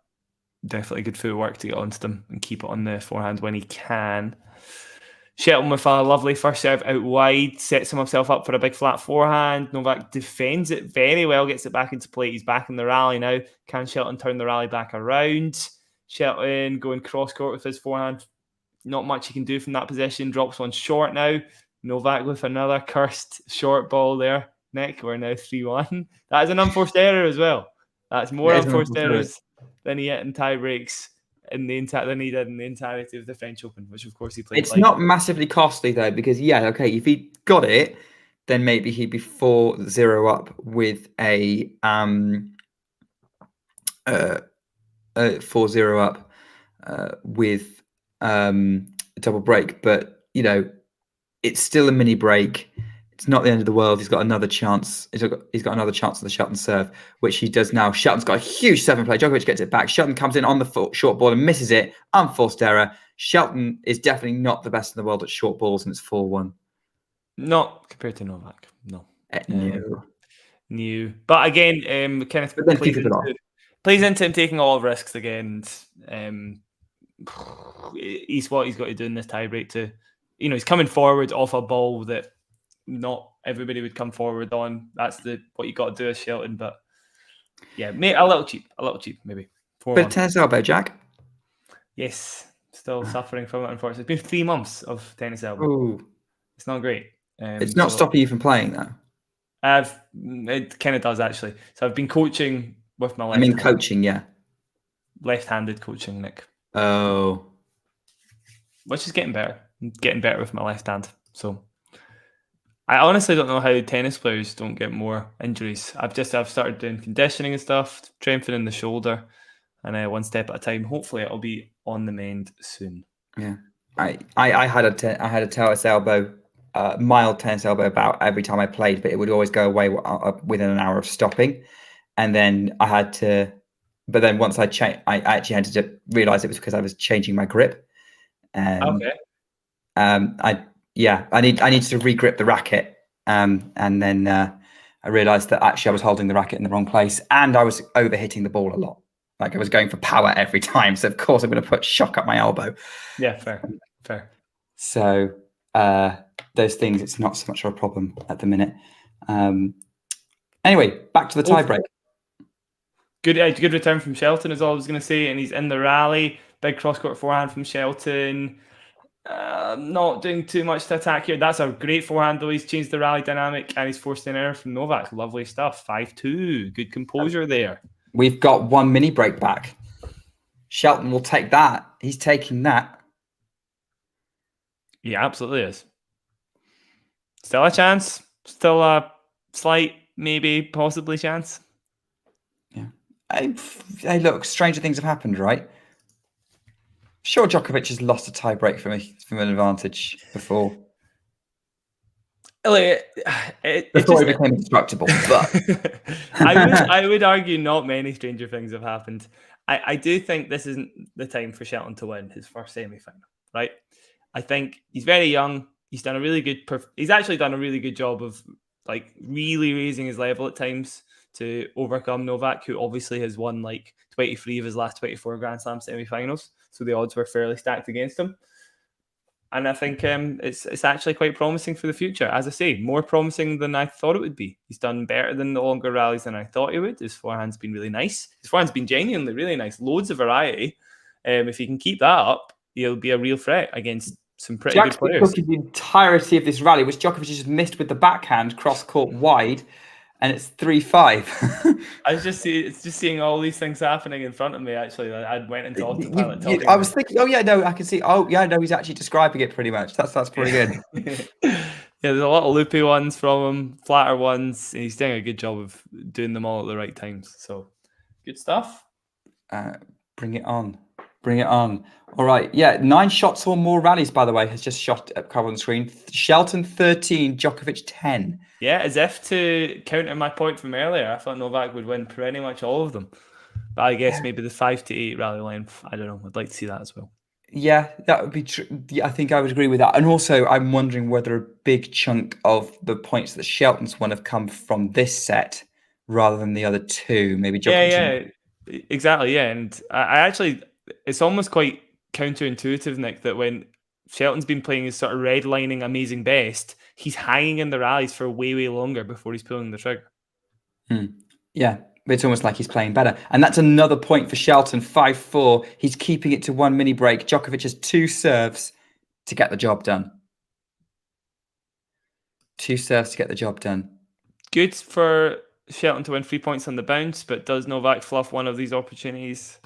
S9: Definitely good footwork to get onto them and keep it on the forehand when he can. Shelton with a lovely first serve out wide, sets himself up for a big flat forehand. Novak defends it very well, gets it back into play. He's back in the rally now. Can Shelton turn the rally back around? Shelton going cross-court with his forehand. Not much he can do from that position. Drops one short now. Novak with another cursed short ball there. Nick, we're now 3-1. That is an unforced error as well. That's more unforced errors than he hit in tie breaks than he did in the entirety of the French Open, which of course he played.
S7: It's not massively costly though, because if he got it, then maybe he'd be 4-0 up with a 4-0 up with a double break. But, it's still a mini break. It's not the end of the world. He's got another chance. He's got another chance on the Shelton serve, which he does now. Shelton's got a huge 7-play. Djokovic gets it back. Shelton comes in on the short ball and misses it. Unforced error. Shelton is definitely not the best in the world at short balls, and it's 4-1.
S9: Not compared to Novak. No.
S7: No.
S9: But again, Kenneth
S7: But then
S9: plays into him taking all risks again. He's what he's got to do in this tiebreak to, he's coming forward off a ball that not everybody would come forward on. That's what you got to do as Shelton. But yeah, mate, a little cheap, maybe.
S7: But tennis elbow, Jack.
S9: Yes, still suffering from it. Unfortunately, it's been 3 months of tennis elbow.
S7: Ooh.
S9: It's not great.
S7: It's not stopping you from playing, though.
S9: It kind of does actually. So I've been coaching with my left.
S7: Coaching, yeah.
S9: Left-handed coaching, Nick.
S7: Oh.
S9: Which is getting better. I'm getting better with my left hand. So I honestly don't know how tennis players don't get more injuries. I've started doing conditioning and stuff, strengthening the shoulder, and one step at a time. Hopefully, it'll be on the mend soon.
S7: Yeah, I had a tennis elbow, mild tennis elbow about every time I played, but it would always go away within an hour of stopping, and then I had to. But then once I actually had to realize it was because I was changing my grip.
S9: Okay.
S7: I needed to re-grip the racket, and then I realized that actually I was holding the racket in the wrong place, and I was over-hitting the ball a lot. Like I was going for power every time, so of course I'm going to put shock up my elbow.
S9: Yeah, fair.
S7: So those things, it's not so much of a problem at the minute. Anyway, back to the tiebreak.
S9: Good return from Shelton is all I was going to say, and he's in the rally. Big cross-court forehand from Shelton. Not doing too much to attack here. That's a great forehand, though. He's changed the rally dynamic, and he's forced an error from Novak. Lovely stuff. 5-2. Good composure there.
S7: We've got one mini break back. Shelton will take that. He's taking that.
S9: He absolutely is. Still a chance. Still a slight, maybe, possibly chance.
S7: Yeah. Hey, look, stranger things have happened, right? Sure, Djokovic has lost a tiebreak from an advantage before. Before he became indestructible. But
S9: I would argue not many stranger things have happened. I do think this isn't the time for Shelton to win his first semi-final, right? I think he's very young. He's actually done a really good job of really raising his level at times to overcome Novak, who obviously has won 23 of his last 24 Grand Slam semi-finals. So the odds were fairly stacked against him. And I think it's actually quite promising for the future. As I say, more promising than I thought it would be. He's done better than the longer rallies than I thought he would. His forehand's been really nice. His forehand's been genuinely really nice. Loads of variety. If he can keep that up, he'll be a real threat against some pretty good players.
S7: Jack's the entirety of this rally, which Djokovic just missed with the backhand cross-court wide, and it's 3-5.
S9: I was just seeing all these things happening in front of me. Actually, I went into autopilot.
S7: I was thinking, oh yeah, no, I can see. Oh yeah, no, he's actually describing it pretty much. That's pretty good.
S9: Yeah, there's a lot of loopy ones from him, flatter ones. And he's doing a good job of doing them all at the right times. So good stuff.
S7: Bring it on. All right, yeah, 9 shots or more rallies, by the way, has just shot up cover on the screen. Shelton 13, Djokovic 10.
S9: Yeah, as if to counter my point from earlier, I thought Novak would win pretty much all of them. But I guess maybe the 5-8 rally length, I don't know. I'd like to see that as well.
S7: Yeah, that would be true. I think I would agree with that. And also, I'm wondering whether a big chunk of the points that Shelton's won have come from this set rather than the other two. Maybe Djokovic.
S9: Yeah, exactly. Yeah, and I actually, it's almost quite counterintuitive, Nick, that when Shelton's been playing his sort of redlining amazing best, he's hanging in the rallies for way, way longer before he's pulling the trigger.
S7: Yeah, but it's almost like he's playing better. And that's another point for Shelton, 5-4. He's keeping it to 1 mini break. Djokovic has 2 serves to get the job done. 2 serves to get the job done.
S9: Good for Shelton to win 3 points on the bounce, but does Novak fluff one of these opportunities?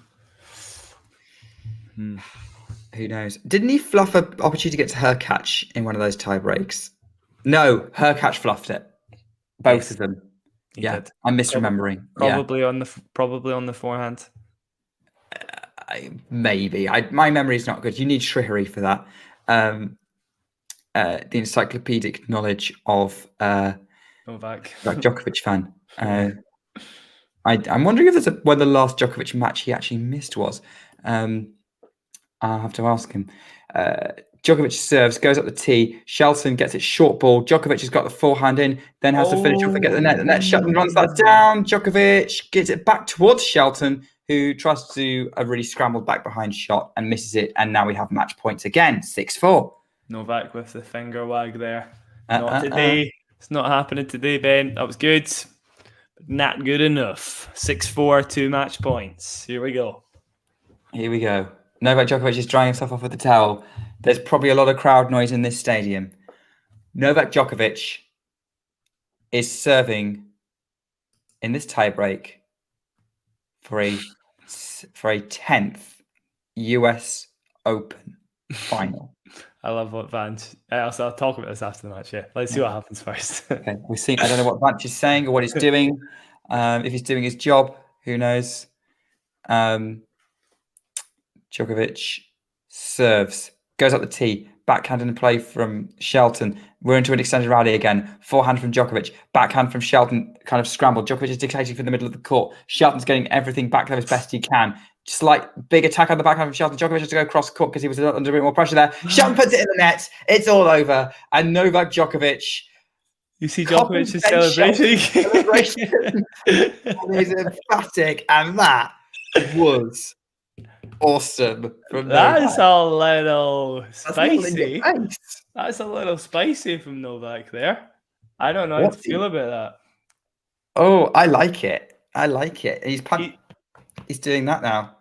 S7: Who knows? Didn't he fluff an opportunity to get to her catch in one of those tie breaks? No, her catch fluffed it. Both of them.
S9: He
S7: Yeah,
S9: did.
S7: I'm misremembering.
S9: Probably on the forehand.
S7: Maybe. My memory is not good. You need Shrihari for that. The encyclopedic knowledge of
S9: Novak.
S7: Djokovic fan.
S9: Yeah.
S7: I'm wondering if when the last Djokovic match he actually missed was. I'll have to ask him. Djokovic serves, goes up the tee. Shelton gets it short ball. Djokovic has got the forehand in, then has to finish off and get the net. The net. Shelton runs that down. Djokovic gets it back towards Shelton, who tries to do a really scrambled back behind shot and misses it. And now we have match points again, 6-4.
S9: Novak with the finger wag there. Not today. It's not happening today, Ben. That was good. But not good enough. 6-4, 2 match points. Here we go.
S7: Here we go. Novak Djokovic is drying himself off with the towel. There's probably a lot of crowd noise in this stadium. Novak Djokovic is serving in this tiebreak for a 10th US Open final.
S9: I love what Vance. I'll talk about this after the match. Yeah, let's see what happens first.
S7: Okay, we're seeing. I don't know what Vance is saying or what he's doing. If he's doing his job, who knows? Djokovic serves, goes up the tee, backhand in play from Shelton. We're into an extended rally again. Forehand from Djokovic, backhand from Shelton, kind of scrambled. Djokovic is dictating from the middle of the court. Shelton's getting everything back there as best he can. Slight big attack on the backhand from Shelton. Djokovic has to go across the court because he was under a bit more pressure there. Shelton puts it in the net. It's all over. And Novak Djokovic.
S9: You see Djokovic's celebration.
S7: He's emphatic, and that was awesome.
S9: That's a little spicy. That's a little spicy from Novak there. I don't know how to feel about that.
S7: Oh, I like it. He's doing that now.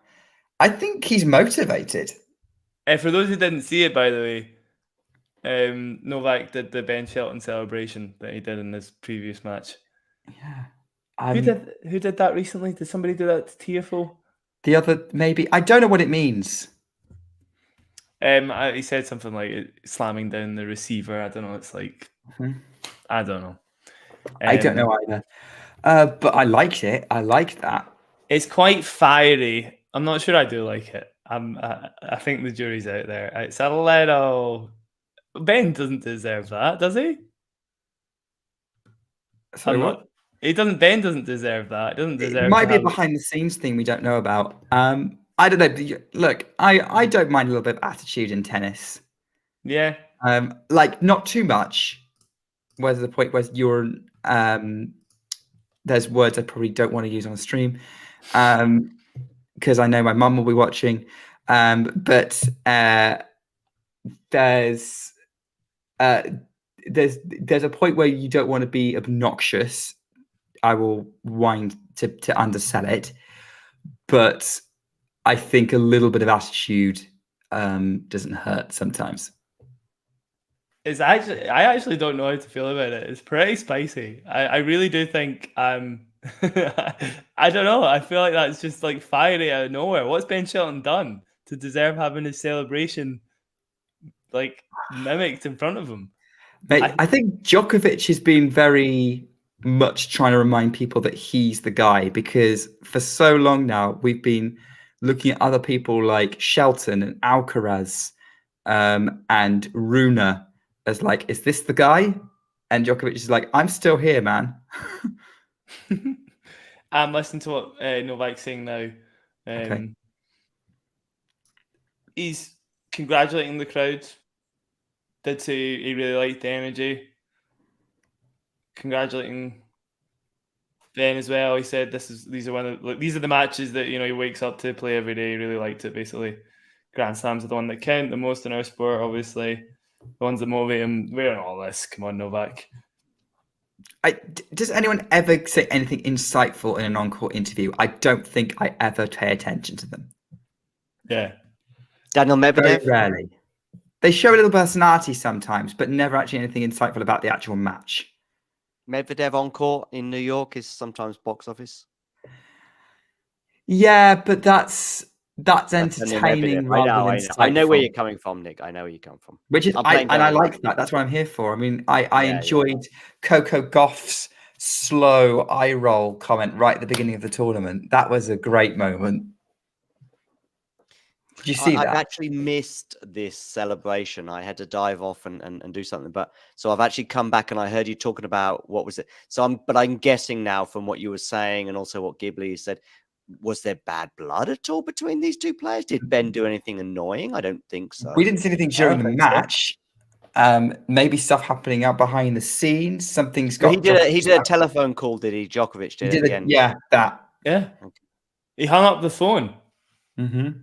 S7: I think he's motivated.
S9: For those who didn't see it, by the way, Novak did the Ben Shelton celebration that he did in this previous match.
S7: Yeah.
S9: Who did that recently? Did somebody do that to TFO?
S7: The other, maybe. I don't know what it means.
S9: He said something like slamming down the receiver. I don't know. It's like, I don't know.
S7: I don't know either. But I liked it. I liked that.
S9: It's quite fiery. I'm not sure I do like it. I think the jury's out there. It's a little. Ben doesn't deserve that, does he?
S7: Sorry, what?
S9: He doesn't. Ben doesn't deserve that. He doesn't deserve.
S7: It might be a behind-the-scenes thing we don't know about. I don't know. Look, I don't mind a little bit of attitude in tennis.
S9: Yeah.
S7: Like not too much. Where's the point where you're there's words I probably don't want to use on the stream, because I know my mum will be watching. But there's a point where you don't want to be obnoxious. I will wind to undersell it, but I think a little bit of attitude doesn't hurt sometimes.
S9: I actually don't know how to feel about it. It's pretty spicy. I really do think I don't know. I feel like that's just like fiery out of nowhere. What's Ben Shelton done to deserve having his celebration like mimicked in front of him?
S7: Mate, I think Djokovic has been very much trying to remind people that he's the guy, because for so long now we've been looking at other people like Shelton and Alcaraz and Rune as like, is this the guy? And Djokovic is like, I'm still here, man.
S9: I'm listening to what Novak's saying now.
S7: Okay.
S9: He's congratulating the crowd. Did say he really liked the energy. Congratulating Ben as well. He said these are the matches that he wakes up to play every day. He really liked it. Basically, Grand Slams are the one that count the most in our sport. Obviously, the ones that motivate him. We're in all this. Come on, Novak.
S7: Does anyone ever say anything insightful in an encore interview? I don't think I ever pay attention to them.
S9: Yeah,
S2: Daniel Medvedev.
S7: Very rarely. They show a little personality sometimes, but never actually anything insightful about the actual match.
S2: Medvedev encore in New York is sometimes box office.
S7: Yeah, but that's entertaining rather than insightful.
S2: I know where you're coming from, Nick. I know where you come from.
S7: Which is, I like that. That's what I'm here for. I mean, I enjoyed Coco Gauff's slow eye roll comment right at the beginning of the tournament. That was a great moment. Did you see
S2: I've
S7: that?
S2: actually missed this celebration. I had to dive off and do something, but so I've actually come back and I heard you talking about what was it. So I'm guessing now from what you were saying and also what Ghibli said, was there bad blood at all between these two players? Did Ben do anything annoying? I don't think so.
S7: We didn't see anything
S2: I don't
S7: during the
S2: think so.
S7: match. Maybe stuff happening out behind the scenes. Something's
S2: But
S7: got.
S2: he did a telephone call, did he? Djokovic did at the end.
S7: Yeah, that.
S9: Yeah.
S2: Okay.
S9: He hung up the phone.
S7: Mm-hmm.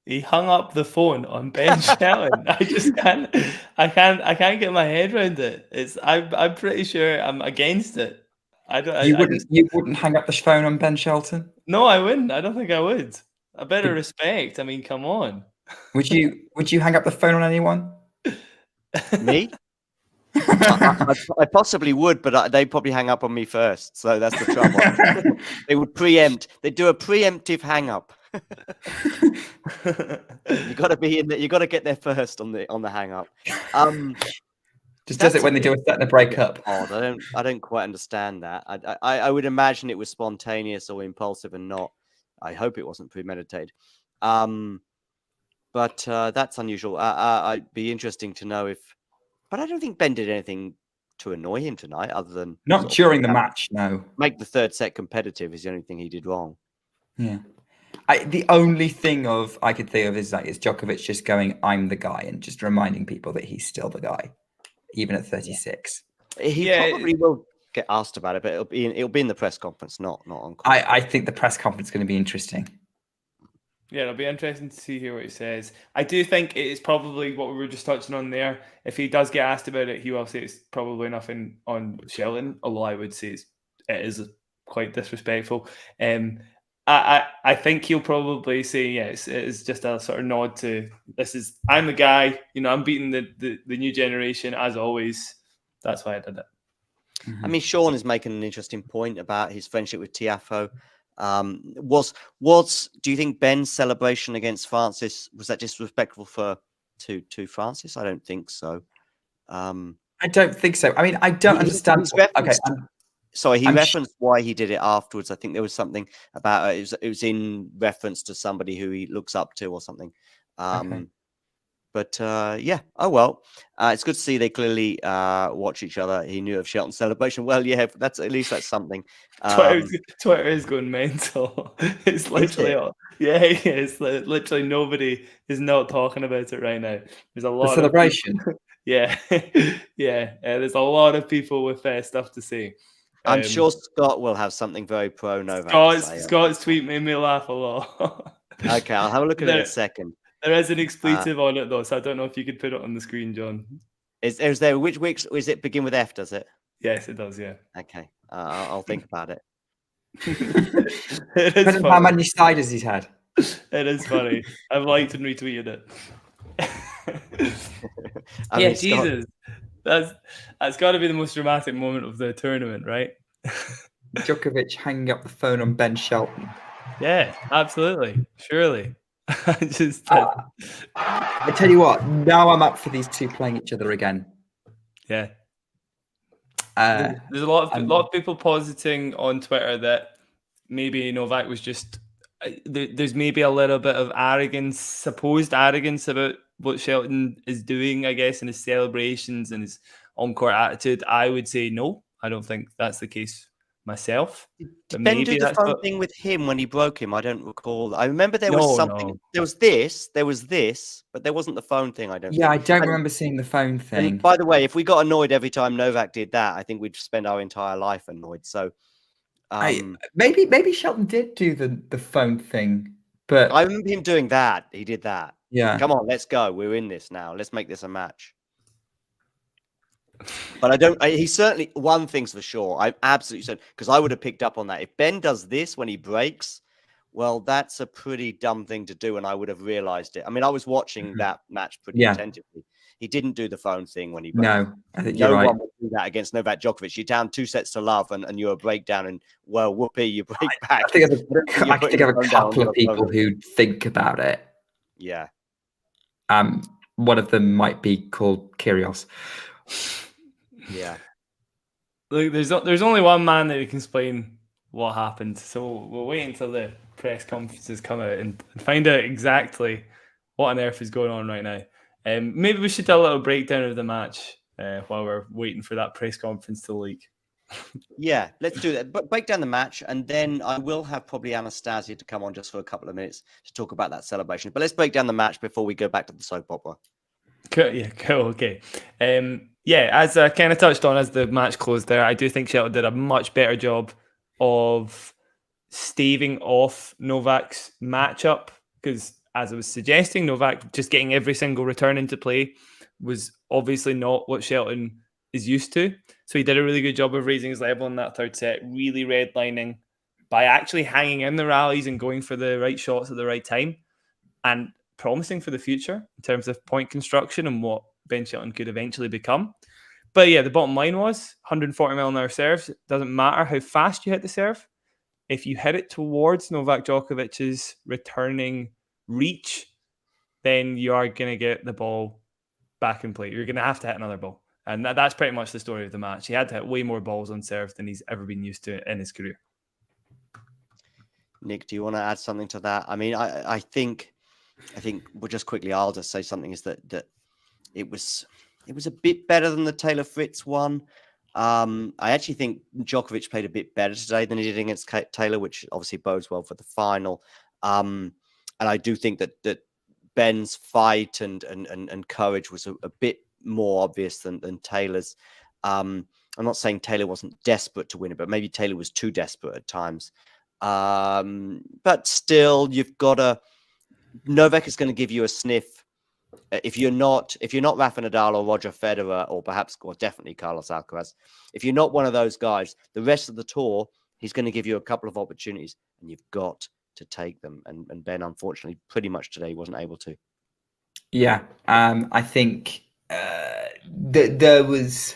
S9: He hung up the phone on Ben Shelton. I just can't. I can't get my head around it. I'm pretty sure I'm against it. I don't.
S7: You wouldn't hang up the phone on Ben Shelton?
S9: No, I wouldn't. I don't think I would. A bit of respect. I mean, come on.
S7: Would you hang up the phone on anyone?
S2: Me? I possibly would, but they'd probably hang up on me first. So that's the trouble. They would preempt. They'd do a preemptive hang up. You got to be in there. You got to get there first on the hang up.
S7: Just does it when they do a set and a breakup.
S2: Odd. I don't quite understand that. I would imagine it was spontaneous or impulsive and not. I hope it wasn't premeditated. But that's unusual. I'd be interesting to know if. But I don't think Ben did anything to annoy him tonight, other than
S7: not during the match. No,
S2: make the third set competitive is the only thing he did wrong.
S7: Yeah, the only thing I could think of is Djokovic just going, "I'm the guy," and just reminding people that he's still the guy, even at 36.
S2: He probably will get asked about it, but it'll be in the press conference, not on.
S7: I think the press conference is going to be interesting.
S9: Yeah, it'll be interesting to see what he says. I do think it is probably what we were just touching on there. If he does get asked about it, he will say it's probably nothing on Shelton, although I would say it is quite disrespectful. I think he'll probably say, yes, it is just a sort of nod to I'm the guy, I'm beating the new generation as always. That's why I did it.
S2: I mean, Sean is making an interesting point about his friendship with Tiafoe. Do you think Ben's celebration against Francis was that disrespectful to Francis? I don't think so.
S7: I don't think so. I mean, I don't understand.
S2: He referenced why he did it afterwards. I think there was something about it was in reference to somebody who he looks up to or something. But yeah, oh well, it's good to see they clearly watch each other. He knew of Shelton's celebration. Well, yeah, that's something.
S9: Twitter is going mental. It's literally, it's literally nobody is not talking about it right now. There's a lot
S7: of celebration.
S9: Yeah, there's a lot of people with stuff to say.
S2: I'm sure Scott will have something very pro Novak.
S9: Scott's tweet made me laugh a lot.
S2: Okay, I'll have a look at it in a second.
S9: There is an expletive on it though, so I don't know if you could put it on the screen, John.
S2: Is there which is it begin with F? Does it?
S9: Yes, it does. Yeah.
S2: Okay, I'll think about it.
S9: It is funny.
S7: How many sliders he's had?
S9: It is funny. I've liked and retweeted it. Jesus, that's got to be the most dramatic moment of the tournament, right?
S7: Djokovic hanging up the phone on Ben Shelton.
S9: Yeah, absolutely, surely.
S7: I tell you what, now I'm up for these two playing each other again.
S9: Yeah. There's a lot of people positing on Twitter that maybe Novak was just there's maybe a little bit of arrogance, supposed arrogance about what Shelton is doing, I guess, in his celebrations and his on-court attitude. I would say no. I don't think that's the case myself.
S2: Did Ben do the phone thing with him when he broke him? I don't recall. I remember there was something. No. There was this, but there wasn't the phone thing. I don't
S7: remember seeing the phone thing.
S2: And by the way, if we got annoyed every time Novak did that, I think we'd spend our entire life annoyed. So
S7: maybe Shelton did do the phone thing, but
S2: I remember him doing that. He did that.
S7: Yeah.
S2: Come on, let's go. We're in this now. Let's make this a match. But he certainly, one thing's for sure, I'm absolutely certain, because I would have picked up on that. If Ben does this when he breaks, well, that's a pretty dumb thing to do, and I would have realized it. I mean, I was watching that match pretty attentively. He didn't do the phone thing when he broke.
S7: No, I think you're right.
S2: No one would do that against Novak Djokovic. You're down 2-0 and you're a breakdown, and well, whoopee, you break back.
S7: I think I have a couple of people who think about it.
S2: Yeah.
S7: One of them might be called Kyrgios.
S2: Yeah.
S9: Look, there's only one man that can explain what happened. So we'll wait until the press conferences come out and find out exactly what on earth is going on right now. Maybe we should do a little breakdown of the match while we're waiting for that press conference to leak.
S2: Yeah, let's do that. But break down the match, and then I will have probably Anastasia to come on just for a couple of minutes to talk about that celebration. But let's break down the match before we go back to the soap opera.
S9: Cool, yeah, cool, okay. Yeah, as I kind of touched on as the match closed there, I do think Shelton did a much better job of staving off Novak's matchup, because as I was suggesting, Novak just getting every single return into play was obviously not what Shelton is used to. So he did a really good job of raising his level in that third set, really redlining by actually hanging in the rallies and going for the right shots at the right time, and promising for the future in terms of point construction and what Ben Shelton could eventually become. But yeah, the bottom line was 140 mile/hour serves. It doesn't matter how fast you hit the serve. If you hit it towards Novak Djokovic's returning reach, then you are going to get the ball back in play. You're going to have to hit another ball. And that's pretty much the story of the match. He had to hit way more balls on serve than he's ever been used to in his career.
S2: Nick, do you want to add something to that? I mean, I think well, just quickly, I'll just say something is that it was a bit better than the Taylor Fritz one. I actually think Djokovic played a bit better today than he did against Taylor, which obviously bodes well for the final. And I do think that Ben's fight and courage was a bit more obvious than Taylor's. I'm not saying Taylor wasn't desperate to win it, but maybe Taylor was too desperate at times. But still, you've got to. Novak is going to give you a sniff. If you're not Rafa Nadal or Roger Federer or definitely Carlos Alcaraz, if you're not one of those guys, the rest of the tour, he's going to give you a couple of opportunities, and you've got to take them. And Ben, unfortunately, pretty much today wasn't able to.
S7: Yeah, I think there was.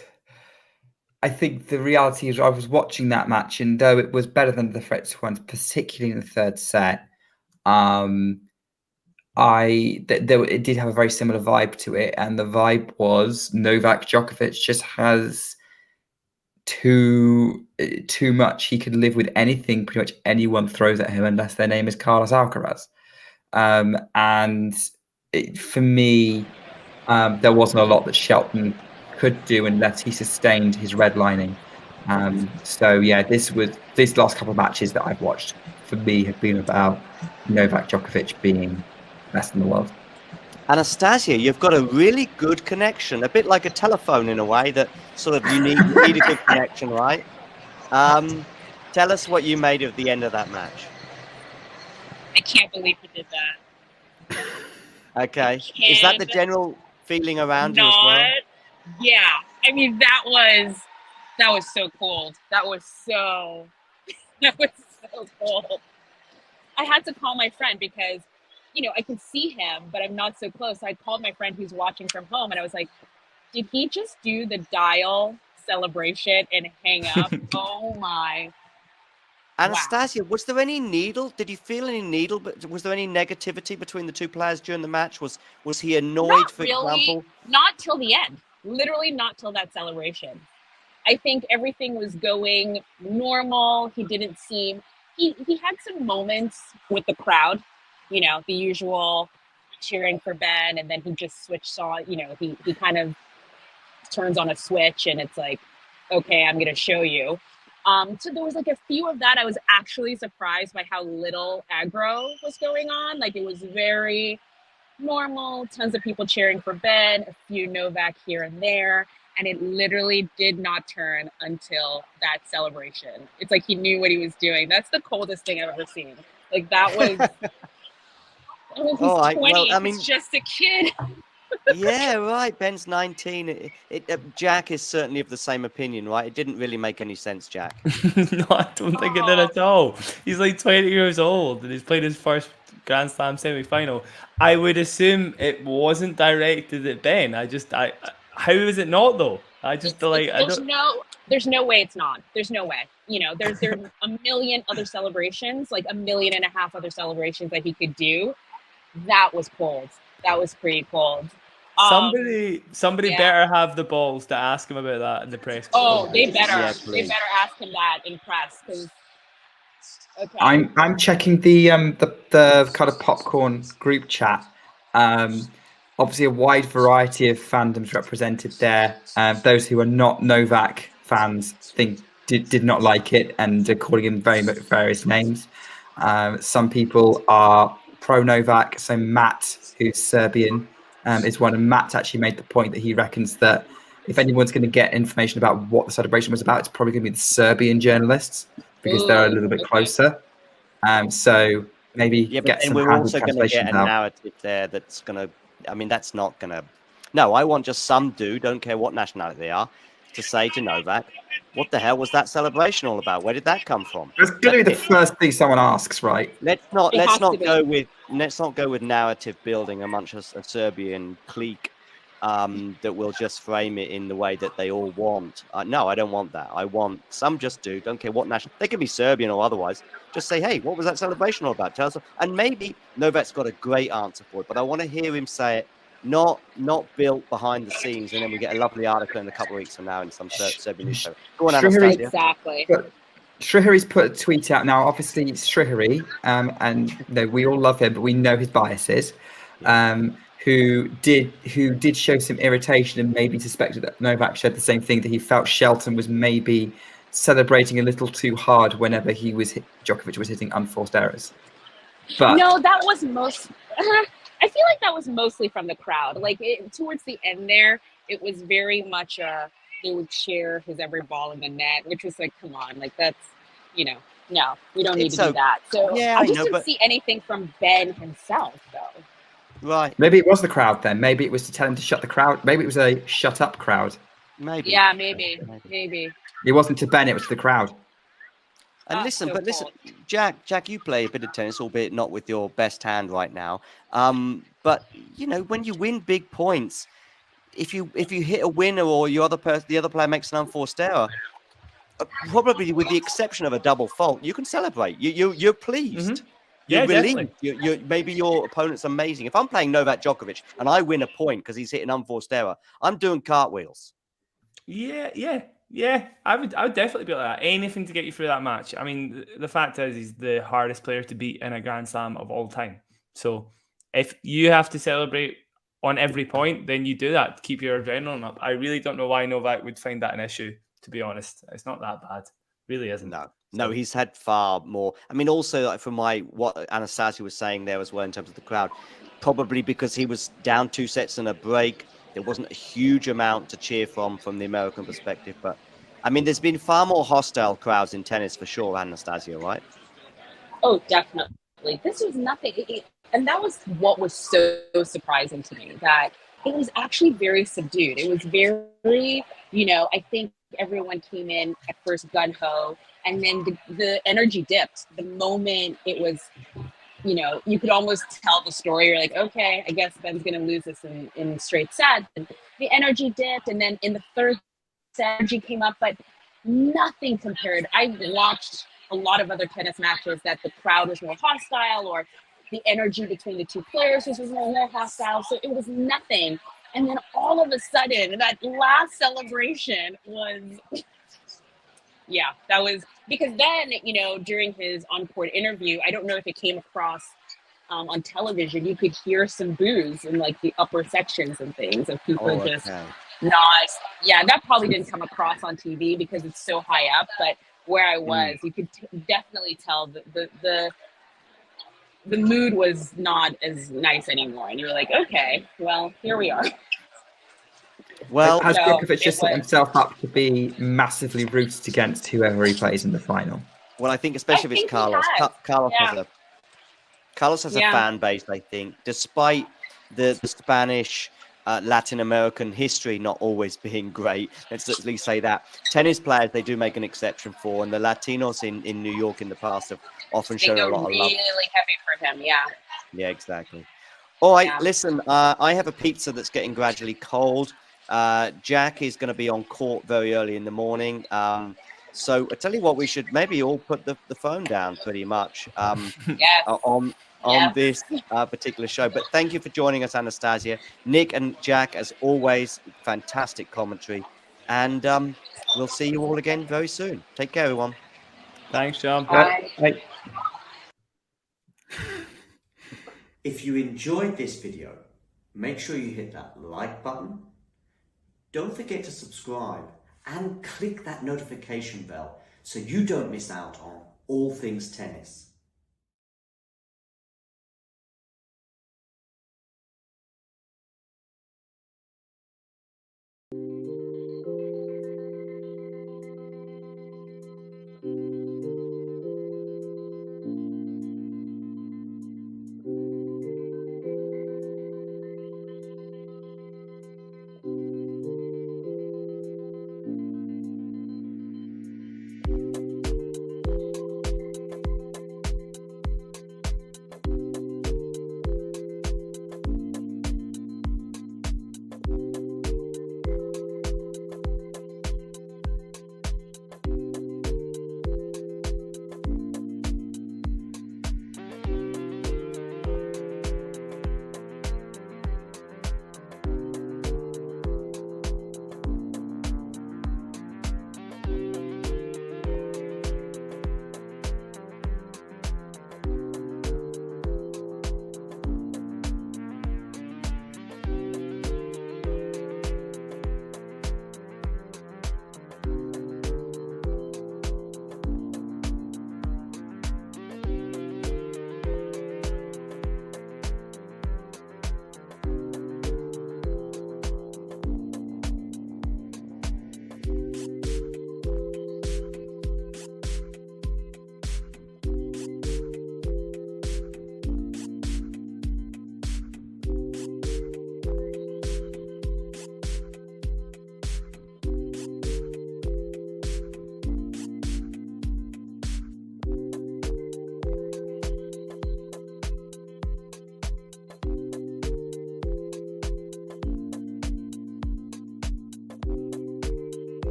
S7: I think the reality is I was watching that match, and though it was better than the Fritz ones, particularly in the third set, it did have a very similar vibe to it, and the vibe was Novak Djokovic just has too much. He could live with anything pretty much anyone throws at him, unless their name is Carlos Alcaraz. For me, there wasn't a lot that Shelton could do unless he sustained his redlining. So yeah, these last couple of matches that I've watched for me have been about Novak Djokovic being best in the world.
S2: Anastasia, you've got a really good connection, a bit like a telephone in a way that sort of you need a good connection, right? Tell us what you made of the end of that match.
S10: I can't believe he did that.
S2: Okay. Is that the general feeling around you as well?
S10: Yeah. I mean, that was so cold. That was so cold. I had to call my friend because, I could see him, but I'm not so close. So I called my friend who's watching from home, and I was like, did he just do the dial celebration and hang up? Oh my.
S2: Anastasia, was there any needle? Did you feel any needle? But was there any negativity between the two players during the match? Was he annoyed, for example?
S10: Not till the end. Literally not till that celebration. I think everything was going normal. He didn't seem... He had some moments with the crowd, the usual cheering for Ben, and then he just switched on, he kind of turns on a switch, and it's like, okay, I'm going to show you. So there was like a few of that. I was actually surprised by how little aggro was going on. Like, it was very normal, tons of people cheering for Ben, a few Novak here and there, and it literally did not turn until that celebration. It's like he knew what he was doing. That's the coldest thing I've ever seen. Like, that was... he's 20, he's just a kid.
S2: Yeah, right. Ben's 19. Jack is certainly of the same opinion, right? It didn't really make any sense, Jack.
S9: No, I don't think it did at all. He's like 20 years old and he's played his first Grand Slam semi-final. I would assume it wasn't directed at Ben. How is it not though?
S10: There's no way it's not. There's no way. There's a million other celebrations, like 1.5 million other celebrations that he could do. That was cold. That was pretty cold.
S9: Somebody
S10: yeah.
S9: better have the balls to ask him about that in the press.
S10: Oh, they better.
S2: Yeah,
S10: They
S2: please.
S10: better ask him that in press because. Okay.
S7: I'm checking the kind of popcorn group chat. Obviously, a wide variety of fandoms represented there. Those who are not Novak fans did not like it and are calling him various names. Some people are pro Novak. So Matt, who's Serbian, is one. And Matt actually made the point that he reckons that if anyone's going to get information about what the celebration was about, it's probably going to be the Serbian journalists because they're a little bit closer. So maybe
S2: Yeah, but
S7: get
S2: then
S7: some
S2: we're
S7: handy
S2: also going to get
S7: translations
S2: a
S7: out.
S2: narrative there that's going to, I mean, that's not going to, no, I want just some dude, don't care what nationality they are, to say to Novak, what the hell was that celebration all about? Where did that come from?
S7: It's going to be the first thing someone asks, right?
S2: Let's not go with narrative building amongst a Serbian clique that will just frame it in the way that they all want. No, I don't want that. I want some just dude, don't care what national. They can be Serbian or otherwise. Just say, hey, what was that celebration all about? Tell us. And maybe Novak's got a great answer for it, but I want to hear him say it, not built behind the scenes, and then we get a lovely article in a couple of weeks from now in some Serbian newspaper. Go on, Anastasia.
S10: Exactly.
S7: Srihari's put a tweet out now. Obviously, Srihari, and we all love him, but we know his biases. Who did show some irritation and maybe suspected that Novak said the same thing, that he felt Shelton was maybe celebrating a little too hard whenever Djokovic was hitting unforced errors. But
S10: no, that was I feel like that was mostly from the crowd. Like towards the end there, it was very much they would share his every ball in the net, which was like, come on, like that's, no, we don't need to do that. So
S2: yeah,
S10: I just didn't see anything from Ben himself, though.
S2: Right.
S7: Maybe it was the crowd then. Maybe it was to tell him to shut the crowd. Maybe it was a shut up crowd.
S2: Maybe.
S10: Yeah, maybe.
S7: It wasn't to Ben, it was to the crowd.
S2: And listen, Jack, you play a bit of tennis, albeit not with your best hand right now. But when you win big points, if you hit a winner or the other player makes an unforced error, probably with the exception of a double fault, you can celebrate. You're pleased.
S9: Mm-hmm.
S2: You're relieved. Maybe your opponent's amazing. If I'm playing Novak Djokovic and I win a point because he's hit an unforced error, I'm doing cartwheels.
S9: Yeah. I would definitely be like that. Anything to get you through that match. I mean, the fact is, he's the hardest player to beat in a Grand Slam of all time. So if you have to celebrate on every point, then you do that to keep your adrenaline up. I really don't know why Novak would find that an issue, to be honest. It's not that bad. Really isn't.
S2: No, he's had far more. I mean, also like from what Anastasia was saying there as well in terms of the crowd, probably because he was down 2 sets and a break. There wasn't a huge amount to cheer from the American perspective. But, I mean, there's been far more hostile crowds in tennis for sure, Anastasia, right?
S10: Oh, definitely. This was nothing. And that was what was so surprising to me, that it was actually very subdued. It was very, I think everyone came in at first gun-ho, and then the energy dipped. The moment it was, you could almost tell the story. You're like, okay, I guess Ben's going to lose this in straight sets. And the energy dipped, and then in the third set, energy came up, but nothing compared. I watched a lot of other tennis matches that the crowd was more hostile, or the energy between the two players was more hostile. So it was nothing. And then all of a sudden, that last celebration was, that was, because then, during his on-court interview, I don't know if it came across on television, you could hear some boos in like the upper sections and things of people just not, that probably didn't come across on TV because it's so high up, but where I was, you could definitely tell the mood was not as nice anymore. And you were like, okay, well, here we are.
S2: Well,
S7: has Djokovic just set himself up to be massively rooted against whoever he plays in the final?
S2: Well, I think especially if it's Carlos. Carlos has a fan base, I think, despite the Spanish, Latin American history not always being great. Let's at least say that. Tennis players, they do make an exception for, and the Latinos in New York in the past have often shown a lot of love.
S10: Really heavy for him,
S2: Yeah, exactly. All right, listen, I have a pizza that's getting gradually cold. Jack is going to be on court very early in the morning. So I tell you what, we should maybe all put the phone down pretty much
S10: Yes.
S2: on
S10: Yes.
S2: this particular show. But thank you for joining us, Anastasia. Nick and Jack, as always, fantastic commentary. And we'll see you all again very soon. Take care, everyone.
S9: Thanks, John.
S10: Bye.
S2: If you enjoyed this video, make sure you hit that like button. Don't forget to subscribe and click that notification bell so you don't miss out on all things tennis.